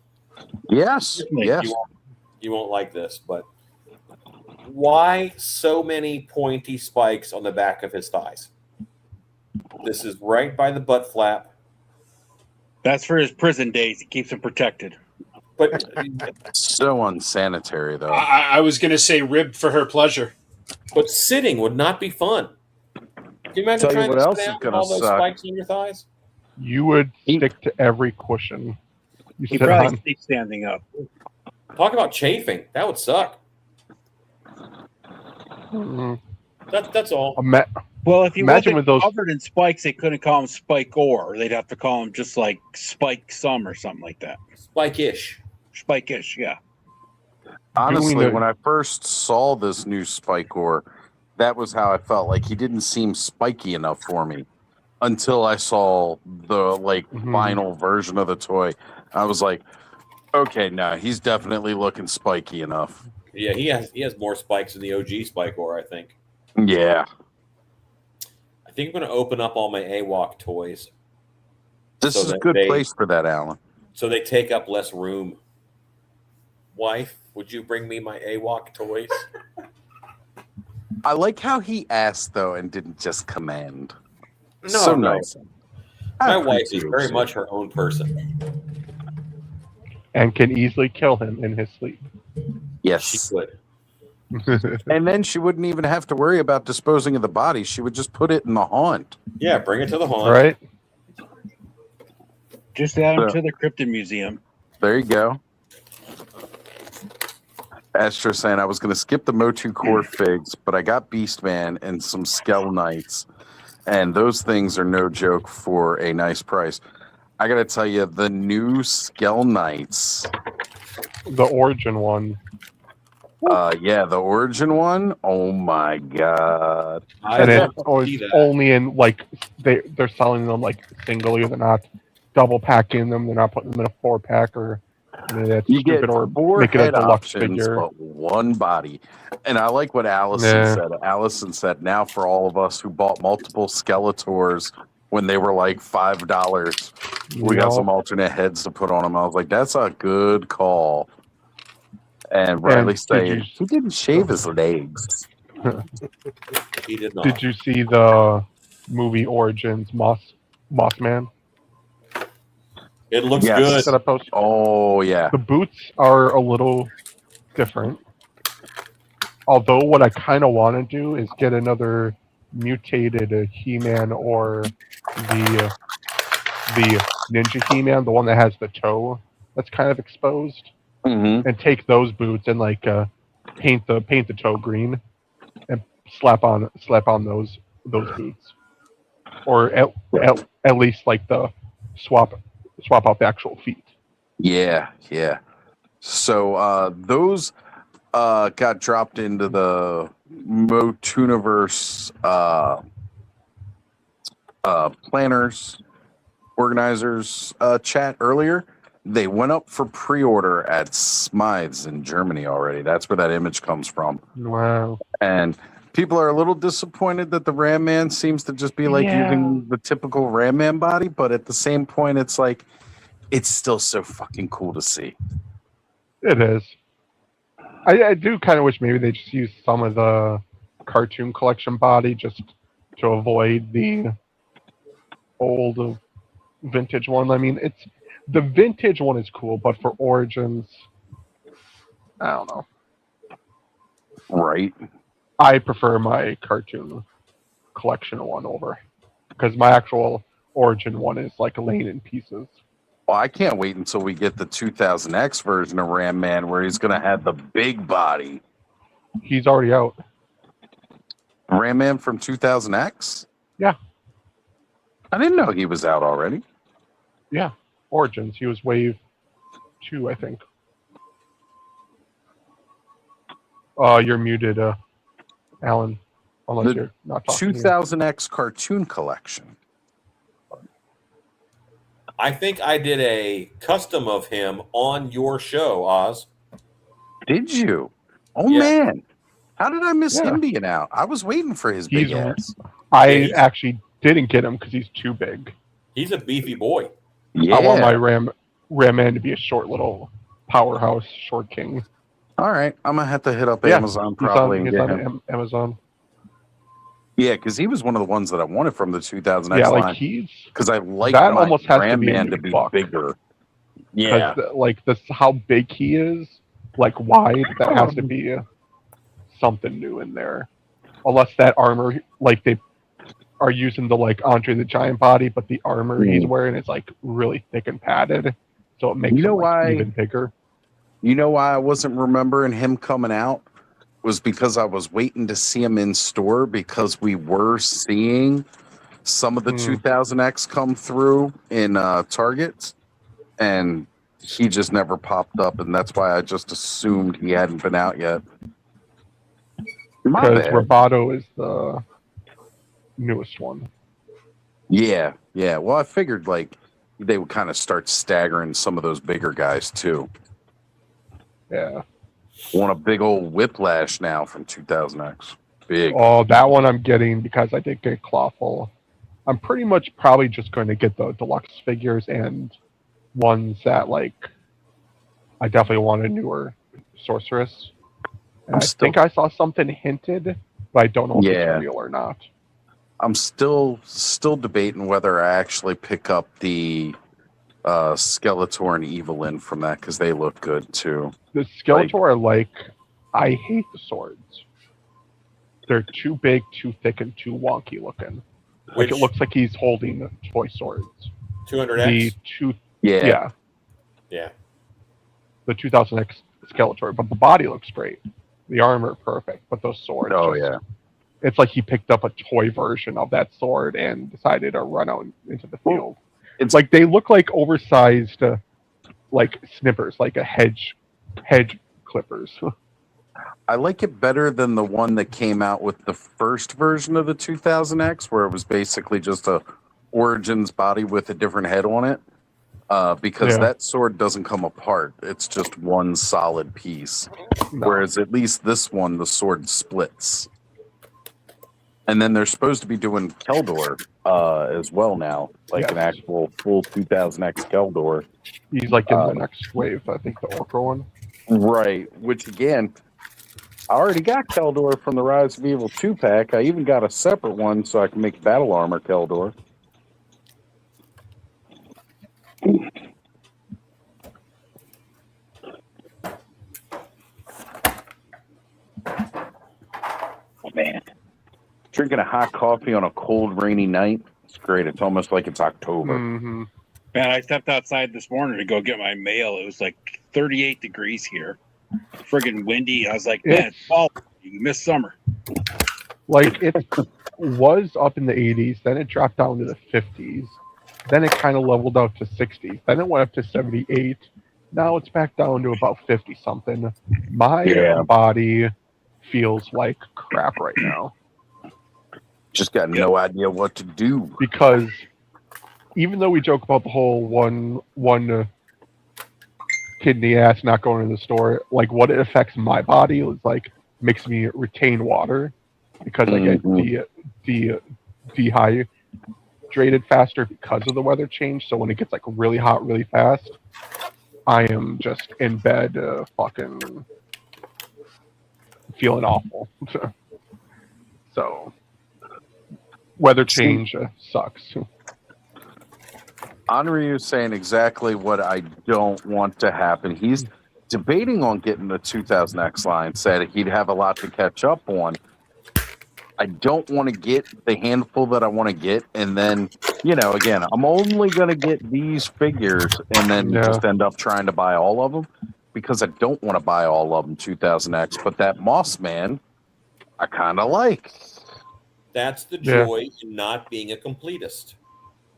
Yes. Yes. You won't like this, but why so many pointy spikes on the back of his thighs? This is right by the butt flap. That's for his prison days. He keeps him protected. But So unsanitary, though. I was going to say rib for her pleasure. But sitting would not be fun. Can you imagine Tell you trying what to else sit is down with gonna all those suck. spikes on your thighs? You would stick to every cushion you He sit probably on. stays standing up. Talk about chafing. That would suck. Mhm. That's all. Well, if he Imagine wasn't with those- covered in spikes, they couldn't call him Spike Or. They'd have to call him just like Spike Some or something like that. Spike-ish. Spike-ish, yeah. Honestly, Doing the- when I first saw this new Spike Ore, that was how I felt. Like he didn't seem spiky enough for me until I saw the final version of the toy. I was like, okay, no, he's definitely looking spiky enough. Yeah, he has more spikes than the OG Spike Ore, I think. Yeah. I think I'm going to open up all my AWOC toys This So is a that good they- place for that, Alan. so they take up less room. Wife, would you bring me my AWOC toys? I like how he asked, though, and didn't just command. No, So no. nice. My I wife is appreciate very it. much her own person. And can easily kill him in his sleep. She Yes. could. And then she wouldn't even have to worry about disposing of the body. She would just put it in the haunt. Yeah, bring it to the haunt. Right? Just add him So- to the Cryptid Museum. There you go. Astro saying I was going to skip the Motu Core figs, but I got Beastman and some Skell Knights, and those things are no joke for a nice price. I got to tell you, the new Skell Knights, The origin one. yeah, the Origin one. Oh my god! I And love it's to see that. only in they're selling them like singly. They're not double packing them. They're not putting them in a 4-pack or that's You get stupid or 4 make it a head deluxe options, figure. but 1 body. And I like what Allison Yeah. said. Allison said, now for all of us who bought multiple Skeletors when they were like $5, we got some alternate heads to put on them. I was like, that's a good call. And Riley did saying you- he didn't shave his legs. He did not. Did you see the movie Origins Moss Man? It looks Yes. good. that I posted. Oh yeah. The boots are a little different. Although what I kind of want to do is get another mutated He-Man or the Ninja He-Man, the one that has the toe that's kind of exposed, Mm-hmm. and take those boots and like paint the toe green and slap on those boots, or at least like the swap out the actual feet. Yeah, yeah. So those got dropped into the Motuniverse planners, organizers chat earlier. They went up for pre-order at Smythe's in Germany already. That's where that image comes from. Wow. And people are a little disappointed that the Ram Man seems to just be like using the typical Ram Man body, but at the same point, it's like it's still so fucking cool to see. It is. I do kind of wish maybe they just use some of the cartoon collection body just to avoid the old vintage one. I mean, it's the vintage one is cool, but for Origins, I don't know. Right. I prefer my cartoon collection one over, because my actual Origin one is like laying in pieces. Well, I can't wait until we get the 2000X version of Ram Man where he's going to have the big body. He's already out. Ram Man from 2000X? Yeah. I didn't know he was out already. Yeah. Origins. He was Wave 2, I think. You're muted, Alan. Unless The you're not talking. 2000X cartoon collection. I think I did a custom of him on your show, Oz. Did you? Oh, Yeah. man. How did I miss Yeah. him being out? I was waiting for his big ass. I actually didn't get him because he's too big. He's a beefy boy. Yeah. I want my Ram Man to be a short little powerhouse, short king. All right. I'm going to have to hit up Yeah, Amazon probably. and He's get on him. Amazon. Yeah, because he was one of the ones that I wanted from the 2000X Yeah, line. like he's Because I like that my almost has to Ram be a Man new to be buck. bigger. Yeah. like this, how big he is, like wide. That has to be something new in there, unless that armor, like they are using the like Andre the Giant body, but the armor he's wearing is like really thick and padded, so it makes You know him like, why? even bigger. You know why I wasn't remembering him coming out? Was because I was waiting to see him in store because we were seeing some of the 2000X come through in Targets, and he just never popped up, and that's why I just assumed he hadn't been out yet. My Because bad. Roboto is the newest one. Yeah, yeah. Well, I figured like they would kind of start staggering some of those bigger guys too. Yeah. Want a big old Whiplash now from 2000X. Big. Oh, that one I'm getting because I did get Clawful. I'm pretty much probably just going to get the deluxe figures and ones that like I definitely want a newer Sorceress. And I think I saw something hinted, but I don't know if it's real or not. I'm still debating whether I actually pick up the Skeletor and Evelyn from that because they look good too. The Skeletor I hate the swords. They're too big, too thick, and too wonky looking. Like it looks like he's holding the toy swords. 200X? Yeah. The 2000X Skeletor, but the body looks great. The armor perfect, but those swords. It's like he picked up a toy version of that sword and decided to run out into the field. It's like they look like oversized, like snippers, like a hedge clippers. I like it better than the one that came out with the first version of the 2000X, where it was basically just a Origins body with a different head on it. Because that sword doesn't come apart; it's just one solid piece. No. Whereas at least this one, the sword splits. And then they're supposed to be doing Keldor as well now, like an actual full 2000X Keldor. He's like in the next wave, I think, the Orca one. Right, which again, I already got Keldor from the Rise of Evil 2-pack. I even got a separate one so I can make Battle Armor Keldor. Drinking a hot coffee on a cold, rainy night. It's great. It's almost like it's October. Mm-hmm. Man, I stepped outside this morning to go get my mail. It was like 38 degrees here. Friggin' windy. I was like, man, it's fall. You missed summer. Like it was up in the 80s, then it dropped down to the 50s, then it kind of leveled out to 60s, then it went up to 78. Now it's back down to about 50 something. My body feels like crap right now. Just got no idea what to do. Because even though we joke about the whole one kid in the ass not going to the store, like what it affects my body is like makes me retain water because I get dehydrated faster because of the weather change. So when it gets like really hot really fast, I am just in bed fucking feeling awful. So weather change sucks. Henri is saying exactly what I don't want to happen. He's debating on getting the 2000X line, said he'd have a lot to catch up on. I don't want to get the handful that I want to get, and then, again, I'm only going to get these figures and then just end up trying to buy all of them because I don't want to buy all of them 2000X, but that Moss Man, I kind of like. That's the joy in not being a completist.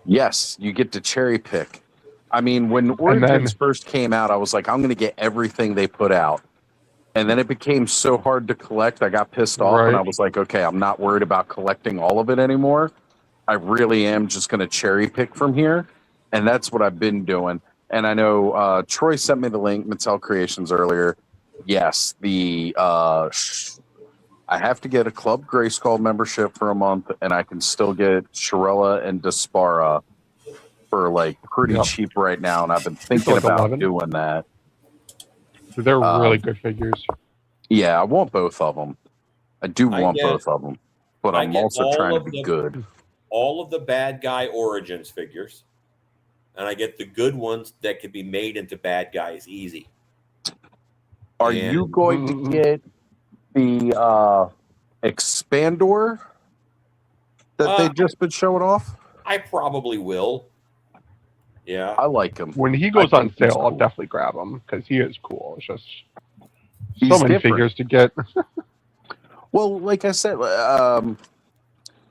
Yes, you get to cherry pick. I mean, when Origins first came out, I was like, I'm going to get everything they put out. And then it became so hard to collect, I got pissed off, and I was like, okay, I'm not worried about collecting all of it anymore. I really am just going to cherry pick from here. And that's what I've been doing. And I know Troy sent me the link, Mattel Creations, earlier. Yes, I have to get a Club Grayskull membership for a month, and I can still get Shirella and Despara for like pretty cheap right now. And I've been thinking about 11. doing that. They're really good figures. Yeah, I want both of them. I do want both of them, but I'm also trying to be good. All of the bad guy Origins figures, and I get the good ones that can be made into bad guys easy. Are you going to get the Expandor that they've just been showing off? I probably will. Yeah, I like him. When he goes on sale, I'll definitely grab him because he is cool. It's just so many figures to get. Well, like I said,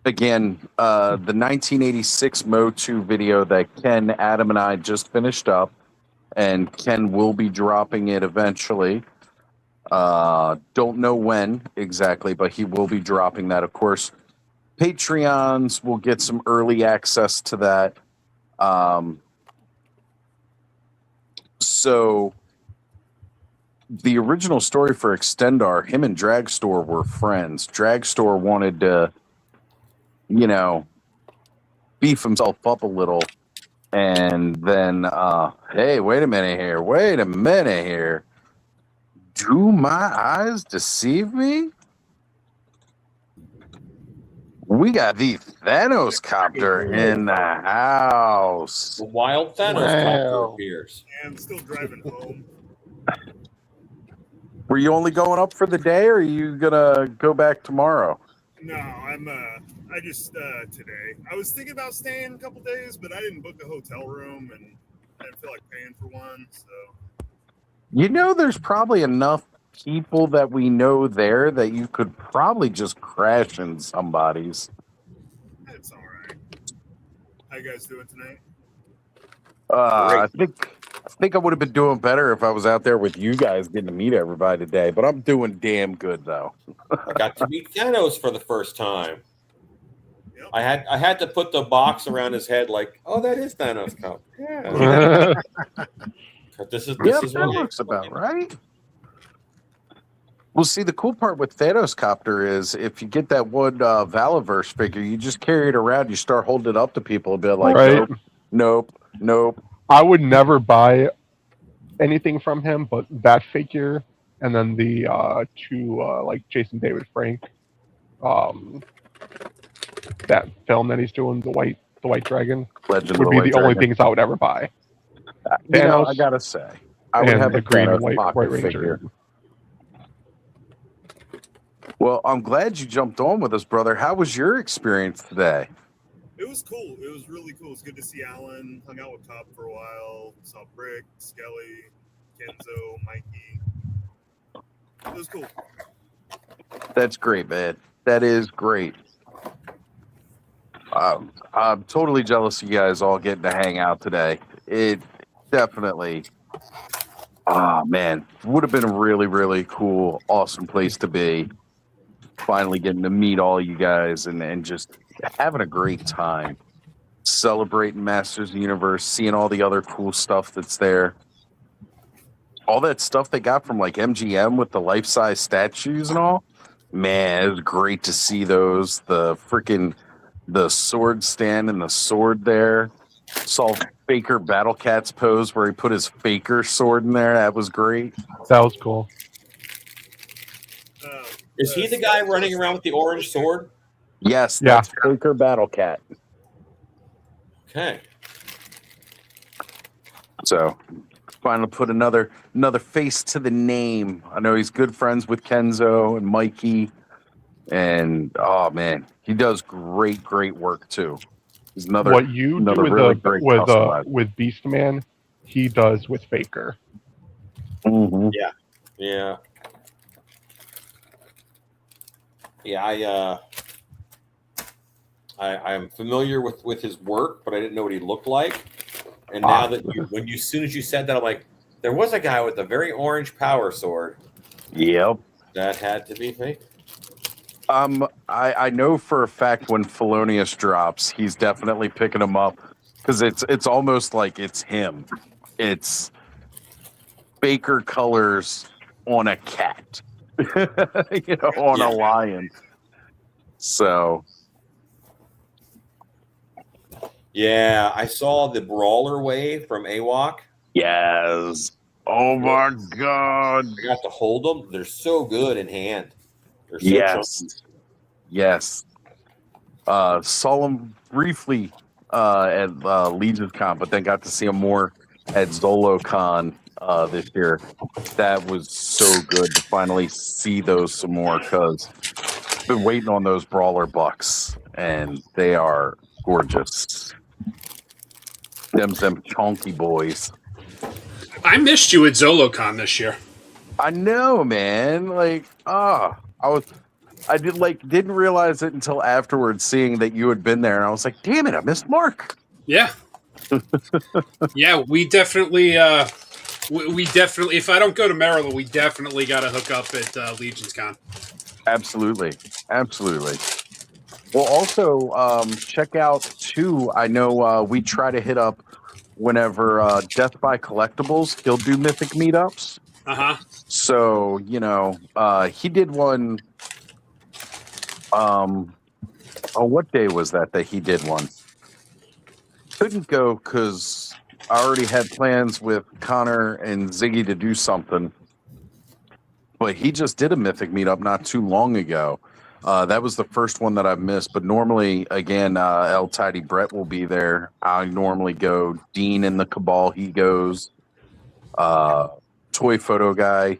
again, the 1986 Mo2 video that Ken, Adam, and I just finished up, and Ken will be dropping it eventually. Don't know when exactly, but he will be dropping that. Of course, Patreons will get some early access to that. So the original story for Extendar, him and Dragstore were friends. Dragstore wanted to, beef himself up a little. And then, hey, wait a minute here. Do my eyes deceive me? We got the Thanos copter in the house. The wild Thanos copter appears. Yeah, I'm still driving home. Were you only going up for the day, or are you gonna go back tomorrow? No, I just today. I was thinking about staying a couple days, but I didn't book a hotel room and I didn't feel like paying for one. So There's probably enough people that we know there that you could probably just crash in somebody's. it's all right. How you guys doing tonight? I think I would have been doing better if I was out there with you guys getting to meet everybody today, but I'm doing damn good though. I got to meet Thanos for the first time. Yep. I had to put the box around his head like, oh, that is Thanos copter. Yeah. This is that looks about right. Well, see, the cool part with Thanos copter is if you get that one Valaverse figure, you just carry it around, you start holding it up to people and be like, nope. I would never buy anything from him, but that figure and then the two like Jason David Frank, that film that he's doing, the White Dragon, Legend would be the only things I would ever buy. I gotta say, I would have the a green and white white Ranger. figure. Well, I'm glad you jumped on with us, brother. How was your experience today? It was cool. It was really cool. It's good to see Alan. Hung out with Cobb for a while. Saw Brick, Skelly, Kenzo, Mikey. It was cool. That's great, man. That is great. I'm totally jealous of you guys all getting to hang out today. It definitely, man, would have been a really, really cool, awesome place to be. Finally getting to meet all you guys and just having a great time. Celebrating Masters of the Universe, seeing all the other cool stuff that's there. All that stuff they got from like MGM with the life-size statues and all. Man, it was great to see those. The sword stand and the sword there. Saw Faker Battle Cat's pose where he put his Faker sword in there. That was great. That was cool. Is he the guy running around with the orange sword? Yes, that's Faker Battle Cat. Okay. So finally put another face to the name. I know he's good friends with Kenzo and Mikey. And oh man, he does great work too. He's another what you do another with really great customizer. with Beastman, he does with Faker. Mm-hmm. Yeah. I'm familiar with his work, but I didn't know what he looked like. And now that as soon as you said that, I'm like, there was a guy with a very orange power sword. Yep. That had to be fake. I know for a fact when Felonious drops, he's definitely picking him up because it's almost like it's him. It's Baker colors on a cat, on a lion. So yeah, I saw the Brawler wave from AWOC. yes. Oh my God. I got to hold them. They're so good in hand. They're so Yes. Yes. Saw him briefly at Legion's Con, but then got to see him more at ZoloCon this year. That was so good to finally see those some more because I've been waiting on those Brawler Bucks, and they are gorgeous. Them chonky boys. I missed you at ZoloCon this year. I know, man. I didn't realize it until afterwards, seeing that you had been there, and I was like, "Damn it, I missed Mark." Yeah, yeah. We definitely, if I don't go to Maryland, we definitely got to hook up at Legion's Con. Absolutely. Well, also check out too. I know we try to hit up whenever Death by Collectibles. He'll do Mythic meetups. So he did one. What day was that he did one? Couldn't go because I already had plans with Connor and Ziggy to do something. But he just did a Mythic meetup not too long ago. That was the first one that I've missed. But normally, again, El Tidy Brett will be there. I normally go. Dean in the Cabal, he goes. Toy Photo Guy,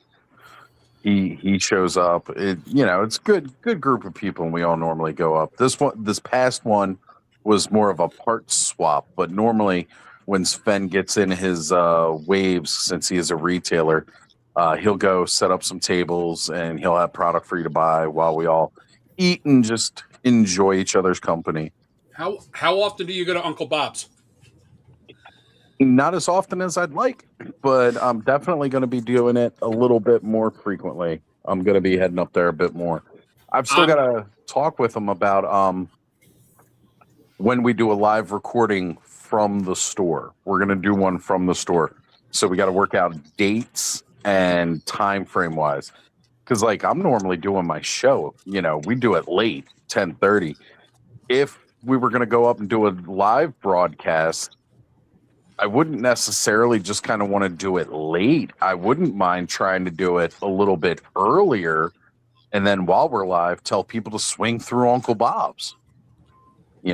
he shows up. It's good group of people, and we all normally go up. This past one was more of a part swap, but normally when Sven gets in his waves, since he is a retailer, he'll go set up some tables and he'll have product for you to buy while we all eat and just enjoy each other's company. How often do you go to Uncle Bob's? Not as often as I'd like, but I'm definitely going to be doing it a little bit more frequently. I'm going to be heading up there a bit more. I've still got to talk with them about when we do a live recording from the store. We're going to do one from the store. So we got to work out dates and time frame wise. Because I'm normally doing my show, we do it late, 10:30. If we were going to go up and do a live broadcast, I wouldn't necessarily just kind of want to do it late. I wouldn't mind trying to do it a little bit earlier. And then while we're live, tell people to swing through Uncle Bob's. If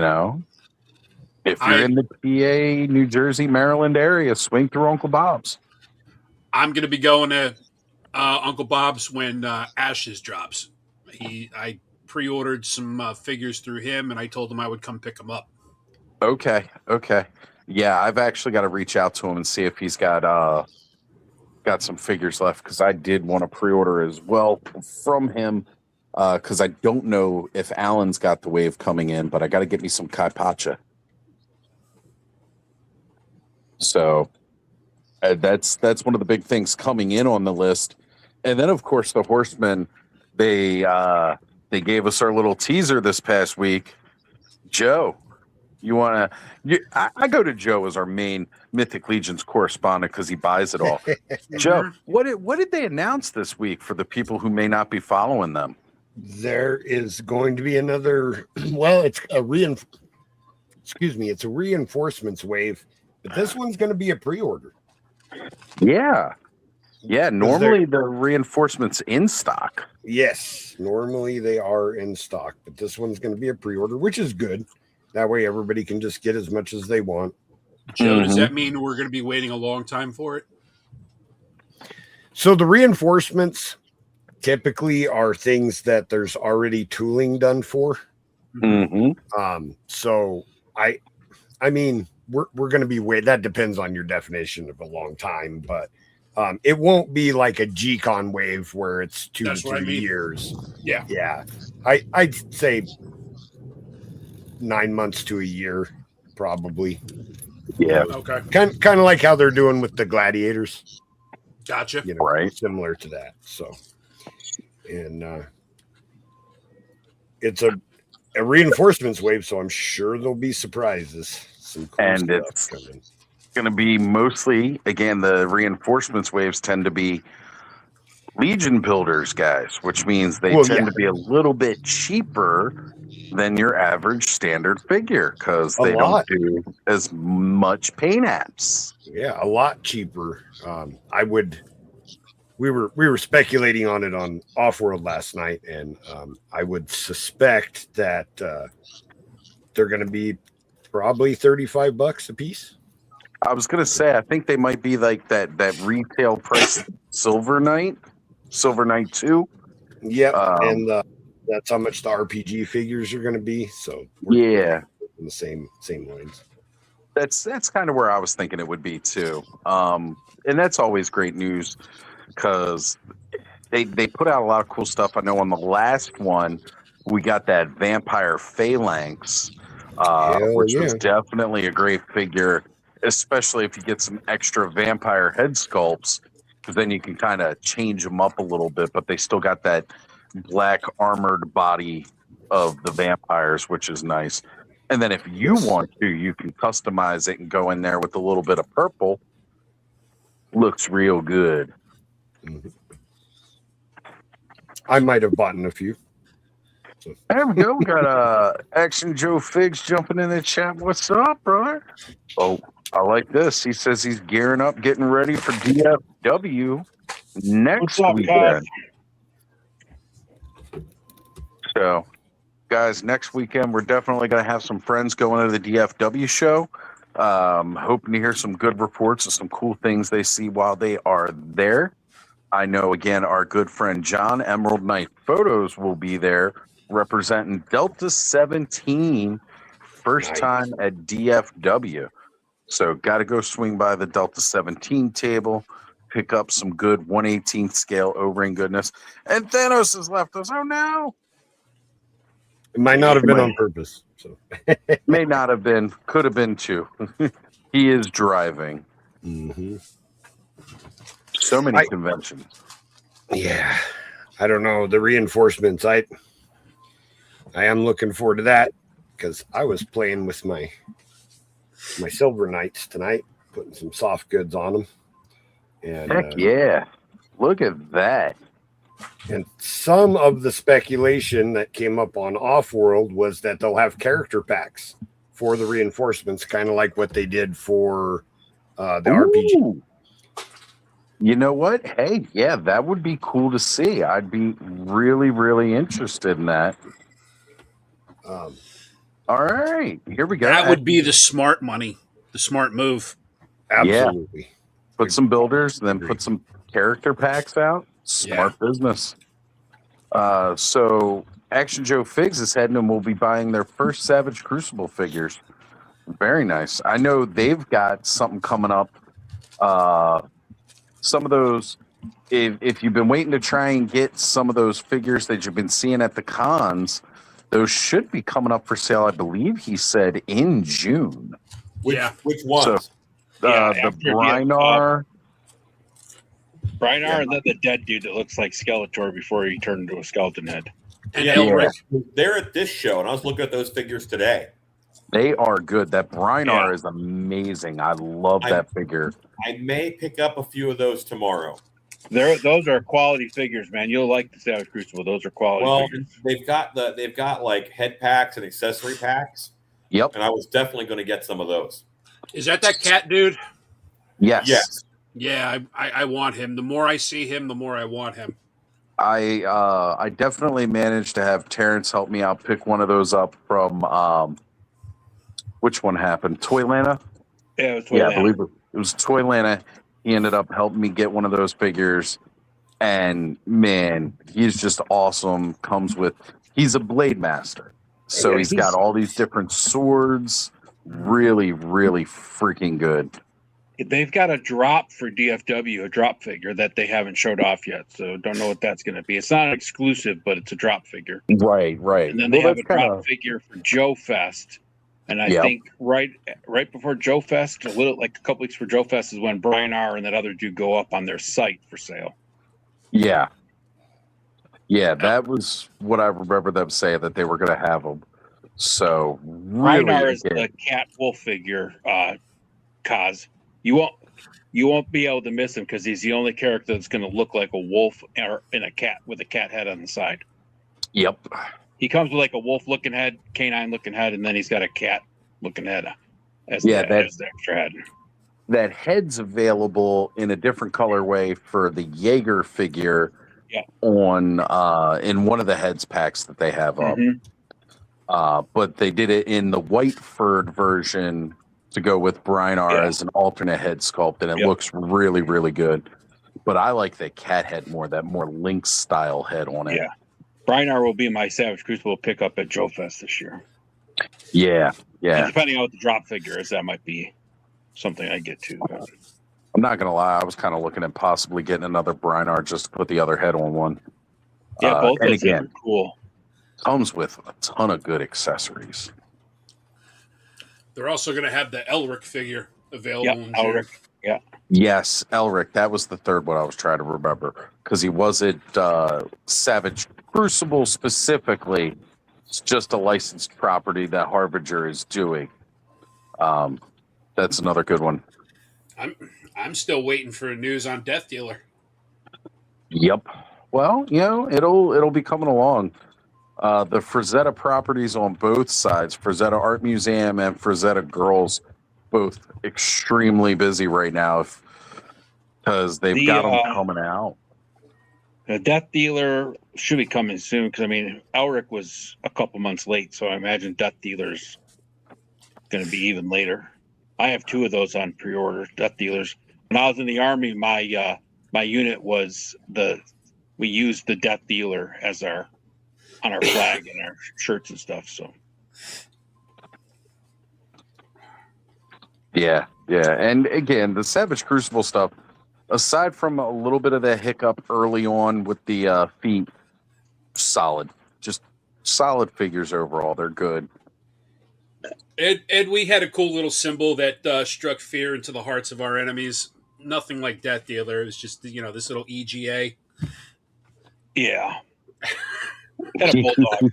you're in the PA, New Jersey, Maryland area, swing through Uncle Bob's. I'm going to be going to Uncle Bob's when Ashes drops. I pre-ordered some figures through him, and I told him I would come pick them up. Okay. Yeah, I've actually got to reach out to him and see if he's got some figures left, because I did want to pre-order as well from him, because I don't know if Alan's got the wave coming in, but I got to get me some Kai Pacha. So that's one of the big things coming in on the list. And then, of course, the Horsemen, they gave us our little teaser this past week. Joe, I go to Joe as our main Mythic Legions correspondent because he buys it all. Joe, what did they announce this week for the people who may not be following them? There is going to be another. Well, it's a reinforcements wave, but this one's going to be a pre-order. Yeah. Normally the reinforcements in stock. Yes, normally they are in stock, but this one's going to be a pre-order, which is good. That way, everybody can just get as much as they want. Joe, does that mean we're going to be waiting a long time for it? So the reinforcements typically are things that there's already tooling done for. Mm-hmm. So I mean, we're going to be waiting. That depends on your definition of a long time, but it won't be like a G-Con wave where it's 2 to 3 years. Yeah. I'd say 9 months to a year, probably. Yeah. Okay. Kind of like how they're doing with the gladiators. Gotcha. Right. Similar to that. So, and it's a reinforcements wave, so I'm sure there'll be surprises. Some cool and stuff it's coming. Going to be mostly, again, the reinforcements waves tend to be Legion builders, guys, which means they tend to be a little bit cheaper than your average standard figure because they don't do as much paint apps. Yeah, a lot cheaper. We were speculating on it on Offworld last night, and I would suspect that they're going to be probably $35 a piece. I was going to say, I think they might be like that retail price Silver Knight 2. Yep, and that's how much the RPG figures are going to be. So yeah, in the same lines. That's kind of where I was thinking it would be too. And that's always great news because they put out a lot of cool stuff. I know on the last one we got that Vampire Phalanx, which was definitely a great figure, especially if you get some extra vampire head sculpts, because then you can kind of change them up a little bit, but they still got that black armored body of the vampires, which is nice. And then if you want to, you can customize it and go in there with a little bit of purple. Looks real good. Mm-hmm. I might have bought a few. So. There we go. We got Action Joe Figs jumping in the chat. What's up, brother? Oh, I like this. He says he's gearing up, getting ready for DFW next weekend. So, guys, next weekend we're definitely going to have some friends going to the DFW show. Hoping to hear some good reports of some cool things they see while they are there. I know, again, our good friend John, Emerald Knight Photos, will be there representing Delta 17, first time at DFW. So got to go swing by the Delta 17 table, pick up some good 1/18th scale O-ring goodness. And Thanos has left us. Oh, no. It might not have been on purpose. So may not have been. Could have been too. He is driving. Mm-hmm. So many conventions. Yeah. I don't know. The reinforcements, I am looking forward to that because I was playing with my Silver Knights tonight, putting some soft goods on them. And heck yeah. Look at that. And some of the speculation that came up on Offworld was that they'll have character packs for the reinforcements, kind of like what they did for the RPG. You know what? Hey, yeah, that would be cool to see. I'd be really, really interested in that. All right, here we go. That would be the smart money, the smart move. Absolutely. Yeah. Put some builders, then put some character packs out. Smart business. So Action Joe Figs is heading and will be buying their first Savage Crucible figures. Very nice. I know they've got something coming up. Some of those, if you've been waiting to try and get some of those figures that you've been seeing at the cons, those should be coming up for sale. I believe he said in June. Which ones? The after Brynar. Brynar and then the dead dude that looks like Skeletor before he turned into a skeleton head. And Yeah, Elric. they're at this show, and I was looking at those figures today. They are good. That Brynar is amazing. I love that figure. I may pick up a few of those tomorrow. Those are quality figures, man. You'll like the Savage Crucible. Those are quality figures. they've got like head packs and accessory packs. Yep. And I was definitely going to get some of those. Is that cat dude? Yes. Yes. Yeah, I want him. The more I see him, the more I want him. I definitely managed to have Terrence help me out pick one of those up from which one happened? Toylanta? Yeah, it was Yeah, Toylanta. I believe it was Toylanta. He ended up helping me get one of those figures. And man, he's just awesome. He's a blade master. So Yeah, he's got all these different swords. Really, really freaking good. They've got a drop for DFW, a drop figure that they haven't showed off yet. So don't know what that's going to be. It's not exclusive, but it's a drop figure. Right. And then they have a drop figure for Joe Fest. And I think right before Joe Fest, a couple weeks for Joe Fest is when Brynar and that other dude go up on their site for sale. Yeah. Yeah, that was what I remember them saying, that they were going to have them. So really, Brynar is the cat wolf figure, Kaz. You won't be able to miss him because he's the only character that's going to look like a wolf or in a cat with a cat head on the side. Yep. He comes with like a wolf looking head, canine looking head, and then he's got a cat looking head as the extra head. That head's available in a different colorway for the Jaeger figure on in one of the heads packs that they have up. But they did it in the white furred version to go with Brynar as an alternate head sculpt, and it looks really, really good. But I like the cat head more, that more Lynx style head on it. Yeah. Brynar will be my Savage Crucible pickup at Joe Fest this year. Yeah. And depending on what the drop figure is, that might be something I get to. I'm not going to lie. I was kind of looking at possibly getting another Brynar just to put the other head on one. Yeah, both and those things again, are cool. Comes with a ton of good accessories. They're also going to have the Elric figure available in June. Elric. Yeah. Yes, Elric. That was the third one I was trying to remember because he wasn't Savage Crucible specifically. It's just a licensed property that Harbinger is doing. That's another good one. I'm still waiting for news on Death Dealer. Yep. Well, it'll be coming along. The Frazetta properties on both sides, Frazetta Art Museum and Frazetta Girls, both extremely busy right now because they've got them coming out. The Death Dealer should be coming soon because, Elric was a couple months late, so I imagine Death Dealer's going to be even later. I have two of those on pre-order, Death Dealers. When I was in the Army, my unit was we used the Death Dealer as on our flag and our shirts and stuff. So yeah, and again, the Savage Crucible stuff, aside from a little bit of the hiccup early on with the feet, solid, just solid figures overall. They're good. Ed, we had a cool little symbol that struck fear into the hearts of our enemies. Nothing like Death Dealer. It was just this little EGA. Yeah. Got a bulldog.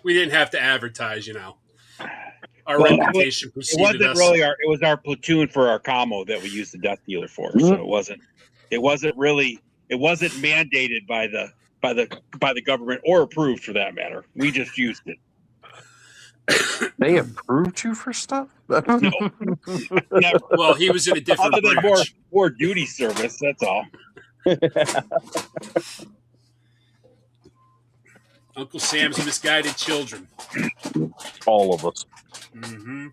We didn't have to advertise, Our reputation preceded us. It was our platoon for our commo that we used the Death Dealer for. So it wasn't mandated by the government or approved for that matter. We just used it. They approved you for stuff? No. Never. Well, he was in a different other than branch. more duty service, that's all. Uncle Sam's misguided children. All of us. Mm-hmm.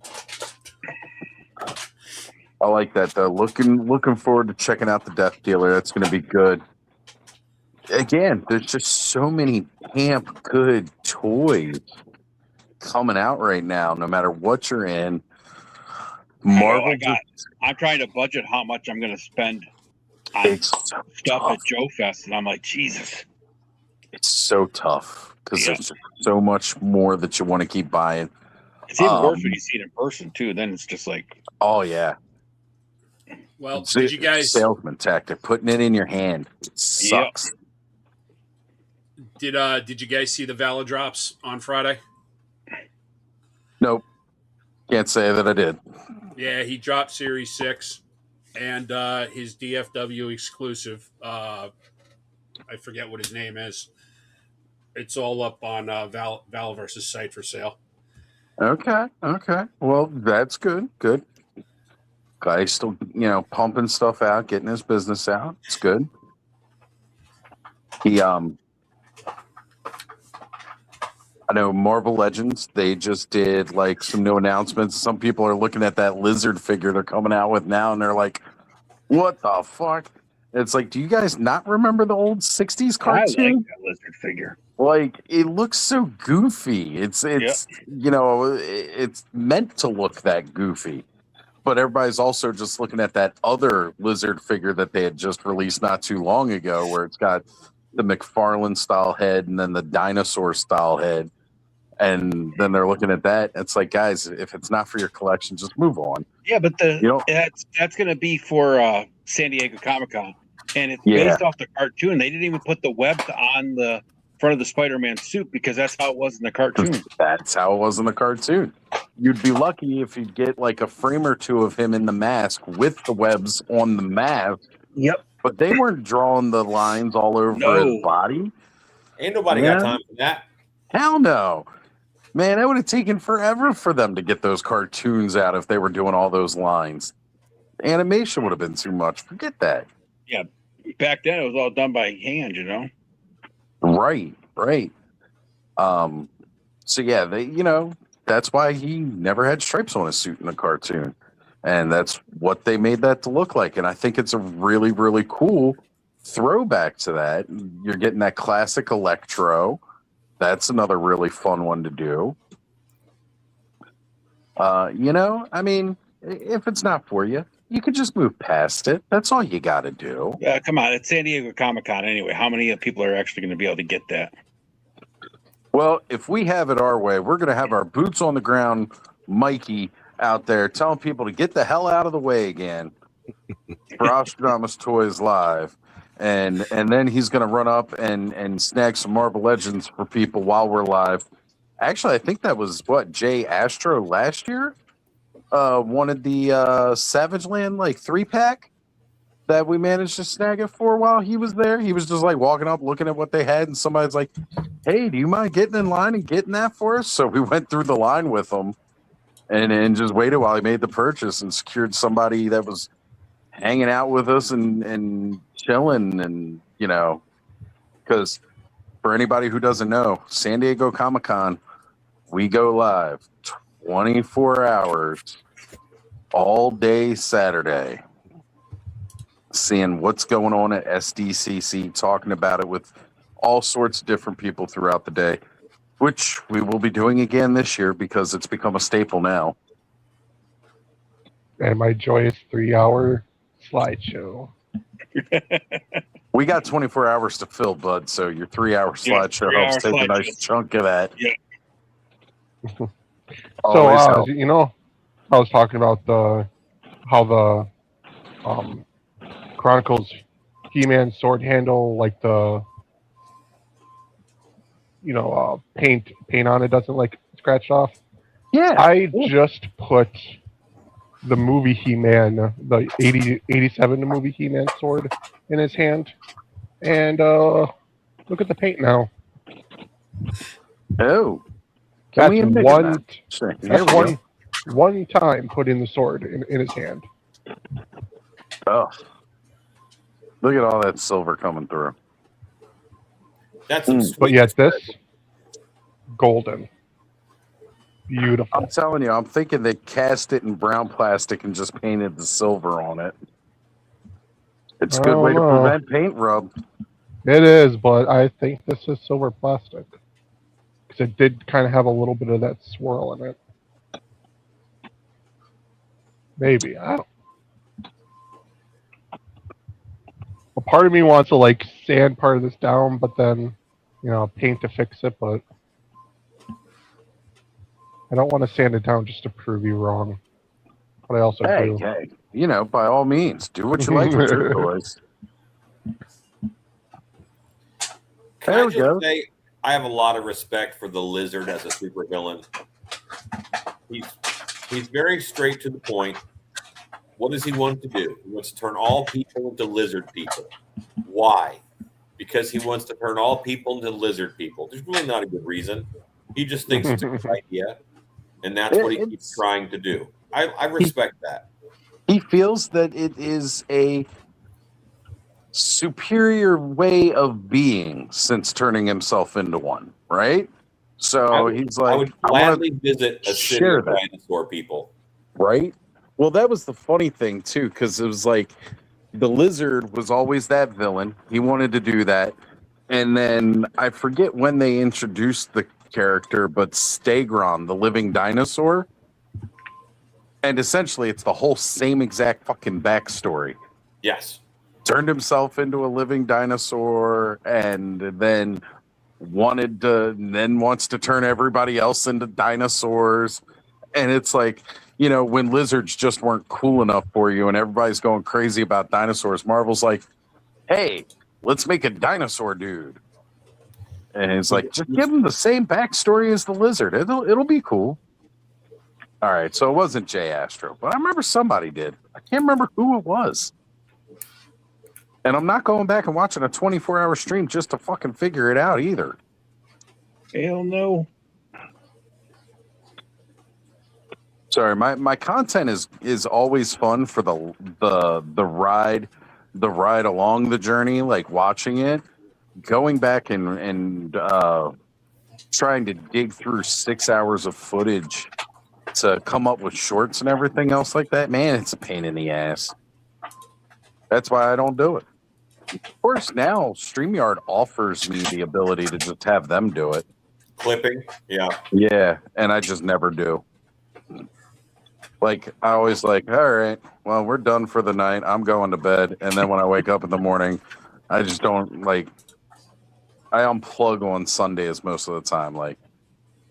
I like that though. Looking forward to checking out the Death Dealer. That's going to be good. Again, there's just so many camp good toys coming out right now. No matter what you're in, Marvel. I'm trying to budget how much I'm going to spend on It's so stuff tough. at Joe Fest, and I'm like, Jesus. It's so tough because there's so much more that you want to keep buying. It's even worse when you see it in person too. Then it's just like, oh yeah. Well, It's did you guys salesman tactic, putting it in your hand? It sucks. did you guys see the Valor drops on Friday? Nope. Can't say that I did. Yeah, he dropped Series 6 and his DFW exclusive. I forget what his name is. It's all up on Valorverse's site for sale. Okay. Well, that's good. Good. Glad he's still, pumping stuff out, getting his business out. It's good. He I know Marvel Legends, they just did like some new announcements. Some people are looking at that lizard figure they're coming out with now and they're like, what the fuck? It's like, do you guys not remember the old 60s cartoon? I like that lizard figure. Like, it looks so goofy. It's meant to look that goofy. But everybody's also just looking at that other lizard figure that they had just released not too long ago, where it's got the McFarlane style head and then the dinosaur style head. And then they're looking at that. It's like, guys, if it's not for your collection, just move on. Yeah, but that's going to be for San Diego Comic-Con. And it's based off the cartoon. They didn't even put the webs on the front of the Spider-Man suit because that's how it was in the cartoon. That's how it was in the cartoon. You'd be lucky if you'd get like a frame or two of him in the mask with the webs on the mask. Yep. But they weren't drawing the lines all over his body. Ain't nobody got time for that. Hell no. Man, it would have taken forever for them to get those cartoons out if they were doing all those lines. Animation would have been too much. Forget that. Yeah. Back then, it was all done by hand, Right. So yeah, that's why he never had stripes on his suit in the cartoon. And that's what they made that to look like. And I think it's a really, really cool throwback to that. You're getting that classic Electro. That's another really fun one to do. I mean, if it's not for you, you could just move past it. That's all you got to do. Come on, it's San Diego Comic-Con anyway. How many people are actually going to be able to get that? Well, if we have it our way, we're going to have our boots on the ground Mikey out there telling people to get the hell out of the way again for Ostradamus Toys Live. And then he's going to run up and snag some Marvel Legends for people while we're live. Actually, I think that was Jay Astro last year wanted the Savage Land 3-pack that we managed to snag it for while he was there. He was just walking up, looking at what they had, and somebody's like, "Hey, do you mind getting in line and getting that for us?" So we went through the line with him and just waited while he made the purchase and secured somebody that was hanging out with us and chilling, and because for anybody who doesn't know, San Diego Comic-Con, we go live 24 hours all day Saturday, seeing what's going on at SDCC, talking about it with all sorts of different people throughout the day, which we will be doing again this year because it's become a staple now. And my joyous 3-hour slideshow. We got 24 hours to fill, bud, so your 3-hour slideshow helps take a nice chunk of that. Yeah. So, I was talking about how the Chronicles He-Man sword handle, paint on it doesn't scratch off. Yeah. I just put the movie He-Man, the 87 movie He-Man sword in his hand, and look at the paint now. Oh. That's one time put in the sword in his hand. Oh. Look at all that silver coming through. That's But yet this golden. Beautiful. I'm telling you, I'm thinking they cast it in brown plastic and just painted the silver on it. It's a good way to prevent paint rub. It is, but I think this is silver plastic. Because it did kind of have a little bit of that swirl in it. Maybe. I don't. A part of me wants to like sand part of this down, but then, paint to fix it, but I don't want to sand it down just to prove you wrong. But I also do. Hey, by all means, do what you like with your toys. Can There I we just go. say, I have a lot of respect for the Lizard as a supervillain. He's very straight to the point. What does he want to do? He wants to turn all people into lizard people. Why? Because he wants to turn all people into lizard people. There's really not a good reason. He just thinks it's a good idea, and that's what he keeps trying to do. I respect that. He feels that it is a superior way of being since turning himself into one, right? So he's like, I would gladly visit a city of dinosaur people. Right? Well, that was the funny thing, too, because it was like the Lizard was always that villain. He wanted to do that. And then I forget when they introduced the character, but Stegron, the living dinosaur. And essentially, it's the whole same exact fucking backstory. Yes. Turned himself into a living dinosaur and then wants to turn everybody else into dinosaurs. And it's like, when lizards just weren't cool enough for you and everybody's going crazy about dinosaurs, Marvel's like, hey, let's make a dinosaur dude. And it's like, just give him the same backstory as the lizard. It'll be cool. All right, so it wasn't Jay Astro, but I remember somebody did. I can't remember who it was. And I'm not going back and watching a 24-hour stream just to fucking figure it out either. Hell no. Sorry, my content is always fun for the ride along the journey, like watching it, going back and trying to dig through 6 hours of footage to come up with shorts and everything else like that. Man, it's a pain in the ass. That's why I don't do it. Of course, now StreamYard offers me the ability to just have them do it. Clipping, yeah. Yeah, and I just never do. Like, I always like, all right, well, we're done for the night. I'm going to bed. And then when I wake up in the morning, I just don't, I unplug on Sundays most of the time. Like,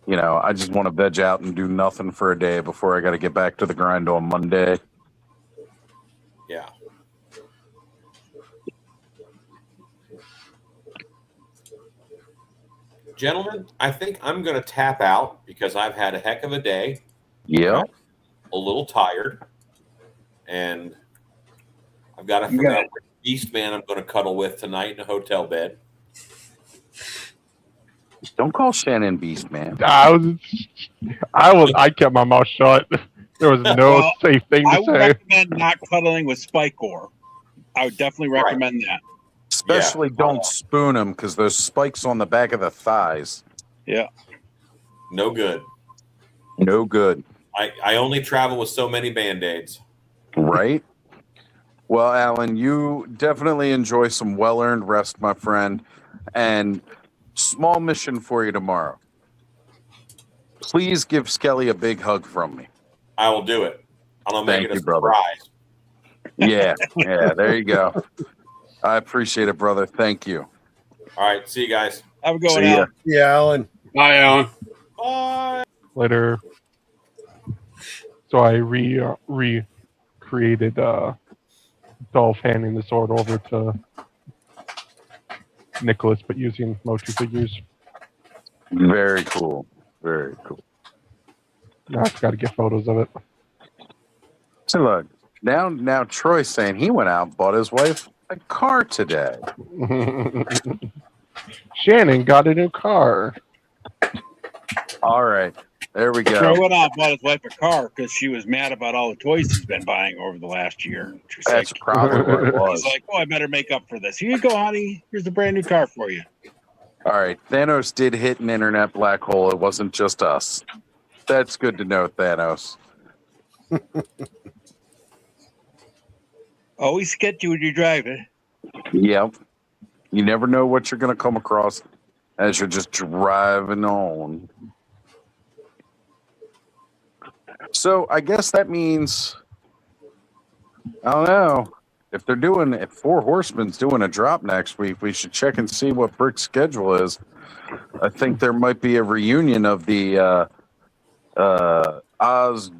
I just want to veg out and do nothing for a day before I got to get back to the grind on Monday. Yeah. Gentlemen, I think I'm going to tap out because I've had a heck of a day. Yeah. A little tired. And I've got to figure out which beast man I'm going to cuddle with tonight in a hotel bed. Don't call Shannon Beast, man. I kept my mouth shut. There was no safe thing to say. I would recommend not cuddling with Spike-Core. I would definitely recommend that. Especially don't spoon them because there's spikes on the back of the thighs. Yeah. No good. No good. I only travel with so many Band-Aids. Right? Well, Alan, you definitely enjoy some well-earned rest, my friend. And small mission for you tomorrow. Please give Skelly a big hug from me. I will do it. I'm going to make it a surprise. Yeah, there you go. I appreciate it, brother. Thank you. All right, see you guys. Have a good one, ya. Alan. Yeah, Alan. Bye, Alan. Bye. Later. So I recreated Dolph handing the sword over to Nicholas, but using Mochi figures. Very cool. Very cool. Now I've got to get photos of it. So look, now Troy's saying he went out and bought his wife a car today. Shannon got a new car. All right. There we go. Troy went out and bought his wife a car because she was mad about all the toys he's been buying over the last year. That's probably what it was. He's like, I better make up for this. Here you go, honey. Here's a brand new car for you. All right. Thanos did hit an internet black hole. It wasn't just us. That's good to know, Thanos. Always sketchy when you're driving. Yep. You never know what you're going to come across as you're just driving on. So I guess that means, I don't know, if Four Horsemen's doing a drop next week, we should check and see what Brick's schedule is. I think there might be a reunion of the Oz,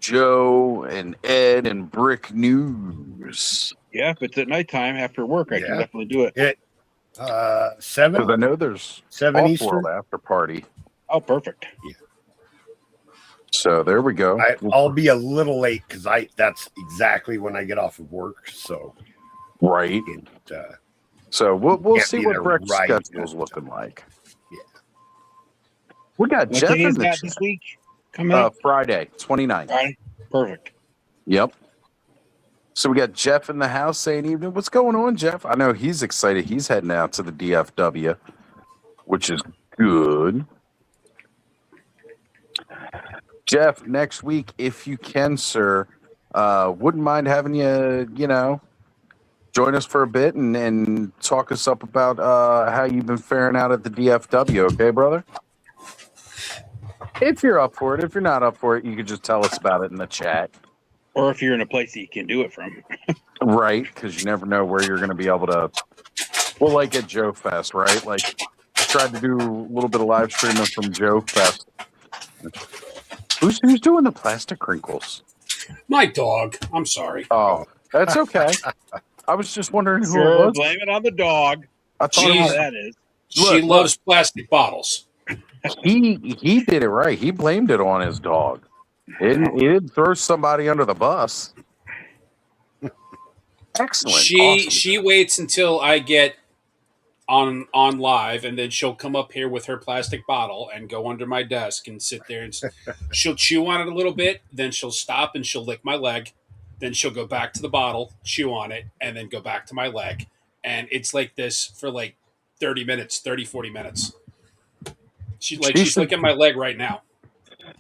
Joe, and Ed and Brick news. Yeah, if it's at nighttime after work, I can Yeah. definitely do it. 7 Because I know there's 7 Eastern. Off-World after party. Oh, perfect. So there we go. I'll be a little late because that's exactly when I get off of work. So Right. it, So we'll Can't see be what there Breck's right schedule's now. looking like. Yeah. We got What Jeff day in is the that chat. this week? Coming up? Friday, 29th. Friday? Perfect. Yep. So we got Jeff in the house saying evening. What's going on, Jeff? I know he's excited. He's heading out to the DFW, which is good. Jeff, next week, if you can, sir, wouldn't mind having you, join us for a bit and talk us up about how you've been faring out at the DFW, okay, brother? If you're up for it. If you're not up for it, you could just tell us about it in the chat. Or if you're in a place that you can do it from. Right, because you never know where you're going to be able to. Well, like at Joe Fest, right? Like, tried to do a little bit of live streaming from Joe Fest. Who's doing the plastic crinkles? My dog. I'm sorry. Oh, that's okay. I was just wondering who it Sure, was. blame it on the dog. I thought You know it how was, that is. She loves plastic bottles. he did it right. He blamed it on his dog. He didn't throw somebody under the bus. Excellent. Awesome. She waits until I get on live, and then she'll come up here with her plastic bottle and go under my desk and sit there, and she'll chew on it a little bit, then she'll stop and she'll lick my leg, then she'll go back to the bottle, chew on it, and then go back to my leg. And it's like this for like 40 minutes. She's licking my leg right now.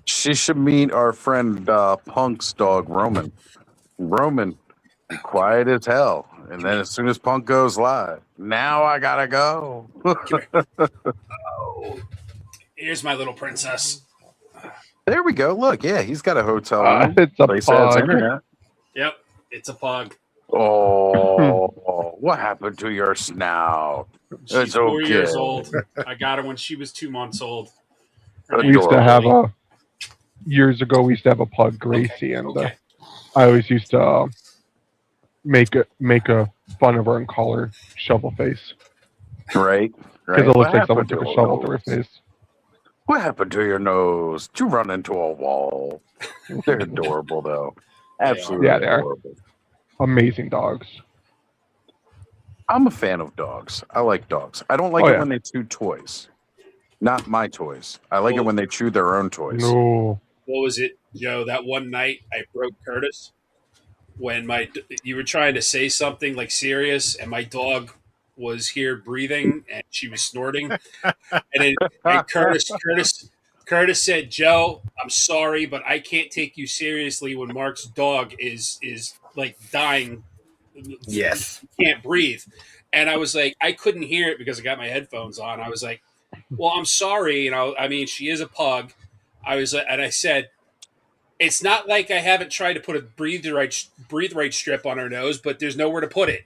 She should meet our friend Punk's dog, Roman. Roman, quiet as hell. And then as soon as Punk goes live, now I gotta go. Oh, here's my little princess. There we go. Look, yeah, he's got a hotel room. It's a Place has pug. internet. Yep, it's a pug. Oh, what happened to your snout? She's It's 4 years okay. old. I got her when she was 2 months old. We used to have years ago. We used to have a pug, Gracie, and Okay. I always used to make a fun of her and call her Shovel Face Right? because it What looks like happened someone to took a her shovel to her nose? face. What happened to your nose? Did you run into a wall? They're adorable, though. Absolutely Yeah, they are. adorable. Amazing dogs. I'm a fan of dogs. I like dogs. I don't like Oh, it yeah. when they chew toys. Not my toys. I like it when they chew their own toys. No. What was it, Joe? That one night I broke Curtis when you were trying to say something like serious, and my dog was here breathing and she was snorting, and Curtis said, "Joe, I'm sorry, but I can't take you seriously when Mark's dog is like dying. Yes. Can't breathe." And I was like, I couldn't hear it because I got my headphones on. I was like, well, I'm sorry. I mean, she is a pug. And I said, it's not like I haven't tried to put a breathe right strip on her nose, but there's nowhere to put it.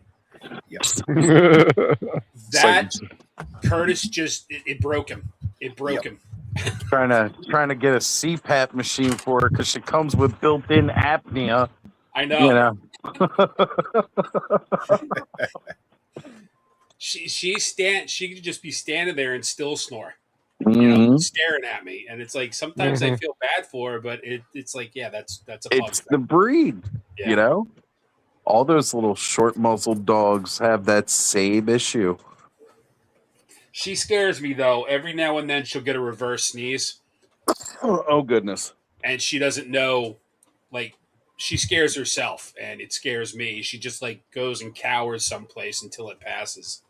That Curtis it broke him. It broke him. Trying to get a CPAP machine for her because she comes with built-in apnea. I know. You know. She could just be standing there and still snore. Mhm. Staring at me, and it's like sometimes I feel bad for her, but it's like, yeah, that's a pug. It's the breed, Yeah. you know. All those little short-muzzled dogs have that same issue. She scares me though. Every now and then she'll get a reverse sneeze, Oh goodness! and she doesn't know. Like, she scares herself, and it scares me. She just like goes and cowers someplace until it passes.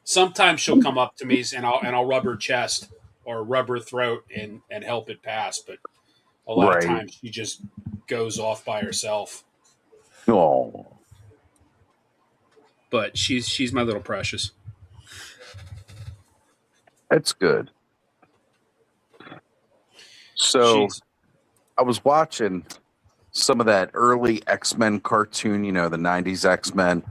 Sometimes she'll come up to me and I'll rub her chest, or rub her throat and help it pass. But a lot of times she just goes off by herself. Oh, But she's my little precious. that's good. So I was watching some of that early X-Men cartoon, the 90s X-Men,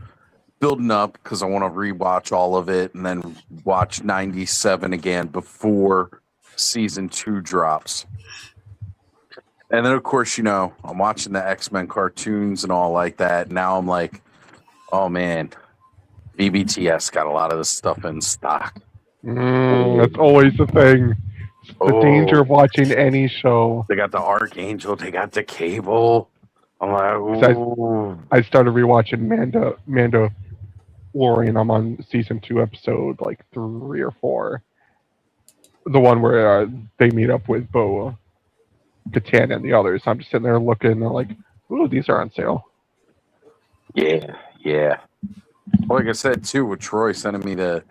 building up because I want to rewatch all of it and then watch 97 again before season 2 drops. And then, of course, I'm watching the X-Men cartoons and all like that. Now I'm like, oh, man, BBTS got a lot of this stuff in stock. That's always the thing. It's the danger of watching any show. They got the Archangel. They got the Cable. I'm like, ooh. I started rewatching Mandalorian. I'm on season 2, episode like 3 or 4. The one where they meet up with Bo Katan and the others. I'm just sitting there looking like, ooh, these are on sale. Yeah. Like I said, too, with Troy sending me the,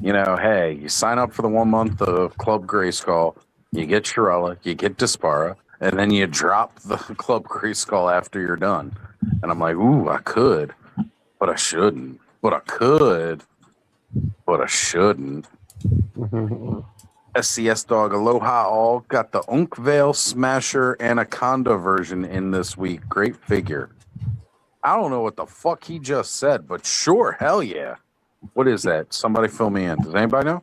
hey, you sign up for the 1 month of Club Grayskull, you get Shirella, you get Dispara, and then you drop the Club Grayskull after you're done. And I'm like, ooh, I could, but I shouldn't. But I could, but I shouldn't. SCS Dog Aloha all got the Unkvale Smasher Anaconda version in this week. Great figure. I don't know what the fuck he just said, but sure, hell yeah. What is that? Somebody fill me in. Does anybody know?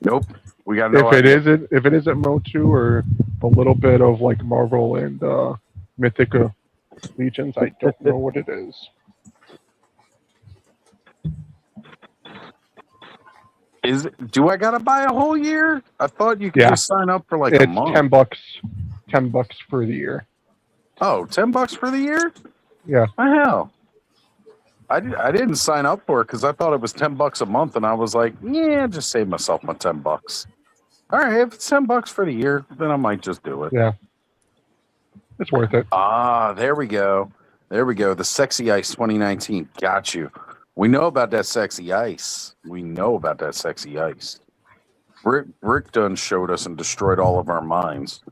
Nope. We got no idea. If it isn't Motu or a little bit of like Marvel and Mythic Legions, I don't know what it is. Do I gotta buy a whole year? I thought you could just sign up for like a month. $10 for the year. Oh, $10 for the year? Yeah. What the hell? I didn't sign up for it because I thought it was $10 a month, and I was like, yeah, just save myself my $10. All right, if it's $10 for the year, then I might just do it. Yeah. It's worth it. There we go. The Sexy Ice 2019. Got you. We know about that Sexy Ice. Rick done showed us and destroyed all of our minds.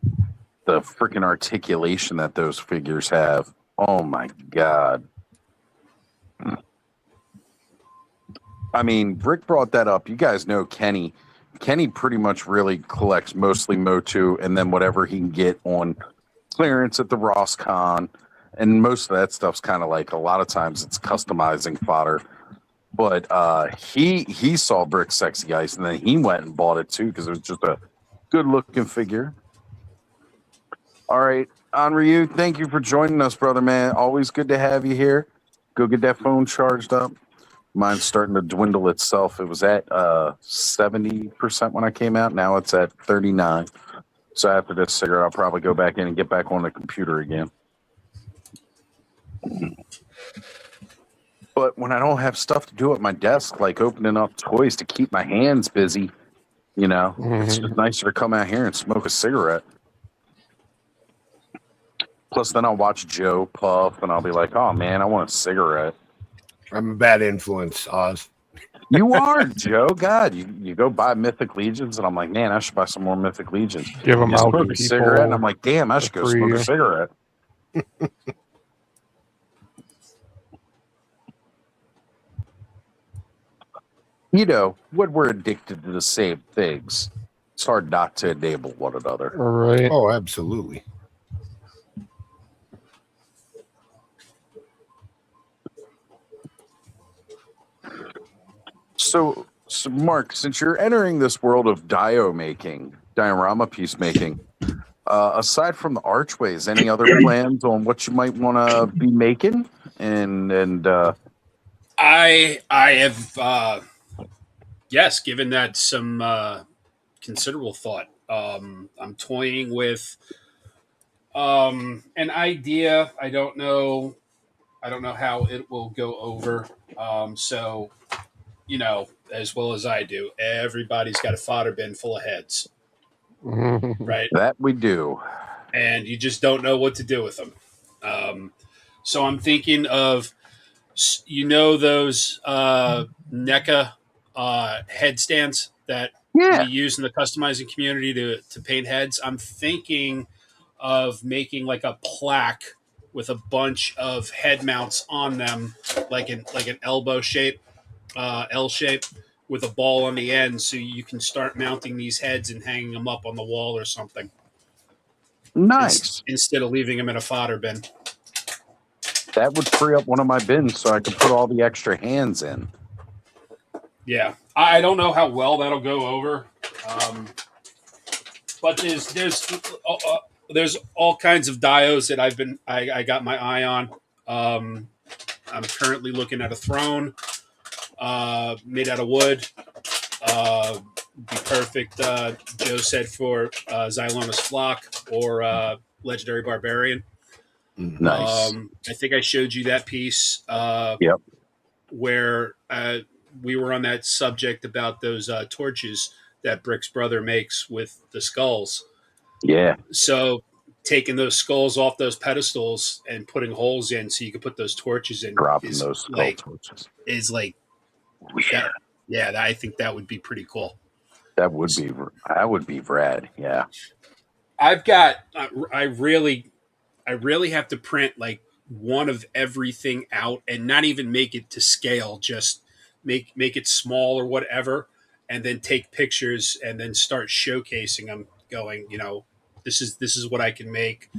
The freaking articulation that those figures have. Oh my God. I mean, Rick brought that up. You guys know Kenny. Kenny pretty much really collects mostly Motu and then whatever he can get on clearance at the Ross-Con. And most of that stuff's kind of like, a lot of times it's customizing fodder. But he saw Brick Sexy Ice and then he went and bought it too because it was just a good looking figure. All right, Ryu, thank you for joining us, brother, man. Always good to have you here. Go get that phone charged up. Mine's starting to dwindle itself. It was at 70% when I came out. Now it's at 39. So after this cigarette, I'll probably go back in and get back on the computer again. But when I don't have stuff to do at my desk, like opening up toys to keep my hands busy, it's just nicer to come out here and smoke a cigarette. Plus, then I'll watch Joe puff, and I'll be like, oh, man, I want a cigarette. I'm a bad influence, Oz. You are, Joe. God, you go buy Mythic Legions, and I'm like, man, I should buy some more Mythic Legions. Give them out smoke a cigarette, and I'm like, damn, I should go smoke a cigarette. When we're addicted to the same things, it's hard not to enable one another. All right. Oh, absolutely. So, Mark, since you're entering this world of diorama piece making, aside from the archways, any other plans on what you might want to be making? I have, yes, given that some considerable thought. I'm toying with an idea. I don't know how it will go over. So, as well as I do, everybody's got a fodder bin full of heads, right? That we do. And you just don't know what to do with them. So I'm thinking of You know those NECA headstands that we use in the customizing community to paint heads? I'm thinking of making like a plaque with a bunch of head mounts on them, like an elbow shape, L shape, with a ball on the end, so you can start mounting these heads and hanging them up on the wall or something. Nice. Instead of leaving them in a fodder bin. That would free up one of my bins so I could put all the extra hands in. Yeah, I don't know how well that'll go over, but there's all kinds of dios that I got my eye on. I'm currently looking at a throne made out of wood. Be perfect. Joe said for Xylonis Flock or Legendary Barbarian. Nice. I think I showed you that piece. Yep. Where we were on that subject about those torches that Brick's brother makes with the skulls. Yeah. So taking those skulls off those pedestals and putting holes in so you can put those torches in. Dropping those skull torches. Is like, yeah, I think that would be pretty cool. That would be rad. Yeah. I've got, I really have to print like one of everything out and not even make it to scale, just make it small or whatever, and then take pictures and then start showcasing them, going, this is what I can make.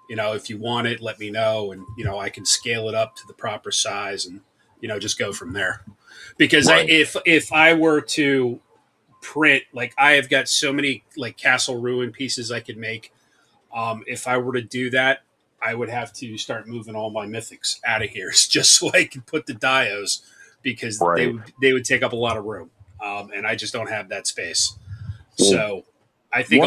If you want it, let me know, and I can scale it up to the proper size, and just go from there. Because right. if I were to print, like, I have got so many like Castle Ruin pieces I could make. If I were to do that, I would have to start moving all my mythics out of here just so I can put the dios, because right. they would take up a lot of room, and I just don't have that space. So I think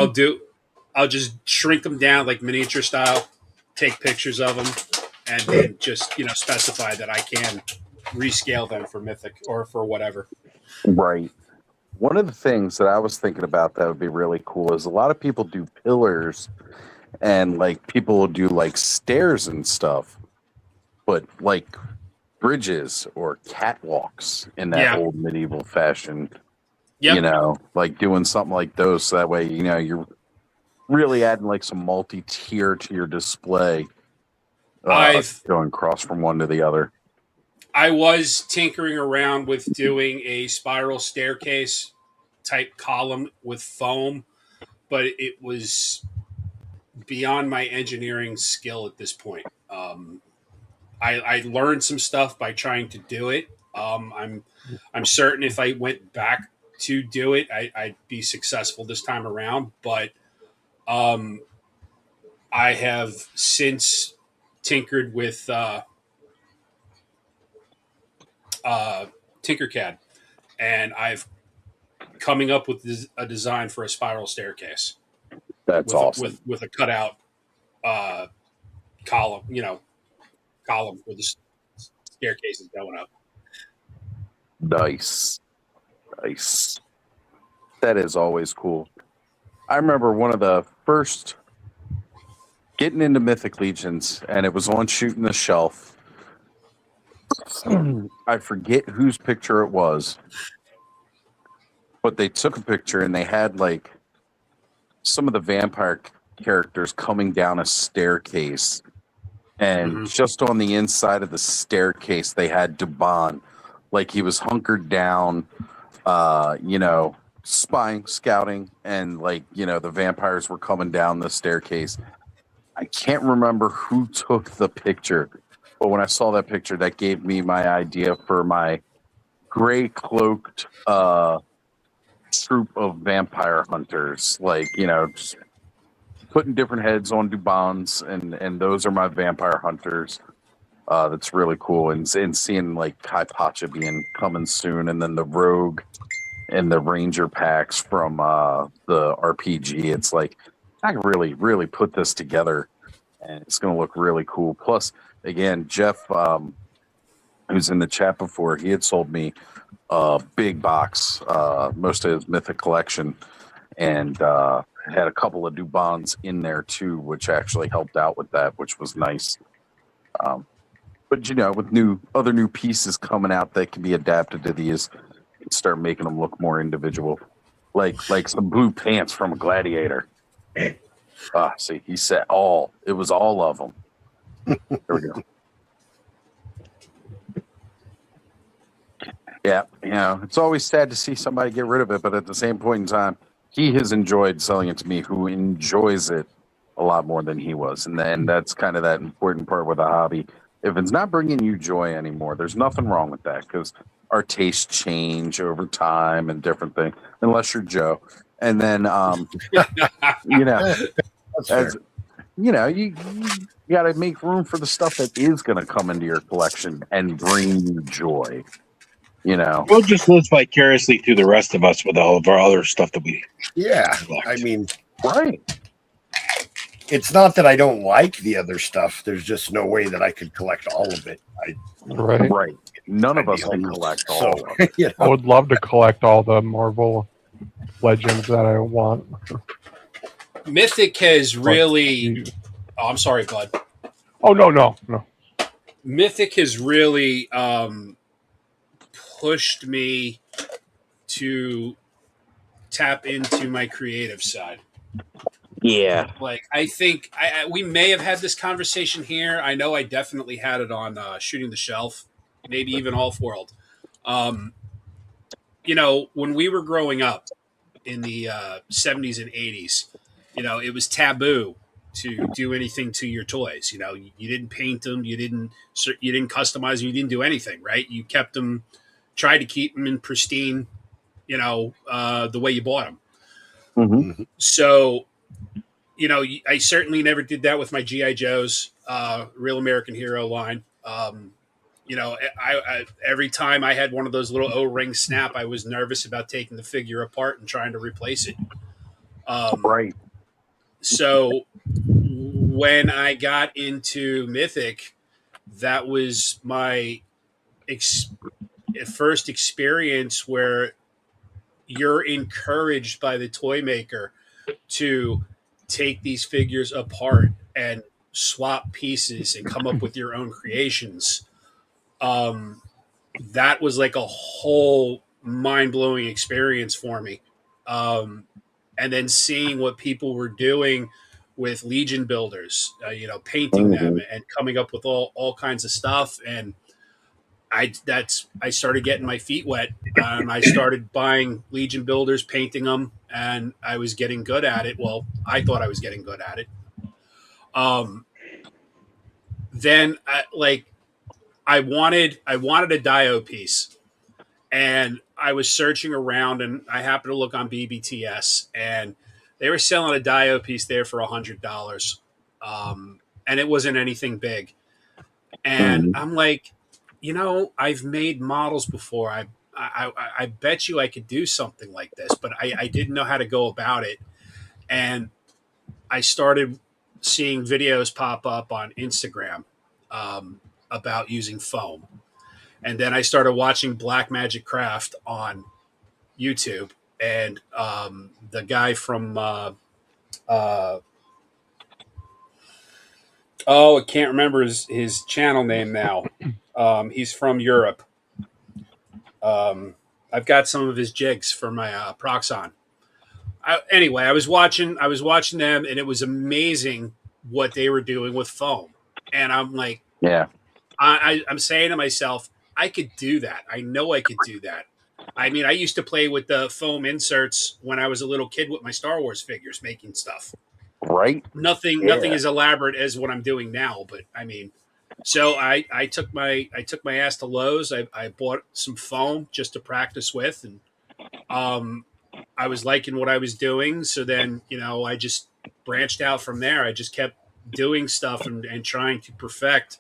I'll just shrink them down like miniature style, take pictures of them, and then just specify that I can rescale them for mythic or for whatever. Right. One of the things that I was thinking about that would be really cool is a lot of people do pillars and like people will do like stairs and stuff, but like bridges or catwalks in that old medieval fashion. Yep. Like doing something like those, so that way you're really adding like some multi-tier to your display, going across from one to the other. I was tinkering around with doing a spiral staircase type column with foam, but it was beyond my engineering skill at this point. I learned some stuff by trying to do it. I'm certain if I went back to do it, I'd be successful this time around. But I have since tinkered with Tinkercad, and I've coming up with a design for a spiral staircase. That's awesome. With a cutout column, column where the staircase is going up. Nice. That is always cool. I remember one of the first getting into Mythic Legions, and it was on Shooting the Shelf. I forget whose picture it was, but they took a picture and they had like some of the vampire characters coming down a staircase, and just on the inside of the staircase they had Dubon, like he was hunkered down, spying, scouting, and like the vampires were coming down the staircase. I can't remember who took the picture, but when I saw that picture, that gave me my idea for my gray cloaked troop of vampire hunters, like just putting different heads on Dubons, and those are my vampire hunters. That's really cool, and seeing like Kaipacha being coming soon, and then the rogue and the ranger packs from the RPG. It's like I can really put this together, and it's going to look really cool. Plus, again, Jeff, who's in the chat before, he had sold me a big box, most of his Mythic collection, and had a couple of Dubons in there too, which actually helped out with that, which was nice. But with other new pieces coming out that can be adapted to these, start making them look more individual, like some blue pants from a Gladiator. See, he said all. It was all of them. There we go. Yeah, it's always sad to see somebody get rid of it, but at the same point in time, he has enjoyed selling it to me, who enjoys it a lot more than he was, and then that's kind of that important part with a hobby. If it's not bringing you joy anymore, there's nothing wrong with that, because our tastes change over time and different things, unless you're Joe. And then, That's fair. you got to make room for the stuff that is going to come into your collection and bring you joy. We'll just live vicariously through the rest of us with all of our other stuff that we. Yeah, collect. I mean, Right. it's not that I don't like the other stuff. There's just no way that I could collect all of it. Right. Right. None of I'd us be can homeless. collect all So, of them. you I know, would love to collect all the Marvel Legends that I want. Mythic has really. Oh, I'm sorry, bud. Oh no. Mythic has really pushed me to tap into my creative side. Yeah. Like, I think we may have had this conversation here. I know I definitely had it on Shooting the Shelf, maybe even Off World. When we were growing up in the 70s and 80s, it was taboo to do anything to your toys. You didn't paint them, you didn't customize them, you didn't do anything, right? You kept them, tried to keep them in pristine, the way you bought them. Mm-hmm. So, I certainly never did that with my G.I. Joes, Real American Hero line. I every time I had one of those little O-ring snap, I was nervous about taking the figure apart and trying to replace it. Right. So when I got into Mythic, that was my first experience where you're encouraged by the toy maker to take these figures apart and swap pieces and come up with your own creations. That was like a whole mind-blowing experience for me. And then seeing what people were doing with Legion builders, painting them and coming up with all kinds of stuff. And I started getting my feet wet. I started buying Legion builders, painting them, and I was getting good at it. Well, I thought I was getting good at it. Then I wanted a Dio piece, and I was searching around, and I happened to look on BBTS, and they were selling a Dio piece there for $100, and it wasn't anything big. And I'm like, I've made models before. I bet you I could do something like this, but I didn't know how to go about it. And I started seeing videos pop up on Instagram about using foam. And then I started watching Black Magic Craft on YouTube. And the guy from, I can't remember his channel name now. He's from Europe. I've got some of his jigs for my Proxxon. Anyway, I was watching them, and it was amazing what they were doing with foam. And I'm like, yeah, I'm saying to myself, I could do that. I know I could do that. I mean, I used to play with the foam inserts when I was a little kid with my Star Wars figures, making stuff. Right. Nothing as elaborate as what I'm doing now, but I mean, so I took my ass to Lowe's. I bought some foam just to practice with, and I was liking what I was doing. So then, I just branched out from there. I just kept doing stuff and trying to perfect,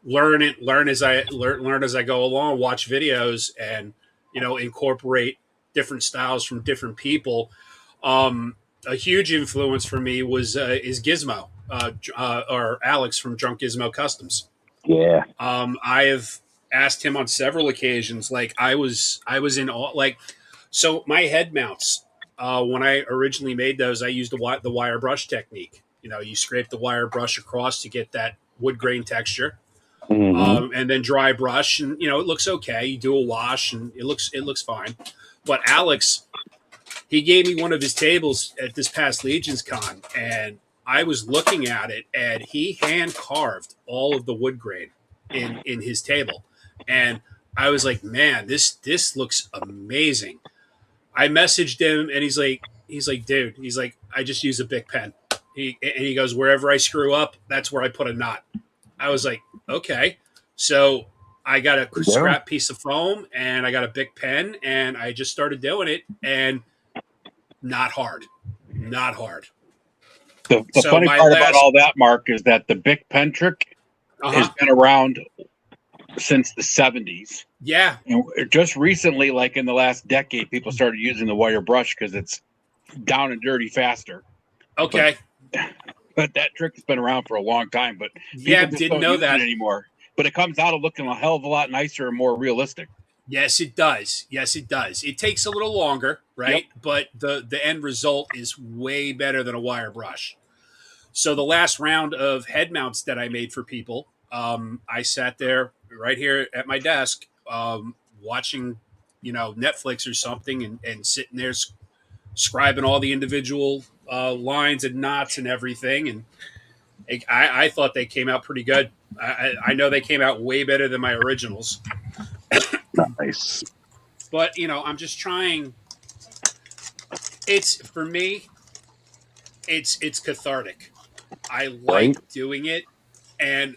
learn as I go along, watch videos, and incorporate different styles from different people. A huge influence for me is Gizmo, or Alex from Drunk Gizmo Customs. Yeah. I have asked him on several occasions. Like I was in all, so my head mounts. When I originally made those, I used the wire brush technique. You scrape the wire brush across to get that wood grain texture. Mhm. And then dry brush, and it looks okay. You do a wash, and it looks fine. But Alex, he gave me one of his tables at this past Legions Con, and I was looking at it, and he hand carved all of the wood grain in his table, and I was like, man, this looks amazing. I messaged him, and he's like, dude, he's like, I just use a Bic pen. He goes, wherever I screw up, that's where I put a knot. I was like, okay. So I got a scrap piece of foam and I got a Bic pen and I just started doing it, and not hard. The So funny my part last- about all that, Mark, is that the Bic pen trick has been around since the 70s. Yeah. And just recently, like in the last decade, people started using the wire brush because it's down and dirty faster. Okay. But that trick has been around for a long time. But Yeah, people just didn't don't know use that it anymore. But it comes out of looking a hell of a lot nicer and more realistic. Yes, it does. It takes a little longer, right? Yep. But the end result is way better than a wire brush. So the last round of head mounts that I made for people, I sat there right here at my desk, watching, Netflix or something, and sitting there scribing all the individual lines and knots and everything. And I thought they came out pretty good. I know they came out way better than my originals. Nice. But I'm just trying. It's for me. It's cathartic. I like doing it, and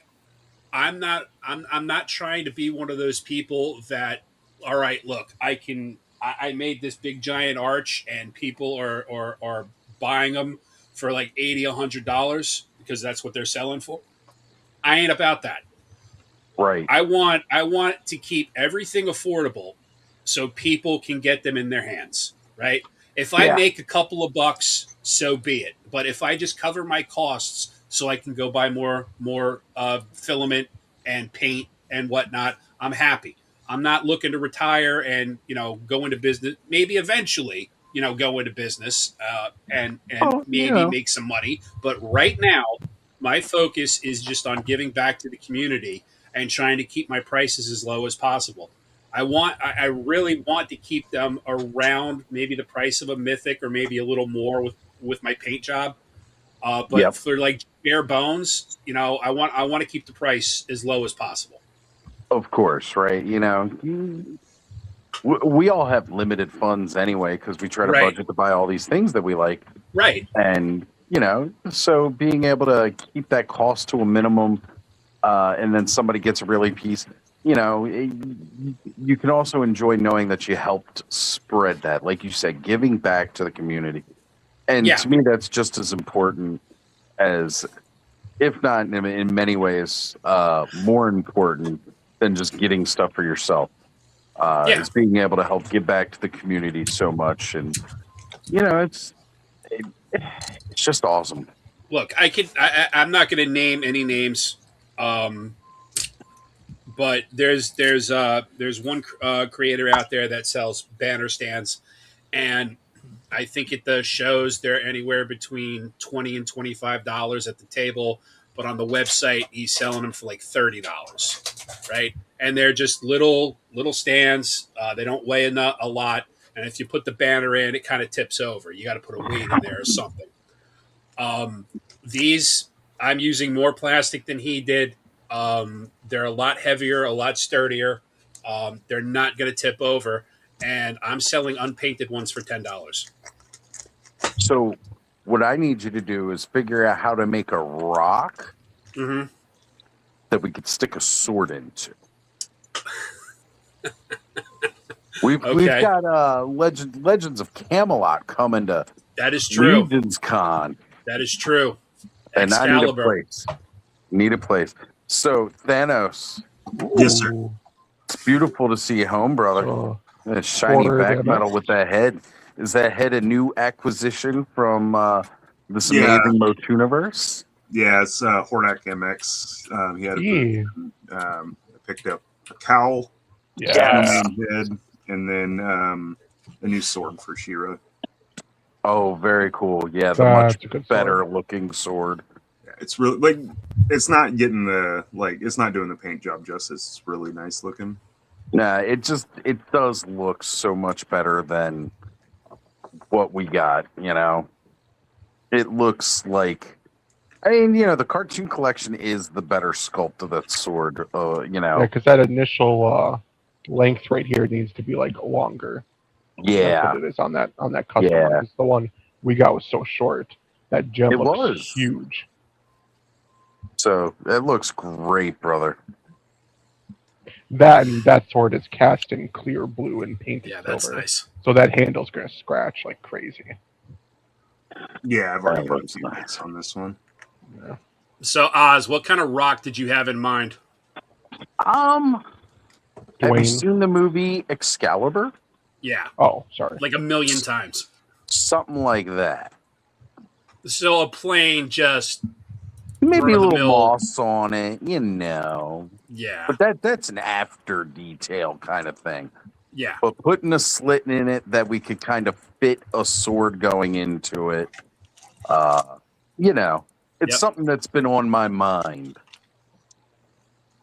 I'm not trying to be one of those people that, all right, look, I made this big giant arch and people are buying them for like $80, $100 because that's what they're selling for. I ain't about that. Right. I want to keep everything affordable so people can get them in their hands, right? If I make a couple of bucks, so be it. But if I just cover my costs so I can go buy more filament and paint and whatnot, I'm happy. I'm not looking to retire and go into business. Maybe eventually, go into business and maybe make some money. But right now, my focus is just on giving back to the community and trying to keep my prices as low as possible. I really want to keep them around maybe the price of a Mythic or maybe a little more with my paint job. But for like bare bones, I want to keep the price as low as possible. Of course, right? We all have limited funds anyway because we try to budget to buy all these things that we like. Right. And, so being able to keep that cost to a minimum and then somebody gets a really piece, you can also enjoy knowing that you helped spread that. Like you said, giving back to the community. And to me, that's just as important as, if not in many ways, more important than just getting stuff for yourself. It's being able to help give back to the community so much. And, it's just awesome. Look, I'm not going to name any names, but there's one creator out there that sells banner stands, and I think at the shows they're anywhere between $20 and $25 at the table, but on the website he's selling them for like $30, right? And they're just little stands. They don't weigh a lot, and if you put the banner in, it kind of tips over. You got to put a weight in there or something. These, I'm using more plastic than he did. They're a lot heavier, a lot sturdier. They're not going to tip over, and I'm selling unpainted ones for $10. So what I need you to do is figure out how to make a rock that we could stick a sword into. We've got Legends of Camelot coming to that is true. Legions Con. That is true. And Excalibur. I need a place. So Thanos. Yes, sir. It's beautiful to see you home, brother. A shiny back metal with that head. Is that head a new acquisition from this amazing Motuniverse? Yeah, it's Hordak MX. He had picked up a cowl, head, and then a new sword for She-Ra. Oh, very cool. Yeah, the much better looking sword. it's really like it's not getting the it's not doing the paint job justice. It's really nice looking. Nah, it does look so much better than what we got. It looks like. I mean, the cartoon collection is the better sculpt of that sword. Yeah, because that initial length right here needs to be like longer. Yeah, That's what it is on that custom Yeah. one. 'Cause the one we got was so short. That gem It looks was. huge. So it looks great, brother. That sword is cast in clear blue and painted Yeah, that's silver. nice. So that handle's gonna scratch like crazy. Yeah, I've already That got looks some nice. nice on this one. Yeah. So, Oz, what kind of rock did you have in mind? Have you Dwayne. seen the movie Excalibur? Yeah, Oh, sorry. like 1,000,000 times. Something like that. So a plain just Maybe a little run-of-the-mill. moss on it, Yeah, But that's an after detail kind of thing. yeah. But putting a slit in it that we could kind of fit a sword going into it, it's Yep. something that's been on my mind.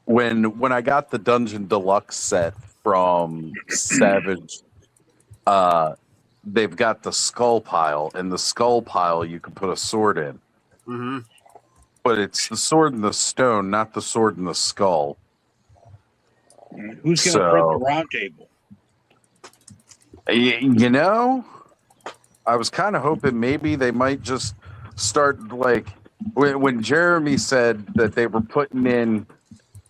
When I got the Dungeon Deluxe set from Savage, they've got the skull pile, and the skull pile you can put a sword in. hmm But it's the sword in the stone, not the sword in the skull. Who's going to print the round table? I was kind of hoping maybe they might just start like when Jeremy said that they were putting in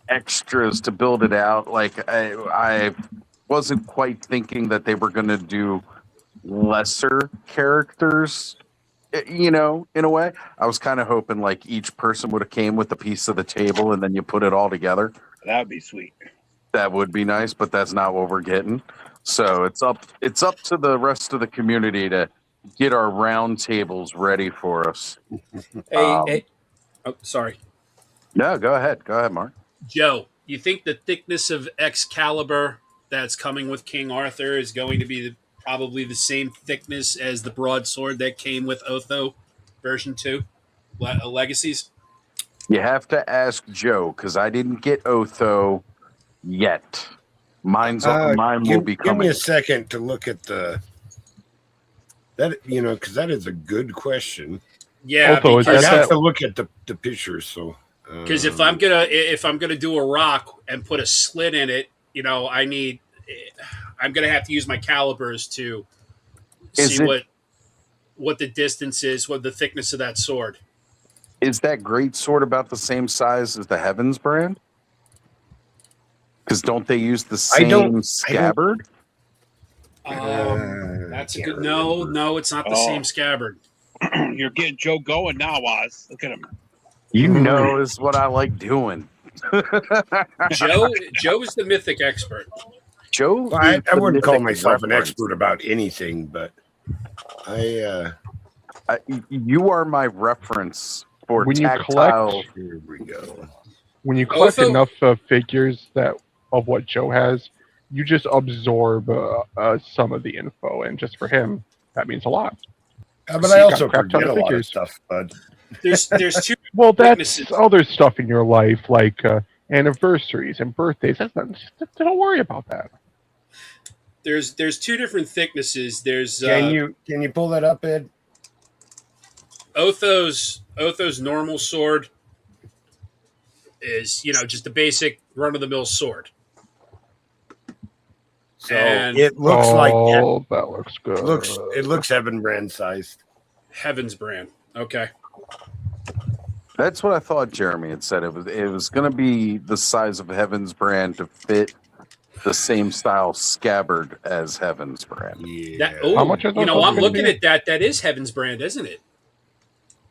extras to build it out. Like I wasn't quite thinking that they were going to do lesser characters. In a way, I was kind of hoping like each person would have came with a piece of the table and then you put it all together. That would be sweet. That would be nice, but that's not what we're getting. So it's up to the rest of the community to get our round tables ready for us. Hey, oh, sorry, No, go ahead, Mark. Joe. You think the thickness of Excalibur that's coming with King Arthur is going to be probably the same thickness as the broadsword that came with Otho version 2 Legacies? You have to ask Joe because I didn't get Otho yet. Mine will be Give me coming. a second to look at because that is a good question. Yeah, Otho, is I because, that- have to look at the pictures. So because if I'm gonna do a rock and put a slit in it, I'm gonna have to use my calibers to Is see it- what the distance is, what the thickness of that sword. Is that great sword about the same size as the Heavens brand? Because don't they use the same scabbard? That's a good no, it's not the Oh. same scabbard. You're getting Joe going now, Oz. Look at him. You know is what I like doing. Joe is the mythic expert. Joe, Well, I is the wouldn't call mythic myself an reference. expert about anything, but You are my reference for When you tactile. here we go. When you collect Also- enough figures of what Joe has, you just absorb some of the info, and just for him, that means a lot. But So I you also got a crap ton forget of a lot of figures. stuff, bud. There's two Well, that's Witnesses. other stuff in your life, like anniversaries and birthdays. Don't worry about that. there's two different thicknesses. There's Can you pull that up, Ed? Otho's normal sword is just the basic run of the mill sword. So And- it looks like that looks good. it looks Heaven brand sized. Heaven's brand. Okay. That's what I thought Jeremy had said. It was going to be the size of Heaven's brand to fit the same style scabbard as Heaven's brand. Yeah. How much is I'm gonna looking be? at that. That is Heaven's brand, isn't it?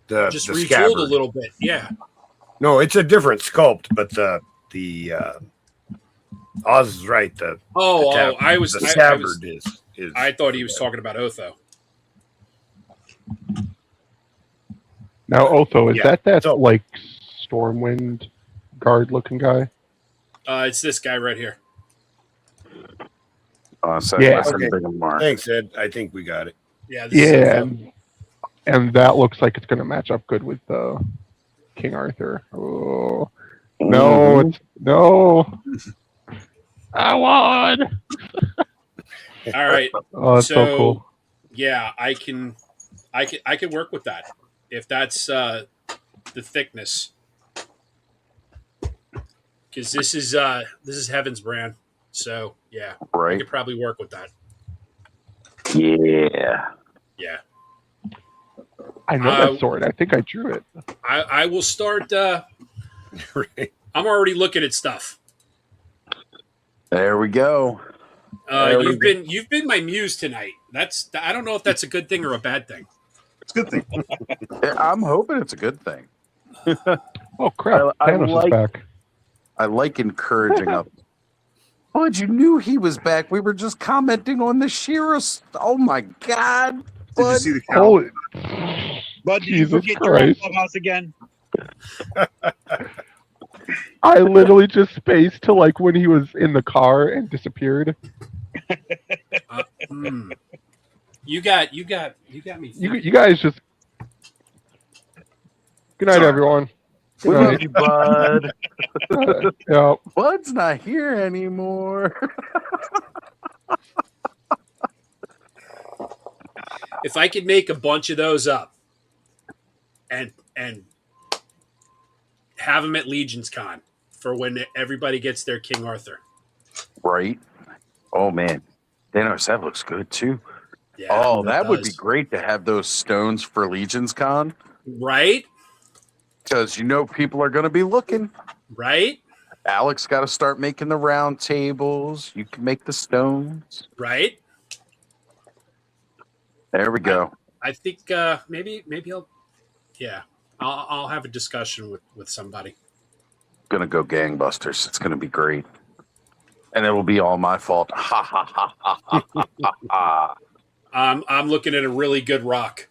Just the retooled scabbard. a little bit. Yeah. No, it's a different sculpt, but the Oz is right. The scabbard is. I thought he was talking about Otho. Now, Otho, is Yeah, that so- like Stormwind guard looking guy? It's this guy right here. So Yeah. that's Okay. a big mark. Thanks, Ed. I think we got it. Yeah. This is Yeah, Otho. and that looks like it's going to match up good with King Arthur. Oh no, it's no. I won. All right. Oh, that's so cool. Yeah, I can work with that if that's the thickness, because this is Heaven's brand. So yeah, I Right. could probably work with that. Yeah. Yeah, I know that sword. I think I drew it. I will start. Right. I'm already looking at stuff. There we go. You've been my muse tonight. I don't know if that's a good thing or a bad thing. It's a good thing. I'm hoping it's a good thing. Oh crap! Thanos is back. I like encouraging us. Bud, you knew he was back. We were just commenting on the She-Ra. Oh my God! Did you see the cow? Holy Bud, did you Jesus forget your own Christ. clubhouse again? I literally just spaced to like when he was in the car and disappeared. You got me. You guys just. Good night, Sorry. everyone. We Good love night. you, Bud. Yeah. Bud's not here anymore. If I could make a bunch of those up and have them at Legion's Con for when everybody gets their King Arthur. Right? Oh man, Thanos, that looks good too. Yeah, Oh, it that would be does. great to have those stones for Legion's Con, Right? because people are going to be looking. Right? Alex got to start making the round tables. You can make the stones. Right? There we go. I think maybe I'll have a discussion with somebody. Gonna go gangbusters. It's gonna be great, and it will be all my fault. Ha ha ha ha ha ha ha ha. I'm looking at a really good rock.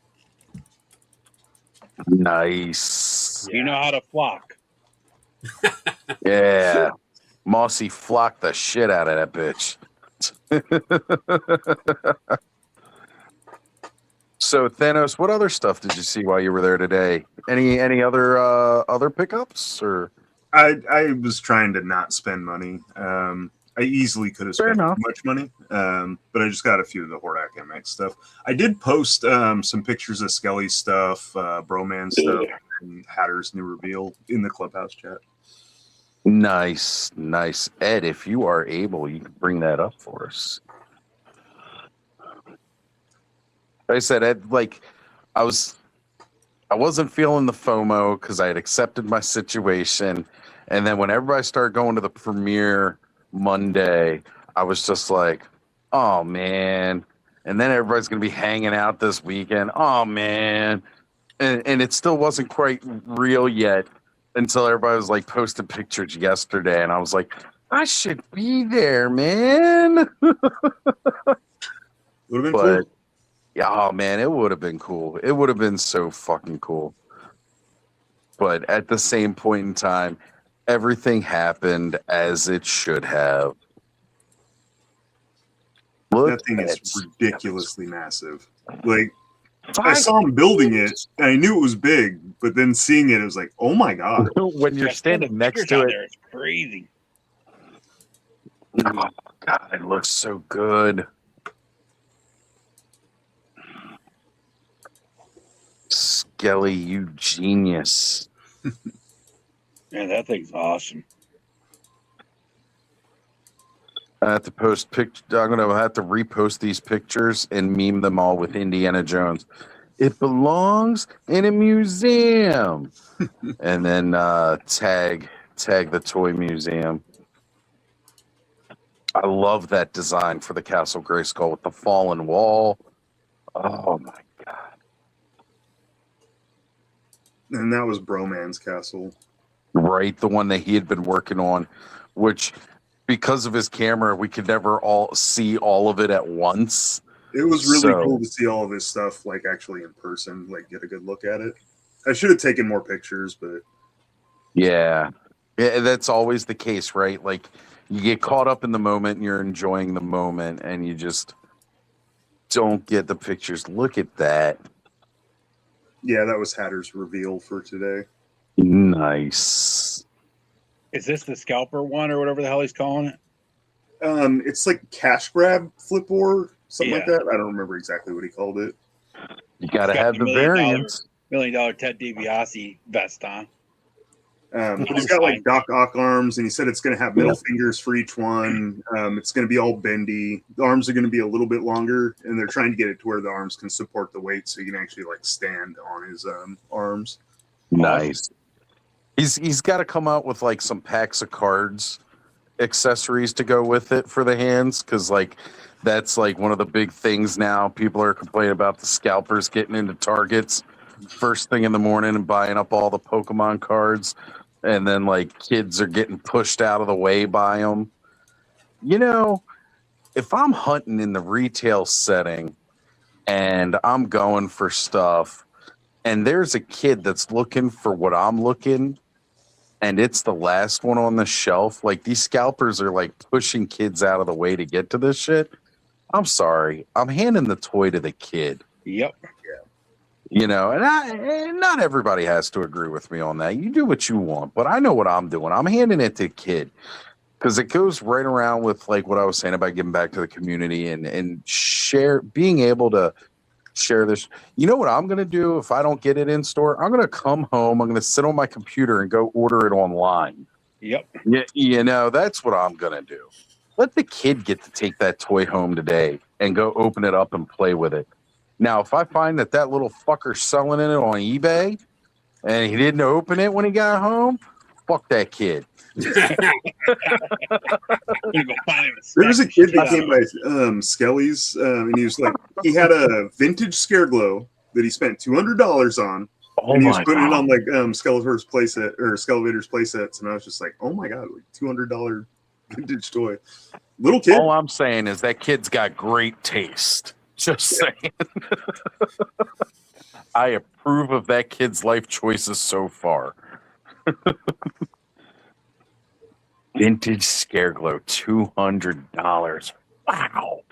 Nice. You know how to flock. Yeah. Mossy flocked the shit out of that bitch. So Thanos, what other stuff did you see while you were there today? Any other pickups or? I was trying to not spend money. I easily could have Fair spent too enough. much money, but I just got a few of the Hordak MX stuff. I did post some pictures of Skelly stuff, Broman stuff, and Hatter's new reveal in the clubhouse chat. Nice. Ed, if you are able, you can bring that up for us. Like I said, Ed, I wasn't feeling the FOMO because I had accepted my situation. And then when everybody started going to the premiere Monday, I was just like, oh man. And then everybody's going to be hanging out this weekend. Oh man. And it still wasn't quite real yet until everybody was like posting pictures yesterday. And I was like, I should be there, man. Would have been But cool. yeah, oh man, it would have been cool. It would have been so fucking cool. But at the same point in time, everything happened as it should have. Look That thing is at- ridiculously massive. Like, I saw him building it, and I knew it was big, but then seeing it, it was like, oh my god. when you're Yeah, standing the next pictures to out it. there, it's crazy. Oh god, it looks so good. Skelly, you genius. Man, that thing's awesome. I have to post I'm gonna have to repost these pictures and meme them all with Indiana Jones. It belongs in a museum, and then tag the toy museum. I love that design for the Castle Grayskull with the fallen wall. Oh my god! And that was Broman's castle. Right, the one that he had been working on, which because of his camera, we could never all see all of it at once. It was really So- cool to see all of his stuff, like, actually in person, like, get a good look at it. I should have taken more pictures, but Yeah, that's always the case, right? Like you get caught up in the moment, and you're enjoying the moment, and you just don't get the pictures. Look at that. yeah, that was Hatter's reveal for today. Nice. Is this the scalper one or whatever the hell he's calling it? It's like cash grab flip ore, something like Yeah. that. I don't remember exactly what he called it. You got to It's got have the the $1 million variants. $1 million Ted DiBiase vest on. But he's got like Doc Ock arms, and he said it's going to have middle fingers for each one. It's going to be all bendy. The arms are going to be a little bit longer, and they're trying to get it to where the arms can support the weight, so you can actually like stand on his arms. Nice. He's got to come out with like some packs of cards, accessories to go with it for the hands, because like that's like one of the big things now. People are complaining about the scalpers getting into Targets first thing in the morning and buying up all the Pokemon cards, and then like kids are getting pushed out of the way by them. You know, if I'm hunting in the retail setting and I'm going for stuff and there's a kid that's looking for what I'm looking and it's the last one on the shelf, like these scalpers are like pushing kids out of the way to get to this shit, I'm sorry, I'm handing the toy to the kid. Yep. You know, and not everybody has to agree with me on that. You do what you want, but I know what I'm doing. I'm handing it to the kid because it goes right around with like what I was saying about giving back to the community and share, being able to share this. You know what I'm going to do if I don't get it in store? I'm going to come home. I'm going to sit on my computer and go order it online. Yep. Yeah, you know, that's what I'm going to do. Let the kid get to take that toy home today and go open it up and play with it. Now, if I find that little fucker's selling it on eBay and he didn't open it when he got home, fuck that kid. There was a kid that came by Skelly's, and he was like, he had a vintage Scareglow that he spent $200 on, and he was putting it on like Skeletor's playset or Skelevator's playsets, and I was just like, oh my god, like $200 vintage toy, little kid. All I'm saying is that kid's got great taste. Just saying. I approve of that kid's life choices so far. Vintage Scareglow, $200. Wow.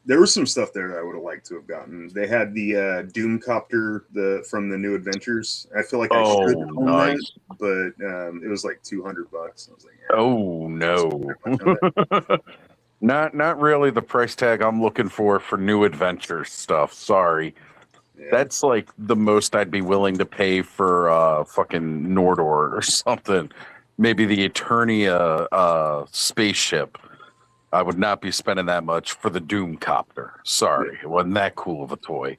There was some stuff there that I would have liked to have gotten. They had the Doomcopter from the New Adventures. I feel like I should own that, but it was like $200. I was like, yeah, oh no. Not really the price tag I'm looking for New Adventure stuff. Sorry. yeah. That's like the most I'd be willing to pay for fucking Nordor or something. Maybe the Eternia spaceship. I would not be spending that much for the Doomcopter. Sorry, it wasn't that cool of a toy.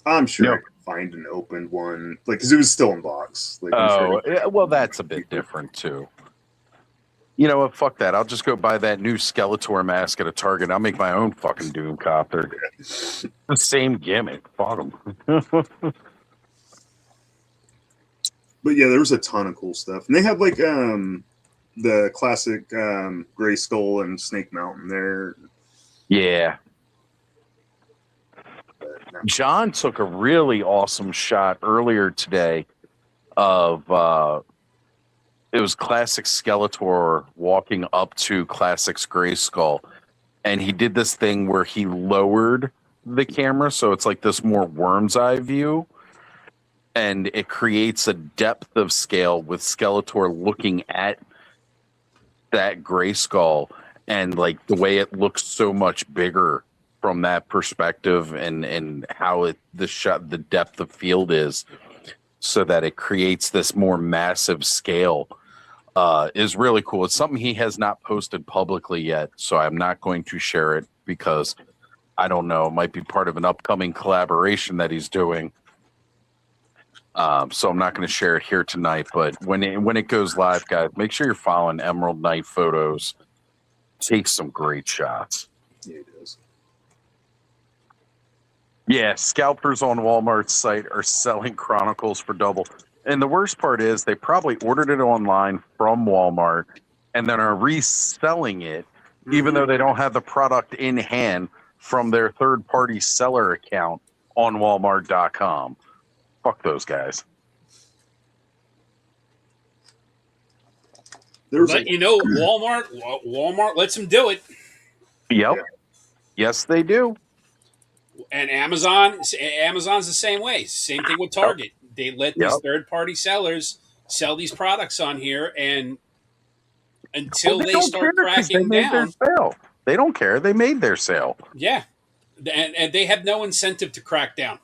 I'm sure I could find an opened one, like because it was still in box. Like, yeah, well, that's a bit different too. You know what? Fuck that. I'll just go buy that new Skeletor mask at a Target. I'll make my own fucking Doomcopter. The same gimmick. Fuck 'em. But yeah, there was a ton of cool stuff, and they had like the classic Gray Skull and Snake Mountain there. Yeah. John took a really awesome shot earlier today of it was Classic Skeletor walking up to Classic's Grayskull, and he did this thing where he lowered the camera so it's like this more worm's eye view, and it creates a depth of scale with Skeletor looking at that Grayskull, and like the way it looks so much bigger from that perspective, and how the depth of field is, so that it creates this more massive scale, is really cool. It's something he has not posted publicly yet, so I'm not going to share it because I don't know, it might be part of an upcoming collaboration that he's doing. So I'm not going to share it here tonight, but when it goes live, guys, make sure you're following Emerald Knight Photos. Takes some great shots. Yeah, it does. Yeah, scalpers on Walmart's site are selling Chronicles for double. And the worst part is they probably ordered it online from Walmart and then are reselling it, even though they don't have the product in hand from their third-party seller account on Walmart.com. Fuck those guys. But you know, Walmart lets them do it. Yep. Yes, they do. And Amazon's the same way. Same thing with Target. They let these third-party sellers sell these products on here, and until they start cracking down, they don't care. They made their sale. Yeah, and they have no incentive to crack down.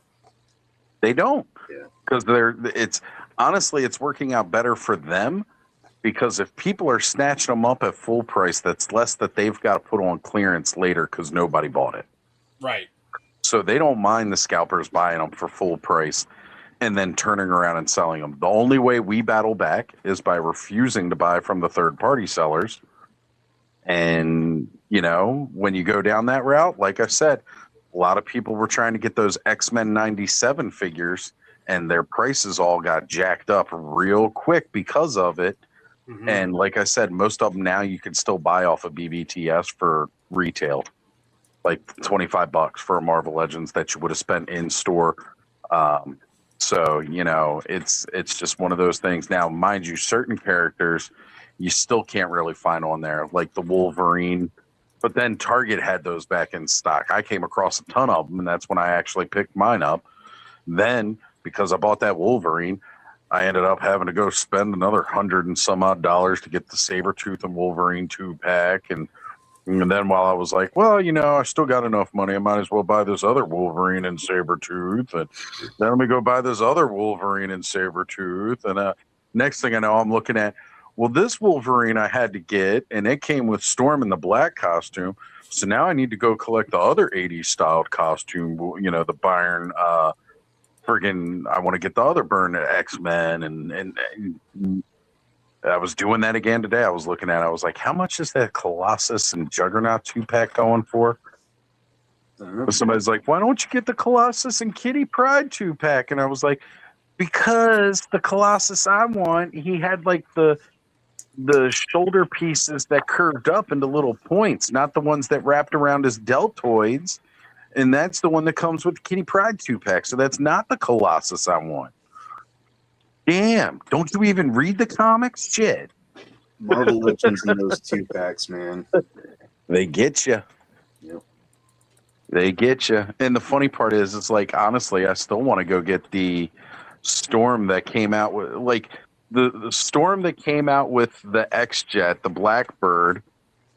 They don't, because it's honestly it's working out better for them, because if people are snatching them up at full price, that's less that they've got to put on clearance later because nobody bought it. Right. So they don't mind the scalpers buying them for full price and then turning around and selling them. The only way we battle back is by refusing to buy from the third-party sellers. And, you know, when you go down that route, like I said, a lot of people were trying to get those X-Men 97 figures, and their prices all got jacked up real quick because of it. Mm-hmm. And like I said, most of them now you can still buy off of BBTS for retail. Like $25 for a Marvel Legends that you would have spent in store. So, you know, it's just one of those things. Now, mind you, certain characters you still can't really find on there, like the Wolverine. But then Target had those back in stock. I came across a ton of them, and that's when I actually picked mine up. Then, because I bought that Wolverine, I ended up having to go spend another $100 and some odd to get the Sabretooth and Wolverine 2-pack. And then while I was like, well, you know, I still got enough money, I might as well buy this other Wolverine and Sabretooth. And then let me go buy this other Wolverine and Sabretooth. And next thing I know, I'm looking at, well, this Wolverine I had to get, and it came with Storm in the black costume. So now I need to go collect the other 80s styled costume, you know, the Byron, friggin', I want to get the other Burn X-Men. And I was doing that again today. I was looking at it. I was like, how much is that Colossus and Juggernaut 2-pack going for? Somebody's like, why don't you get the Colossus and Kitty Pryde 2-pack? And I was like, because the Colossus I want, he had like the shoulder pieces that curved up into little points, not the ones that wrapped around his deltoids. And that's the one that comes with the Kitty Pryde 2-pack. So that's not the Colossus I want. Damn, don't you even read the comics? Shit. Marvel Legends in those 2-packs, man. They get you. Yep. They get you. And the funny part is, it's like, honestly, I still want to go get the Storm that came out with, like, the Storm that came out with the X-Jet, the Blackbird,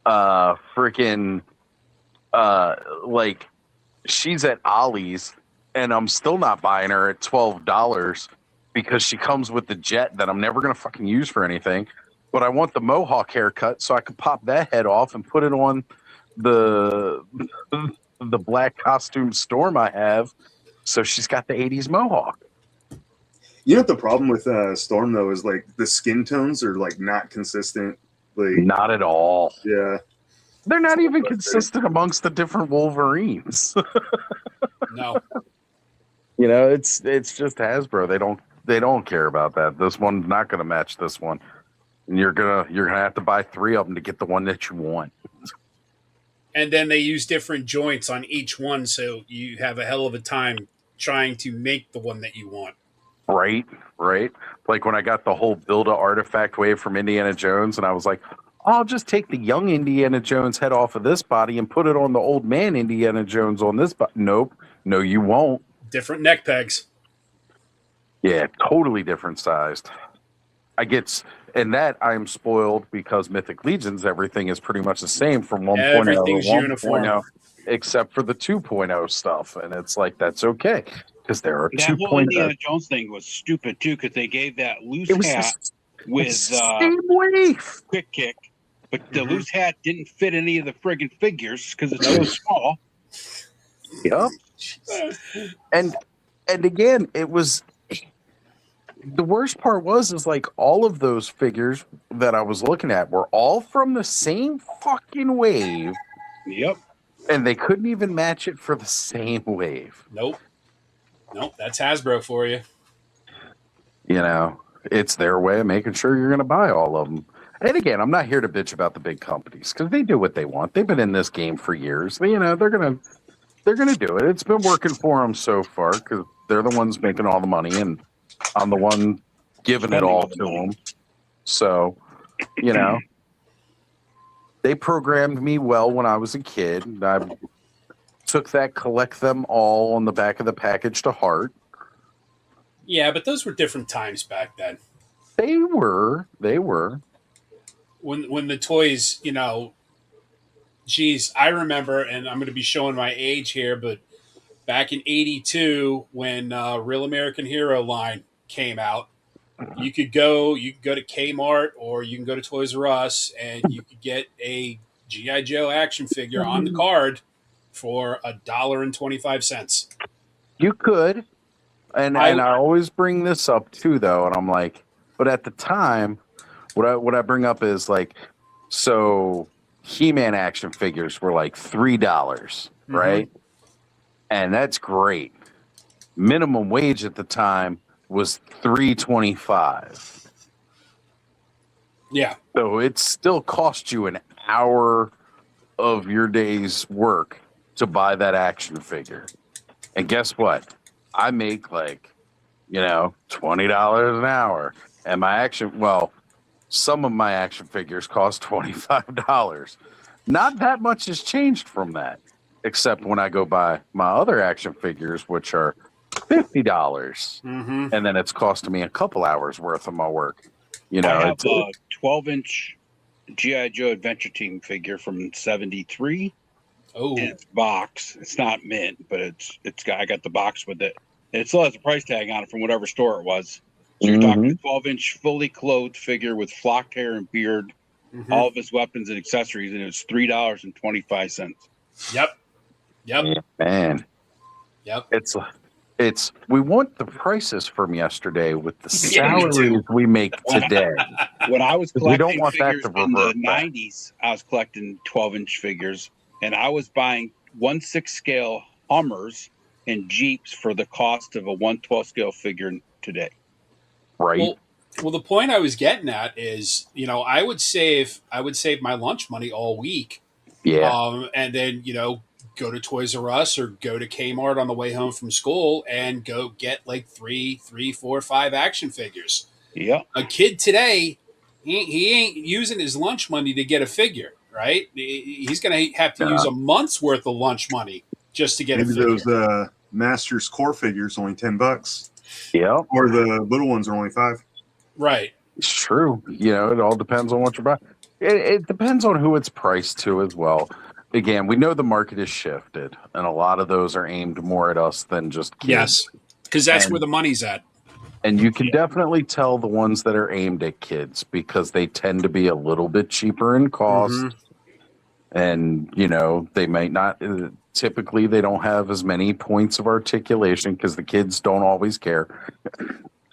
freaking, like, she's at Ollie's, and I'm still not buying her at $12 because she comes with the jet that I'm never going to fucking use for anything. But I want the Mohawk haircut so I can pop that head off and put it on the black costume Storm I have. So she's got the 80s Mohawk. You know what the problem with Storm, though, is like the skin tones are like not consistent. Like, not at all. Yeah. They're not even consistent amongst the different Wolverines. No. You know, it's just Hasbro. They don't care about that. This one's not going to match this one. And you're gonna have to buy 3 of them to get the one that you want. And then they use different joints on each one, so you have a hell of a time trying to make the one that you want. Right. Like when I got the whole Build-A Artifact wave from Indiana Jones, and I was like, I'll just take the young Indiana Jones head off of this body and put it on the old man Indiana Jones on this body. Nope. No, you won't. Different neck pegs. Yeah, totally different sized. And that I'm spoiled because Mythic Legions, everything is pretty much the same from 1.0 Everything's to 1.0, uniform. except for the 2.0 stuff. And it's like, that's okay. Because there are That 2.0. whole Indiana Jones thing was stupid, too, because they gave that loose hat with same wave. Quick Kick, but the loose hat didn't fit any of the friggin' figures because it's so small. Yep. And again, it was... The worst part is like all of those figures that I was looking at were all from the same fucking wave. Yep. And they couldn't even match it for the same wave. Nope, that's Hasbro for you. You know, it's their way of making sure you're going to buy all of them. And again, I'm not here to bitch about the big companies because they do what they want. They've been in this game for years. You know, they're gonna do it. It's been working for them so far because they're the ones making all the money and I'm the one giving it all to them. So, you know, they programmed me well when I was a kid. took that collect them all on the back of the package to heart. Yeah, but those were different times back then. They were. When the toys, geez, I remember, and I'm going to be showing my age here, but back in '82, when Real American Hero line came out, you could go to Kmart or you can go to Toys R Us, and you could get a G.I. Joe action figure on the card for $1.25. You could, and I always bring this up too, though, and I'm like, but at the time, what I bring up is like, so He-Man action figures were like $3, right? And that's great. Minimum wage at the time was $3.25. Yeah. So it still cost you an hour of your day's work to buy that action figure. And guess what? I make like, $20 an hour. And some of my action figures cost $25. Not that much has changed from that, except when I go buy my other action figures, which are $50. And then it's costing me a couple hours worth of my work. I have a 12-inch G.I. Joe Adventure Team figure from '73. Oh, it's box. It's not mint, but I got the box with it. And it still has a price tag on it from whatever store it was. So you're talking a 12-inch fully clothed figure with flocked hair and beard, all of his weapons and accessories, and it was $3.25. Yep. Man. Yep. It's we want the prices from yesterday with the salaries we make today. When I was we collecting don't want that figures to in the revert back. 90s, I was collecting 12-inch figures, and I was buying 1/6 scale Hummers and Jeeps for the cost of a 1/12 scale figure today. Right. Well, the point I was getting at is, I would save my lunch money all week. Yeah. And then, go to Toys R Us or go to Kmart on the way home from school and go get like 3, 4, 5 action figures. Yeah. A kid today, he ain't using his lunch money to get a figure, right? He's going to have to use a month's worth of lunch money just to get a figure. Those Masters core figures only $10. Yeah. Or the little ones are only $5. Right. It's true. It all depends on what you're buying. It depends on who it's priced to as well. Again, we know the market has shifted, and a lot of those are aimed more at us than just kids. Yes, because that's where the money's at. And you can definitely tell the ones that are aimed at kids because they tend to be a little bit cheaper in cost. And, they might not, typically they don't have as many points of articulation because the kids don't always care.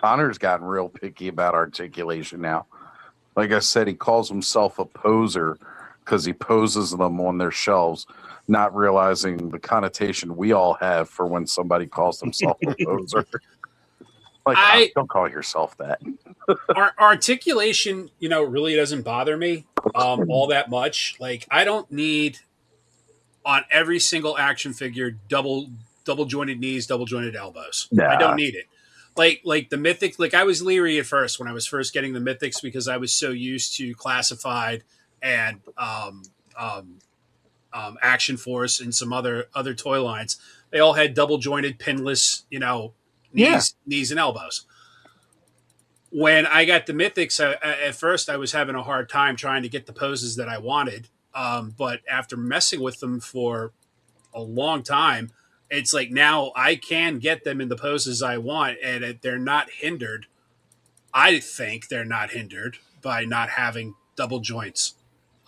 Connor's gotten real picky about articulation now. Like I said, he calls himself a poser because he poses them on their shelves, not realizing the connotation we all have for when somebody calls themselves a poser. Like, don't call yourself that. Articulation, really doesn't bother me all that much. Like, I don't need on every single action figure double jointed knees, double jointed elbows. Nah. I don't need it. Like the Mythic, like I was leery at first when I was first getting the Mythics because I was so used to Classified and Action Force and some other toy lines. They all had double jointed, pinless, knees and elbows. When I got the Mythics, at first I was having a hard time trying to get the poses that I wanted. But after messing with them for a long time, it's like now I can get them in the poses I want, and they're not hindered. I think they're not hindered by not having double joints.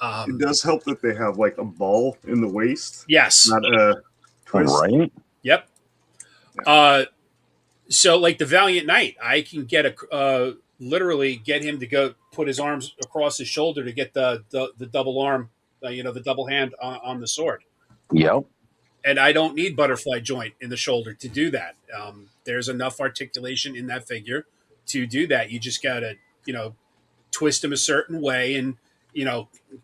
It does help that they have like a ball in the waist. Yes. Not a twist. Right. Yep. So like the Valiant Knight, I can get literally get him to go put his arms across his shoulder to get the double arm, the double hand on the sword. Yep. And I don't need butterfly joint in the shoulder to do that. There's enough articulation in that figure to do that. You just got to, twist him a certain way and,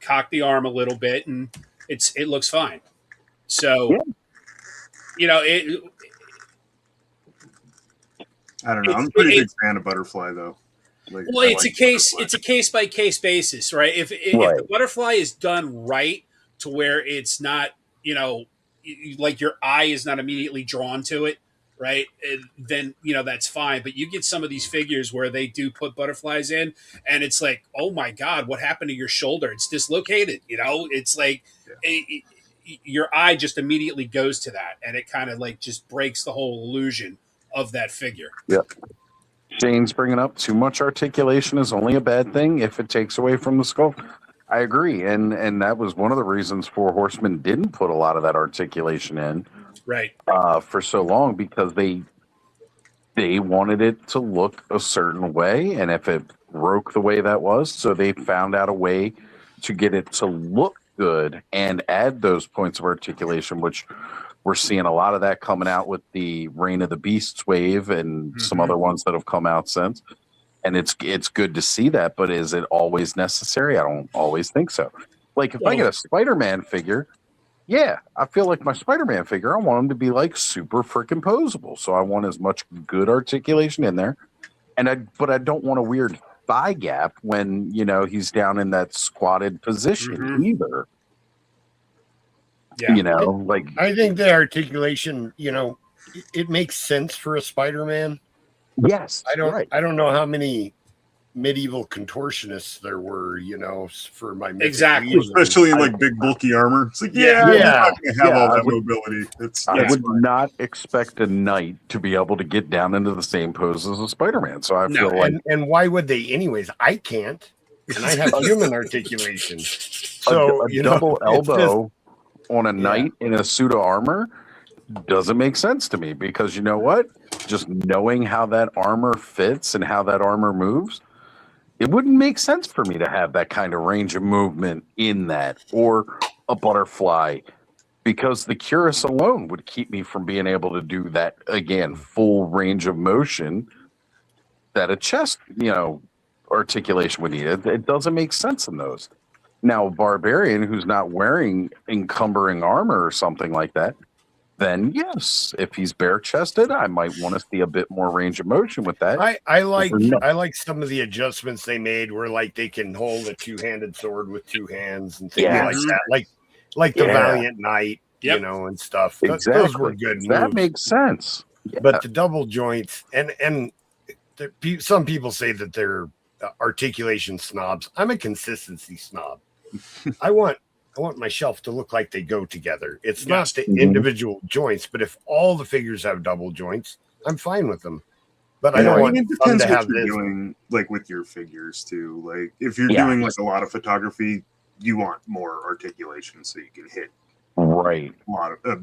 cock the arm a little bit, and it looks fine. So, I don't know. I'm a pretty big fan of butterfly, though. It's a case by case basis, right? If the butterfly is done right to where it's not, like your eye is not immediately drawn to it, right? And then that's fine. But you get some of these figures where they do put butterflies in, and it's like, oh my god, what happened to your shoulder? It's dislocated. It's like your eye just immediately goes to that, and it kind of like just breaks the whole illusion of that figure. Yep. Shane's bringing up too much articulation is only a bad thing if it takes away from the skull. I agree, and that was one of the reasons Four Horsemen didn't put a lot of that articulation in, right? For so long, because they wanted it to look a certain way, and if it broke the way that was, so they found out a way to get it to look good and add those points of articulation, which we're seeing a lot of that coming out with the Reign of the Beasts wave and some other ones that have come out since. And it's good to see that, but is it always necessary? I don't always think so. Like if I get a Spider-Man figure, yeah, I feel like my Spider-Man figure, I want him to be like super freaking posable. So I want as much good articulation in there. But I don't want a weird thigh gap when, he's down in that squatted position either. Yeah. Like I think the articulation, it makes sense for a Spider-Man. Yes. I don't know how many medieval contortionists there were, for my exactly, especially in like big bulky armor. It's like, I'm not gonna have all that mobility. I would not expect a knight to be able to get down into the same pose as a Spider-Man. So I feel like, and why would they, anyways? I can't, and I have human articulation. So a double elbow on a knight in a suit of armor doesn't make sense to me, because you know what? Just knowing how that armor fits and how that armor moves, it wouldn't make sense for me to have that kind of range of movement in that, or a butterfly, because the cuirass alone would keep me from being able to do that, again, full range of motion that a chest, articulation would need. It doesn't make sense in those. Now, a barbarian who's not wearing encumbering armor or something like that, then yes, if he's bare chested, I might want to see a bit more range of motion with that. I like some of the adjustments they made where like they can hold a two-handed sword with two hands and things like that. Like the Valiant Knight, and stuff. Exactly. Those were good moves. That makes sense. Yeah. But the double joints and some people say that they're articulation snobs. I'm a consistency snob. I want my shelf to look like they go together. It's not the individual joints, but if all the figures have double joints, I'm fine with them. But I don't want it depends them to what have you're this. doing, like with your figures too. Like if you're doing like a lot of photography, you want more articulation so you can hit a lot of a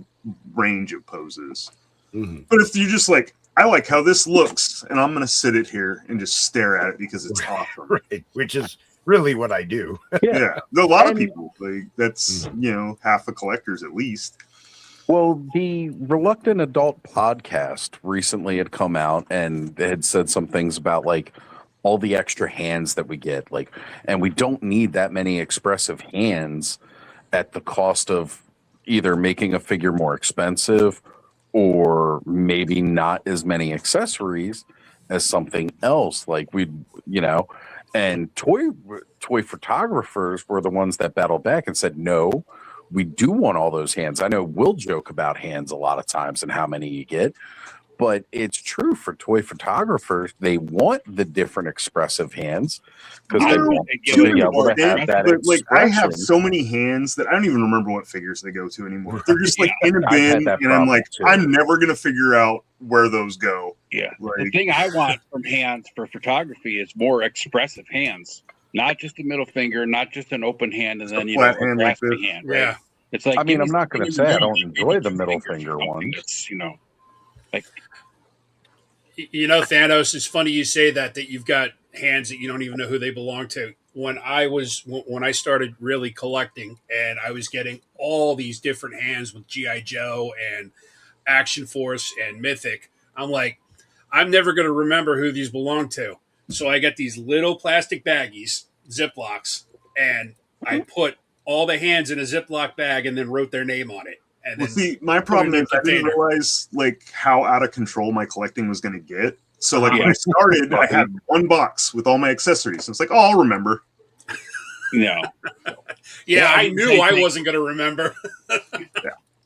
range of poses. But if you just like, I like how this looks, and I'm gonna sit it here and just stare at it because it's awesome. Right, which is really what I do. Yeah, a lot of people like that's half the collectors at least. Well, the Reluctant Adult podcast recently had come out and had said some things about like all the extra hands that we get, like, and we don't need that many expressive hands at the cost of either making a figure more expensive or maybe not as many accessories as something else. Like and toy photographers were the ones that battled back and said, no, we do want all those hands. I know we'll joke about hands a lot of times and how many you get, but it's true for toy photographers. They want the different expressive hands because they want to be able to have that expression. Like I have so many hands that I don't even remember what figures they go to anymore. They're just like in a bin, and I'm like, I'm never gonna figure out where those go. Yeah. Like, the thing I want from hands for photography is more expressive hands, not just a middle finger, not just an open hand, and then a flat hand like grasping this. hand. Right? Yeah. It's like, I mean, I'm not going to say I don't enjoy the middle finger one. Like, Thanos, it's funny you say that you've got hands that you don't even know who they belong to. When I started really collecting and I was getting all these different hands with G.I. Joe and Action Force and Mythic, I'm like, I'm never going to remember who these belong to. So I got these little plastic baggies, Ziplocs, and I put all the hands in a Ziploc bag and then wrote their name on it. And then see, my problem is I didn't realize like how out of control my collecting was going to get. So like when I started, I had one box with all my accessories. So it's like, oh, I'll remember. No. I knew I wasn't going to remember.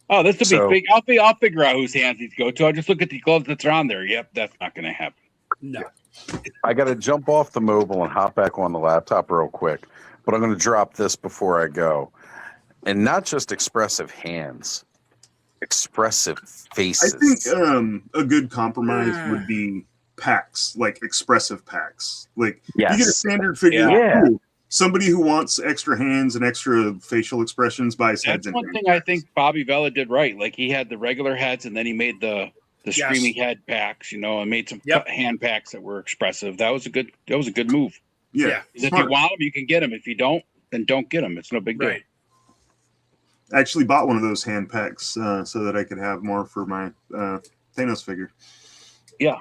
Oh, this will So- be big. I'll figure out whose hands these go to. I'll just look at the gloves that's on there. Yep, that's not going to happen. No. I got to jump off the mobile and hop back on the laptop real quick, but I'm going to drop this before I go. And not just expressive hands, expressive I faces. think a good compromise would be packs, like expressive packs. Like you get a Yes. standard figure. Yeah. Cool. Somebody who wants extra hands and extra facial expressions buys heads That's and one hands. thing I think Bobby Vella did right. Like he had the regular heads, and then he made the Yes. streaming head packs. You know, and made some Yep. hand packs that were expressive. That was a good move. Yeah. Yeah. 'Cause if smart. you want them, you can get them. If you don't, then don't get them. It's no big deal. Right. I actually bought one of those hand packs so that I could have more for my Thanos figure. Yeah.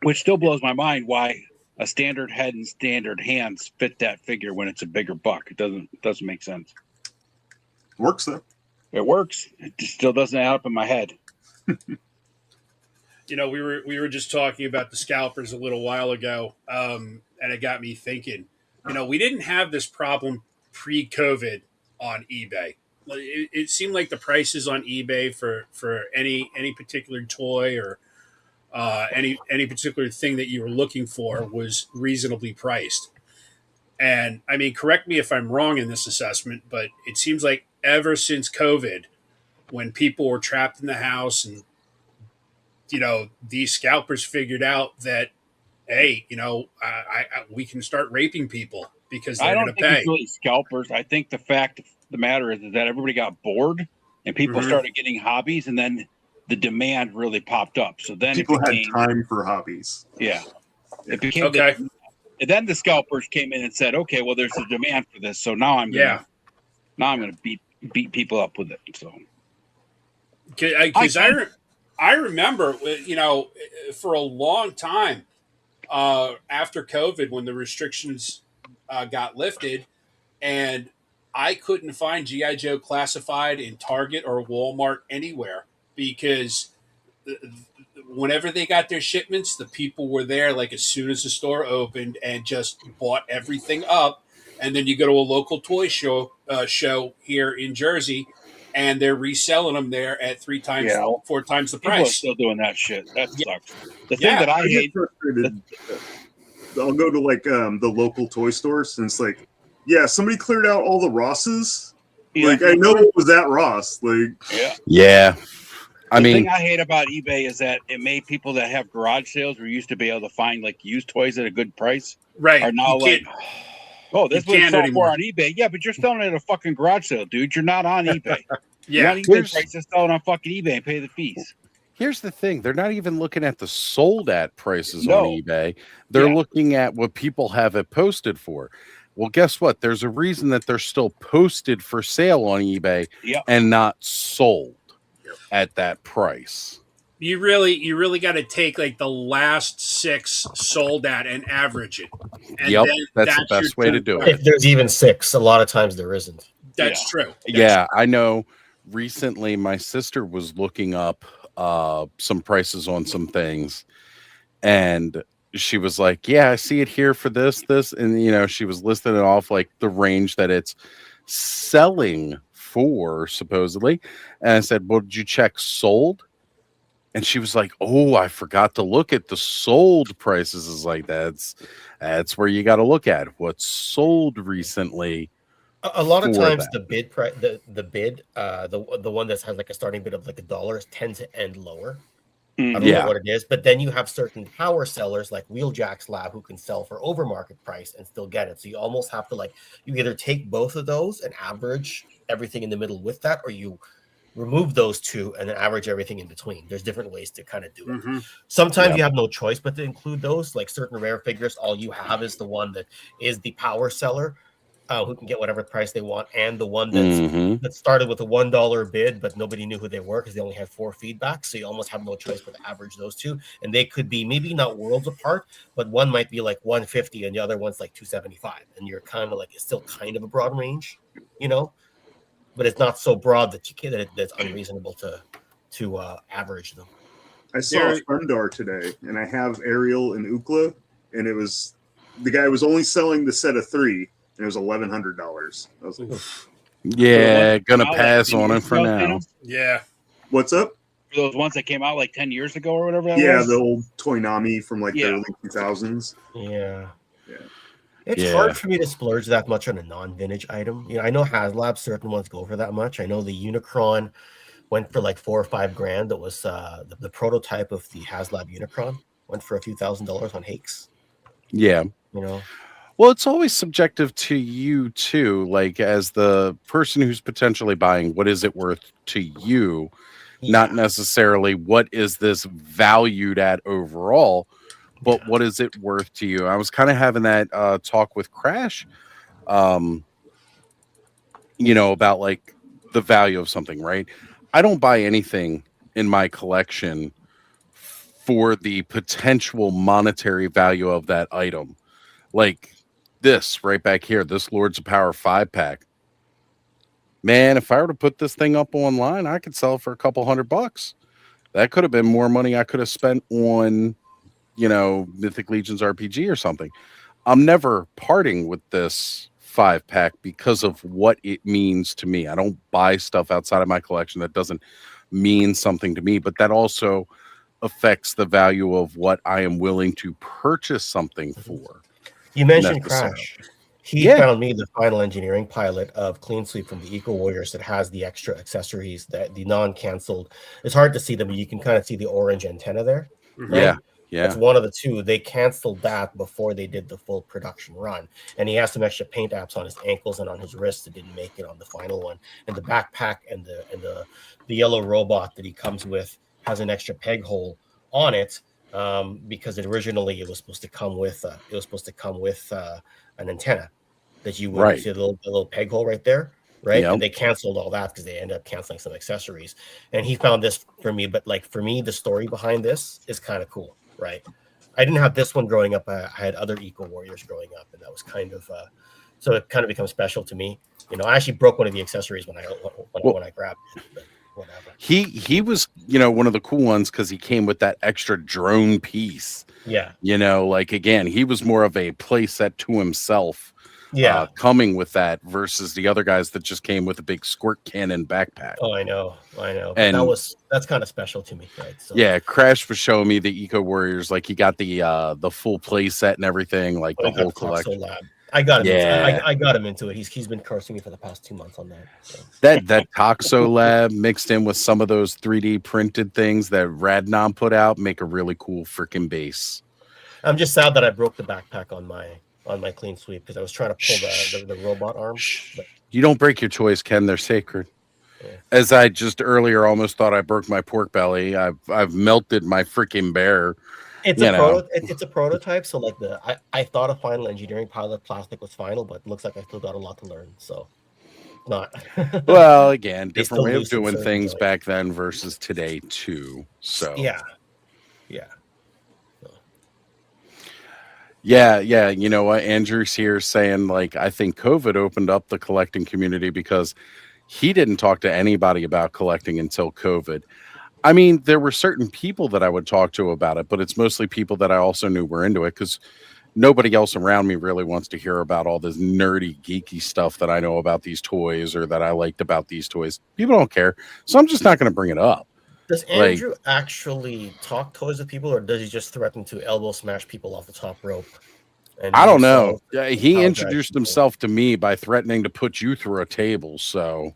Which still blows my mind why a standard head and standard hands fit that figure when it's a bigger buck. It doesn't make sense. Works though. It works. It just still doesn't add up in my head. You know, we were just talking about the scalpers a little while ago, and it got me thinking. You know, we didn't have this problem pre-COVID on eBay. It seemed like the prices on eBay for any particular toy or any particular thing that you were looking for was reasonably priced. And I mean, correct me if I'm wrong in this assessment, but it seems like ever since COVID, when people were trapped in the house and, you know, these scalpers figured out that, hey, you know, we can start raping people because I they're don't going to think pay. it's really scalpers. I think the fact of the matter is that everybody got bored and people Mhm. started getting hobbies, and then the demand really popped up. So then People it had became, time for hobbies. yeah, it became Okay. and then the scalpers came in and said, okay, well, there's a demand for this, so now I'm gonna beat people up with it. So Because I remember, you know, for a long time after COVID, when the restrictions got lifted, and I couldn't find G.I. Joe classified in Target or Walmart anywhere because whenever they got their shipments, the people were there like as soon as the store opened and just bought everything up. And then you go to a local toy show here in Jersey, and they're reselling them there at 3 times, Yeah. 4 times the people are price. still doing that shit. That sucks. The thing Yeah. that I I get hate, frustrated. I'll go to like the local toy stores and it's like, yeah, somebody cleared out all the Rosses. Like I know it was at Ross. Like yeah. Yeah. I The mean, thing I hate about eBay is that it made people that have garage sales, where you used to be able to find like used toys at a good price, Right. are now You like, can't- oh, this you was can't sold anymore. more on eBay. Yeah, but you're selling it at a fucking garage sale, dude. You're not on eBay. You're yeah. on eBay Here's- prices, sell it on fucking eBay and pay the fees. here's the thing. They're not even looking at the sold at prices No. on eBay. They're Yeah. looking at what people have it posted for. Well, guess what? There's a reason that they're still posted for sale on eBay Yep. and not sold at that price. You really got to take like the last 6 sold at and average it. And Yep, then that's the your best way to true do price. it. If there's even 6, a lot of times there isn't. That's true. Yeah, I know. Recently, my sister was looking up some prices on some things, and she was like, "Yeah, I see it here for this, and you know, she was listing it off like the range that it's selling for, supposedly." And I said, "Well, did you check sold?" And she was like, "Oh, I forgot to look at the sold prices." Is like that's where you got to look at what's sold recently. A lot of for times that. the bid price, the bid, the one that has like a starting bid of like $1 tends to end lower. I don't Yeah. know what it is, but then you have certain power sellers like Wheeljack's Lab who can sell for over market price and still get it. So you almost have to like you either take both of those and average everything in the middle with that, or you remove those two and then average everything in between. There's different ways to kind of do it. Mhm. Sometimes Yeah. you have no choice but to include those. Like certain rare figures, all you have is the one that is the power seller, who can get whatever price they want, and the one that's Mhm. that started with a $1 bid, but nobody knew who they were because they only had 4 feedbacks. So you almost have no choice but to average those two, and they could be maybe not worlds apart, but one might be like 150 and the other one's like 275, and you're kind of like it's still kind of a broad range, you know, but it's not so broad that you can that's unreasonable to average them. I saw Thundar today, and I have Ariel and Ukla, and it was the guy was only selling the set of 3, and it was $1,100. I was like, Yeah, gonna came out, pass 10 on it years for ago, now. Dana? Yeah. What's up? For those ones that came out like 10 years ago or whatever that Yeah, was? the old Toynami from like the Yeah. early 2000s. Yeah. Yeah. It's Yeah. hard for me to splurge that much on a non-vintage item. You know, I know HasLab, certain ones go for that much. I know the Unicron went for like 4 or 5 grand. That was the prototype of the HasLab Unicron went for a few $1,000s on Hakes. Yeah. You know, Well, it's always subjective to you too. Like as the person who's potentially buying, what is it worth to you? Not necessarily what is this valued at overall, but what is it worth to you? I was kind of having that talk with Crash, you know, about like the value of something, right? I don't buy anything in my collection for the potential monetary value of that item. Like this right back here, this Lords of Power 5-pack. Man, if I were to put this thing up online, I could sell it for a couple $100. That could have been more money I could have spent on, you know, Mythic Legions RPG or something. I'm never parting with this 5-pack because of what it means to me. I don't buy stuff outside of my collection that doesn't mean something to me, but that also affects the value of what I am willing to purchase something for. you mentioned necessarily. Crash. He Yeah. found me the final engineering pilot of Clean Sweep from the Eco Warriors that has the extra accessories, that the non-canceled. It's hard to see them, but you can kind of see the orange antenna there. Yeah. Yeah. That's one of the two. They canceled that before they did the full production run. And he has some extra paint apps on his ankles and on his wrists that didn't make it on the final one. And the backpack and the yellow robot that he comes with has an extra peg hole on it, because originally it was supposed to come with an antenna that you would Right. see the little peg hole right there. Right. Yep. And they canceled all that because they ended up canceling some accessories. And he found this for me, but like for me, the story behind this is kind of cool. Right. I didn't have this one growing up. I had other Eco Warriors growing up, and that was kind of so it kind of becomes special to me. You know, I actually broke one of the accessories when I grabbed it. But whatever. He was, you know, one of the cool ones because he came with that extra drone piece. Yeah. You know, like again, he was more of a playset to himself. Yeah. Coming with that versus the other guys that just came with a big squirt cannon backpack. Oh, I know. But And that's kind of special to me, right? So, yeah, Crash was showing me the Eco Warriors, like he got the full play set and everything, like the whole collection. Lab. I got him. Yeah. I got him into it. He's been cursing me for the past 2 months on that. So. That Toxo Lab mixed in with some of those 3D printed things that Radnom put out make a really cool freaking base. I'm just sad that I broke the backpack on my Clean Sweep because I was trying to pull the robot arm. But You don't break your toys, Ken. They're sacred. Yeah. As I just earlier almost thought I broke my pork belly. I've melted my freaking bear. it's a prototype. So like I thought a final engineering pilot plastic was final, but it looks like I still got a lot to learn. So not. Well, again, They different still way of lose some doing certain things joints. back then versus today too. So Yeah. Yeah, you know what? Andrew's here saying, like, I think COVID opened up the collecting community because he didn't talk to anybody about collecting until COVID. I mean, there were certain people that I would talk to about it, but it's mostly people that I also knew were into it because nobody else around me really wants to hear about all this nerdy, geeky stuff that I know about these toys or that I liked about these toys. People don't care. So I'm just not going to bring it up. Does Andrew actually talk toys with people, or does he just threaten to elbow smash people off the top rope? And I don't use know. some He apologize introduced people? himself to me by threatening to put you through a table. So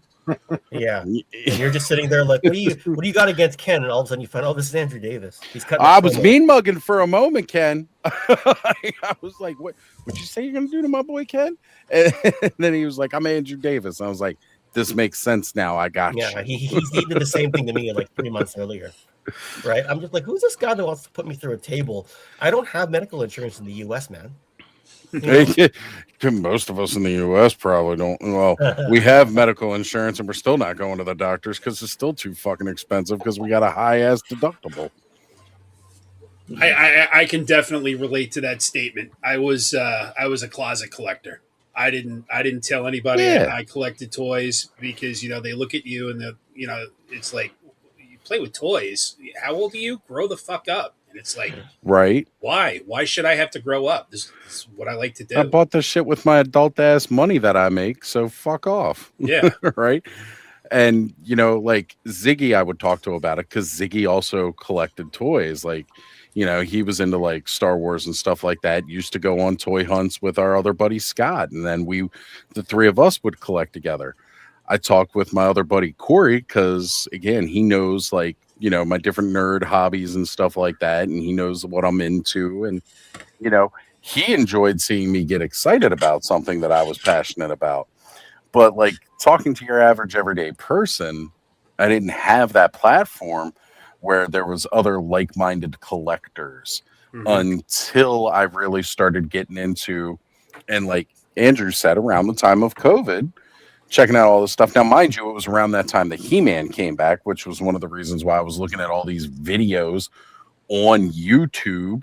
Yeah, and you're just sitting there like, what do you got against Ken? And all of a sudden you find, oh, this is Andrew Davis. He's cutting. I a was promo. mean mugging for a moment, Ken. I was like, "What? What'd you say you're gonna do to my boy Ken?" And then he was like, "I'm Andrew Davis." I was like, "This makes sense now. I got Yeah, you." he did the same thing to me like 3 months earlier. Right? I'm just like, who's this guy that wants to put me through a table? I don't have medical insurance in the U.S., man. Most of us in the U.S. probably don't. Well, we have medical insurance, and we're still not going to the doctors because it's still too fucking expensive because we got a high ass deductible. I can definitely relate to that statement. I was a closet collector. I didn't tell anybody I collected toys because they look at you and it's like, you play with toys. How old are you? Grow the fuck up. And it's like, right? why should I have to grow up? This is what I like to do. I bought this shit with my adult ass money that I make, so fuck off. Yeah. Right. And like Ziggy, I would talk to about it because Ziggy also collected toys. Like, he was into like Star Wars and stuff like that. Used to go on toy hunts with our other buddy Scott, and then the three of us would collect together. I talked with my other buddy Corey because again, he knows like my different nerd hobbies and stuff like that, and he knows what I'm into, and he enjoyed seeing me get excited about something that I was passionate about. But like talking to your average everyday person, I didn't have that platform where there was other like-minded collectors until I really started getting into, and like Andrew said, around the time of COVID, checking out all this stuff. Now, mind you, it was around that time that He-Man came back, which was one of the reasons why I was looking at all these videos on YouTube,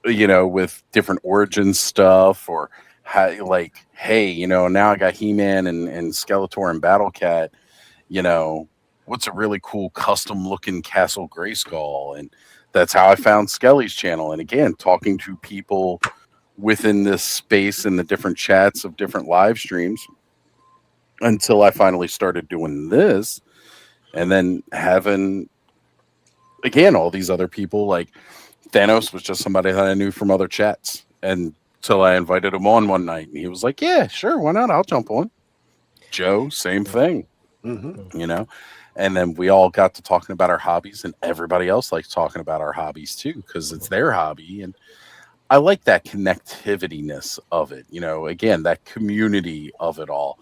with different origin stuff, or how, like, hey, now I got He-Man and Skeletor and Battle Cat, what's a really cool custom looking Castle Grayskull? And that's how I found Skelly's channel. And again, talking to people within this space in the different chats of different live streams until I finally started doing this, and then having, again, all these other people. Like Thanos was just somebody that I knew from other chats, and until I invited him on one night, and he was like, yeah, sure, why not? I'll jump on. Joe, same thing. And then we all got to talking about our hobbies, and everybody else likes talking about our hobbies too, because it's their hobby. And I like that connectivity-ness of it. Again, that community of it all.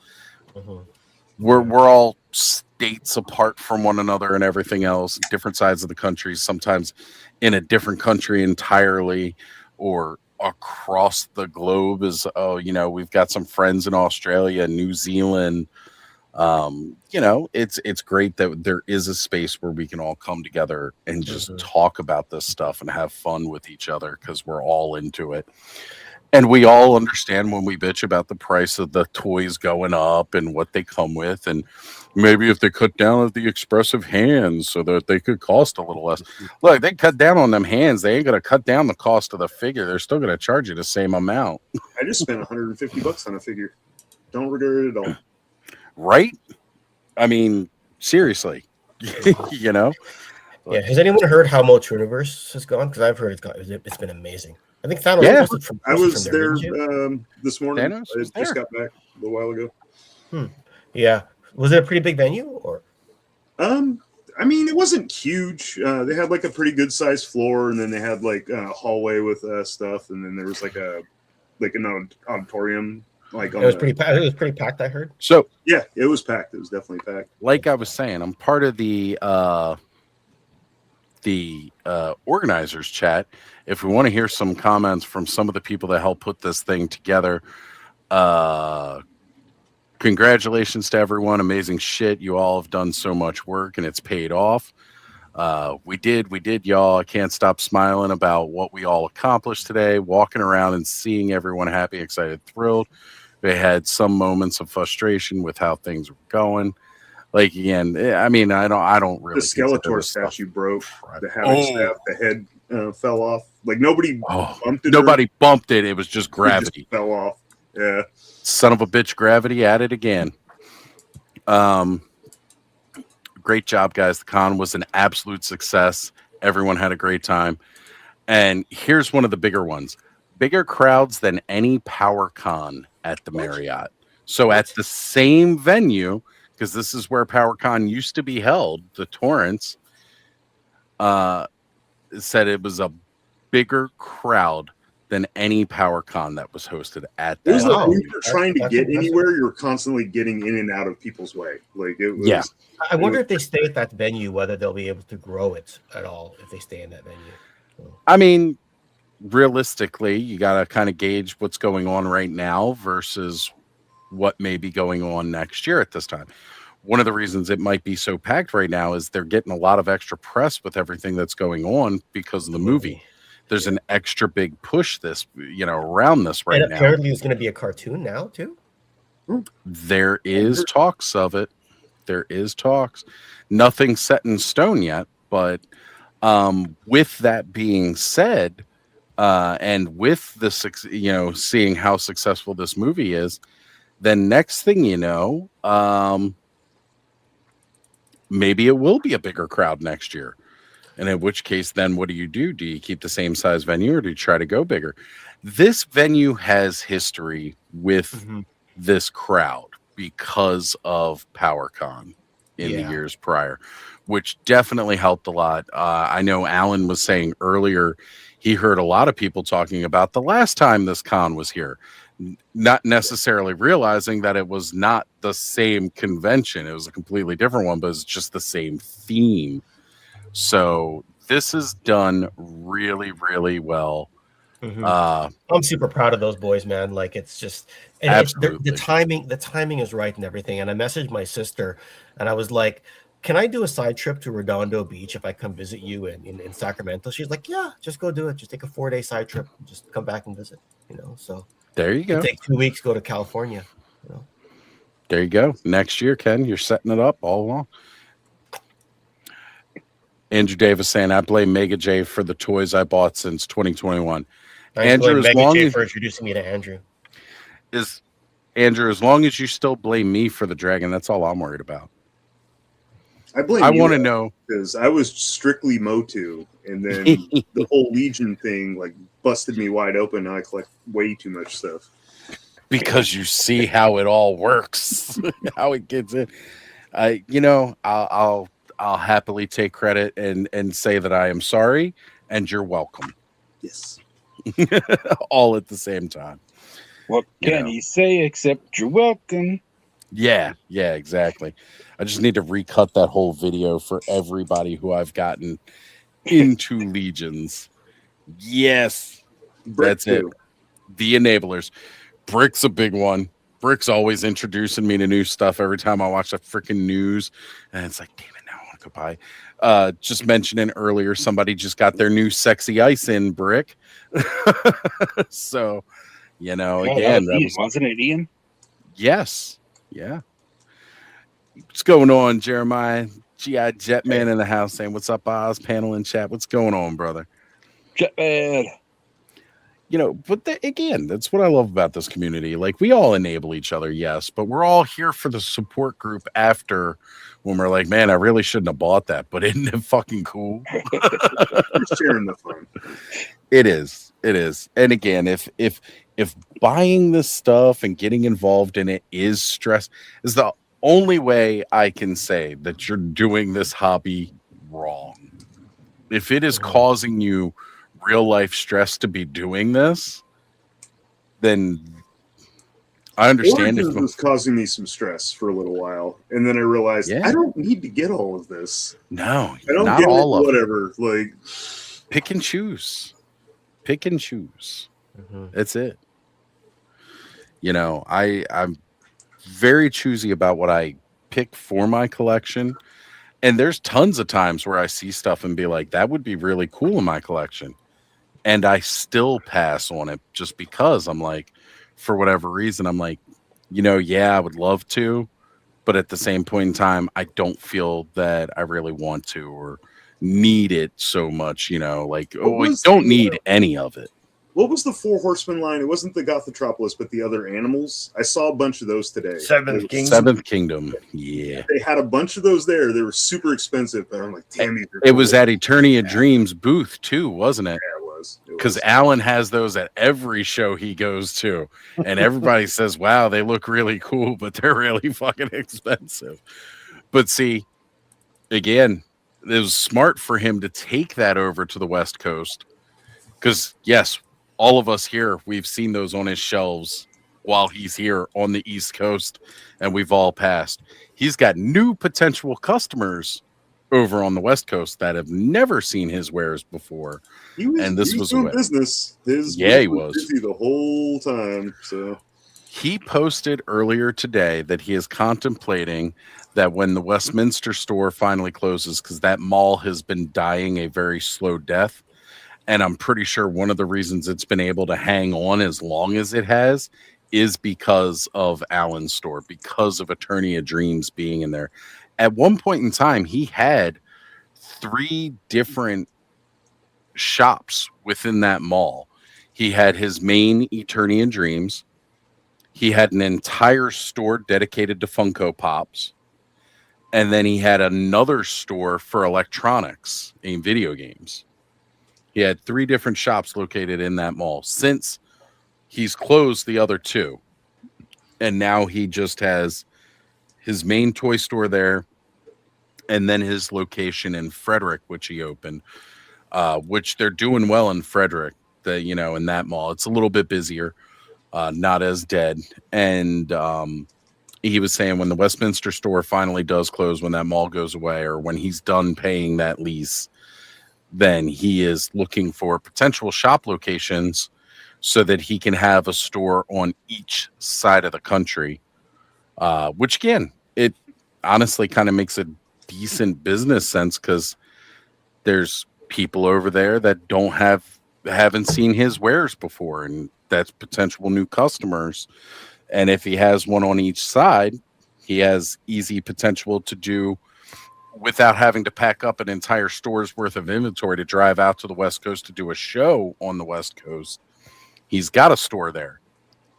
We're all states apart from one another and everything else, different sides of the country, sometimes in a different country entirely, or across the globe. We've got some friends in Australia, New Zealand. It's great that there is a space where we can all come together and just talk about this stuff and have fun with each other, because we're all into it. And we all understand when we bitch about the price of the toys going up and what they come with, and maybe if they cut down at the expressive hands so that they could cost a little less. Look, they cut down on them hands. They ain't going to cut down the cost of the figure. They're still going to charge you the same amount. I just spent $150 on a figure. Don't regret it at all. Right? I mean, seriously, Yeah. Has anyone heard how Motriverse has gone? Because I've heard it's been amazing. I think Thanos. Yeah. I was there this morning. Thanos I was just there. got back a little while ago. Yeah. Was it a pretty big venue, or? I mean, it wasn't huge. They had like a pretty good sized floor, and then they had like a hallway with stuff, and then there was like an auditorium. Like It was pretty packed, I heard. So yeah, it was packed. It was definitely packed. like I was saying, I'm part of the organizers chat. If we want to hear some comments from some of the people that helped put this thing together, congratulations to everyone. Amazing shit. You all have done so much work, and it's paid off. We did, y'all. I can't stop smiling about what we all accomplished today, walking around and seeing everyone happy, excited, thrilled. We had some moments of frustration with how things were going. Like, again, I mean, I don't really. The Skeletor statue broke. The Havoc staff, the head fell off. Like nobody bumped it. Nobody bumped it. It was just gravity. It just fell off. Yeah. Son of a bitch, gravity at it again. Great job, guys. The con was an absolute success. Everyone had a great time. And here's one of the bigger ones. Bigger crowds than any Power Con at the Marriott. So at the same venue, because this is where PowerCon used to be held, the Torrance said it was a bigger crowd than any PowerCon that was hosted at that. It was like when venue. you were trying to get anywhere, you were constantly getting in and out of people's way. Like it was. Yeah. I wonder if they stay at that venue, whether they'll be able to grow it at all if they stay in that venue. I mean, realistically, you got to kind of gauge what's going on right now versus what may be going on next year at this time. One of the reasons it might be so packed right now is they're getting a lot of extra press with everything that's going on because of the movie. There's an extra big push around this right and now. Apparently it's going to be a cartoon now too. There is talks of it. There is talks. Nothing set in stone yet, but With that being said, and with the seeing how successful this movie is, then next thing you know, maybe it will be a bigger crowd next year. And in which case, then what do you do? Do you keep the same size venue or do you try to go bigger? This venue has history with this crowd because of PowerCon in the years prior, which definitely helped a lot. I know Alan was saying earlier he heard a lot of people talking about the last time this con was here, not necessarily realizing that it was not the same convention. It was a completely different one, but it's just the same theme. So this is done really, really well. I'm super proud of those boys, man. Like it's just the timing is right and everything. And I messaged my sister and I was like, can I do a side trip to Redondo Beach if I come visit you in Sacramento? She's like, yeah, just go do it. Just take a 4-day side trip. Just come back and visit, So there you go. Take 2 weeks, go to California. There you go. Next year, Ken, you're setting it up all along. Andrew Davis saying, I blame Mega J for the toys I bought since 2021. Andrew, as long as for introducing me to Andrew. As long as you still blame me for the dragon, that's all I'm worried about. I want to know because I was strictly Motu, and then the whole Legion thing like busted me wide open. Now I collect way too much stuff because you see how it all works, how it gets in. I'll happily take credit and say that I am sorry and you're welcome. Yes. All at the same time. What can you say except you're welcome? Yeah, exactly. I just need to recut that whole video for everybody who I've gotten into Legions. Yes. That's it. The enablers. Brick's a big one. Brick's always introducing me to new stuff every time I watch the freaking news. And it's like, damn it, now I want to go buy. Just mentioning earlier, somebody just got their new sexy ice in, Brick. So, again, wasn't it Ian? Yes. Yeah. What's going on, Jeremiah? G.I. Jetman in the house saying, what's up, Oz? Panel in chat. What's going on, brother? Jetman. But again, that's what I love about this community. Like, we all enable each other, yes, but we're all here for the support group after when we're like, man, I really shouldn't have bought that, but isn't it fucking cool? We're sharing the fun. It is. And again, if buying this stuff and getting involved in it is stress, is the only way I can say that you're doing this hobby wrong. If it is causing you real life stress to be doing this, then I understand. It was causing me some stress for a little while, and then I realized I don't need to get all of this. No, I don't not get all of whatever. It. Like, pick and choose. That's it. I'm very choosy about what I pick for my collection, and there's tons of times where I see stuff and be like, that would be really cool in my collection, and I still pass on it just because I'm like, for whatever reason, I'm like, I would love to, but at the same point in time, I don't feel that I really want to or need it so much, we don't need any of it. What was the 4 Horsemen line? It wasn't the Gothotropolis, but the other animals. I saw a bunch of those today. Seventh Kingdom. Yeah. They had a bunch of those there. They were super expensive, but I'm like, damn you. It was at Eternia Dreams booth too, wasn't it? Yeah, it was. Because Alan has those at every show he goes to. And everybody says, wow, they look really cool, but they're really fucking expensive. But see, again, it was smart for him to take that over to the West Coast. Because, yes, all of us here, we've seen those on his shelves while he's here on the East Coast, and we've all passed. He's got new potential customers over on the West Coast that have never seen his wares before. He was doing business. He was busy the whole time. So he posted earlier today that he is contemplating that when the Westminster store finally closes, because that mall has been dying a very slow death. And I'm pretty sure one of the reasons it's been able to hang on as long as it has is because of Alan's store, because of Eternia Dreams being in there. At one point in time, he had 3 different shops within that mall. He had his main Eternian Dreams. He had an entire store dedicated to Funko Pops. And then he had another store for electronics and video games. He had 3 different shops located in that mall. Since he's closed the other 2. And now he just has his main toy store there. And then his location in Frederick, which he opened, which they're doing well in Frederick, in that mall. It's a little bit busier, not as dead. And he was saying when the Westminster store finally does close, when that mall goes away, or when he's done paying that lease, then he is looking for potential shop locations so that he can have a store on each side of the country, which again, it honestly kind of makes a decent business sense because there's people over there that haven't seen his wares before, and that's potential new customers. And if he has one on each side, he has easy potential to do without having to pack up an entire store's worth of inventory to drive out to the West Coast to do a show on the West Coast. He's got a store there.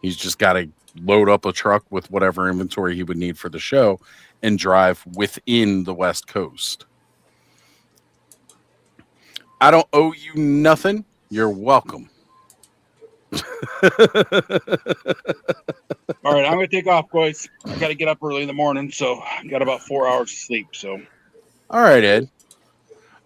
He's just got to load up a truck with whatever inventory he would need for the show and drive within the West Coast. I don't owe you nothing. You're welcome. All right, I'm going to take off, boys. I got to get up early in the morning, so I got about 4 hours of sleep. So, all right, Ed.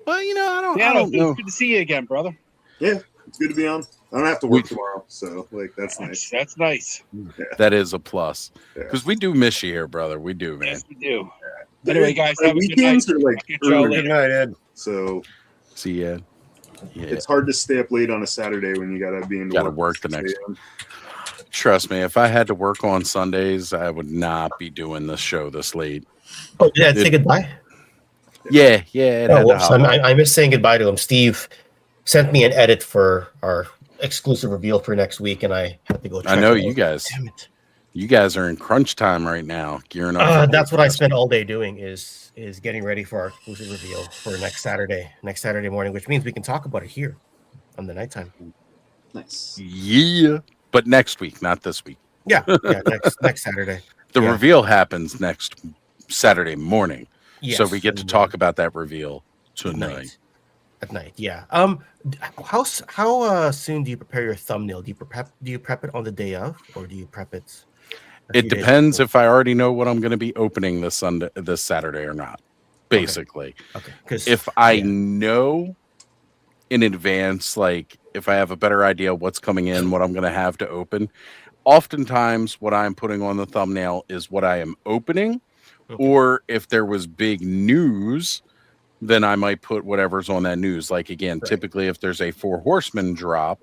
Well, I don't know. It's good to see you again, brother. Yeah, it's good to be on. I don't have to work tomorrow, so that's nice. That's nice. Yeah. That is a plus because we do miss you here, brother. We do, man. Yes, we do. Yeah. Anyway, guys, have a good night. Weekends are like Good night, Ed. So see you, Ed. Yeah. It's hard to stay up late on a Saturday when you gotta be in work the next. Trust me, if I had to work on Sundays, I would not be doing this show this late. Oh, yeah, say goodbye. Yeah. I miss saying goodbye to him. Steve sent me an edit for our exclusive reveal for next week, and I have to go. I know you guys. Damn it. You guys are in crunch time right now, gearing up. That's what I spent all day doing is getting ready for our exclusive reveal for next Saturday morning, which means we can talk about it here on the nighttime. Nice. Yeah, but next week, not this week. Yeah, next Saturday. The reveal happens next Saturday morning, so we get to talk about that reveal tonight. At night, yeah. How soon do you prepare your thumbnail? Do you prep it on the day of, or do you prep it? It depends if I already know what I'm going to be opening this Saturday or not. Basically, okay. If I know in advance, like if I have a better idea what's coming in, what I'm going to have to open, oftentimes what I'm putting on the thumbnail is what I am opening, or if there was big news, then I might put whatever's on that news. Like again, typically if there's a 4 Horsemen drop,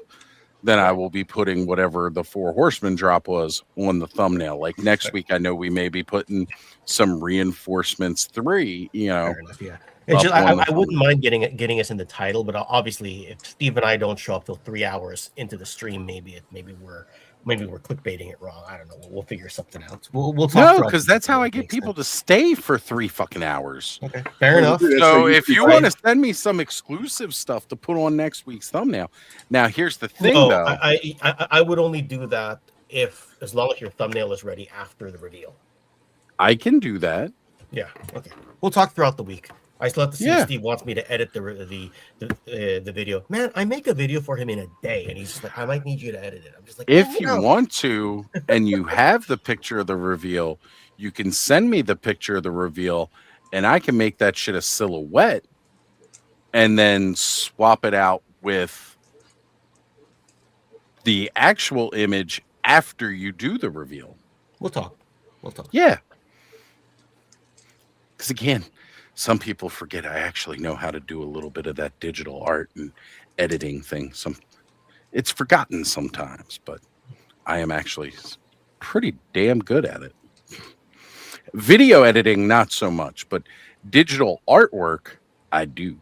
then I will be putting whatever the 4 Horsemen drop was on the thumbnail. Like next week, I know we may be putting some Reinforcements 3, Fair enough, yeah. It's just, I wouldn't mind getting us in the title, but obviously if Steve and I don't show up till 3 hours into the stream, maybe we're clickbaiting it wrong. I don't know. We'll figure something out. We'll talk. No, because that's how I get people to stay for 3 fucking hours. Okay, fair enough. So if you want to send me some exclusive stuff to put on next week's thumbnail, now here's the thing, though. I would only do that as long as your thumbnail is ready after the reveal. I can do that. Yeah. Okay. We'll talk throughout the week. I still have to see if Steve wants me to edit the video. Man, I make a video for him in a day, and he's just like, I might need you to edit it. I'm just like, if you want to, and you have the picture of the reveal, you can send me the picture of the reveal, and I can make that shit a silhouette, and then swap it out with the actual image after you do the reveal. We'll talk. Yeah. Because again, some people forget I actually know how to do a little bit of that digital art and editing thing. It's forgotten sometimes, but I am actually pretty damn good at it. Video editing, not so much, but digital artwork, I do.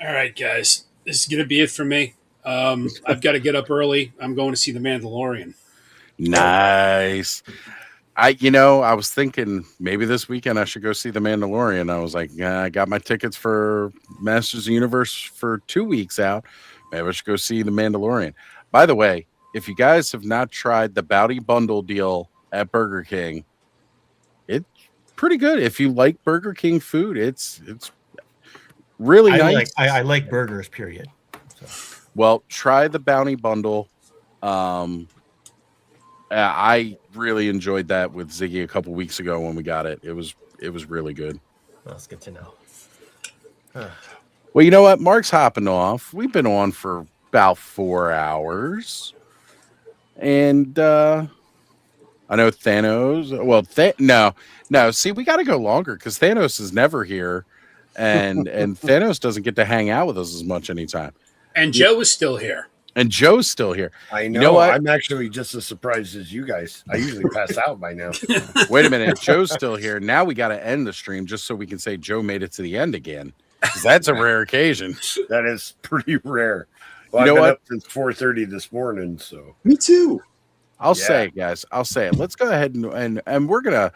All right, guys. This is going to be it for me. I've got to get up early. I'm going to see The Mandalorian. Nice. I was thinking maybe this weekend I should go see The Mandalorian. I was like, I got my tickets for Masters of the Universe for 2 weeks out. Maybe I should go see The Mandalorian. By the way, if you guys have not tried the Bounty Bundle deal at Burger King, it's pretty good. If you like Burger King food, it's really nice. I like burgers, period. So. Well, try the Bounty Bundle. I really enjoyed that with Ziggy a couple weeks ago when we got it. It was really good. That's good to know. Well, you know what? Mark's hopping off. We've been on for about 4 hours. And I know Thanos. Well, no. See, we got to go longer because Thanos is never here. And Thanos doesn't get to hang out with us as much anytime. And Joe is still here. And Joe's still here. I know. You know what? I'm actually just as surprised as you guys. I usually pass out by now. Wait a minute. Joe's still here. Now we got to end the stream just so we can say Joe made it to the end again. 'Cause that's a rare occasion. That is pretty rare. Well, You know I've been what? up since 4:30 this morning, so Me too. I'll say it, guys. I'll say it. Let's go ahead and we're gonna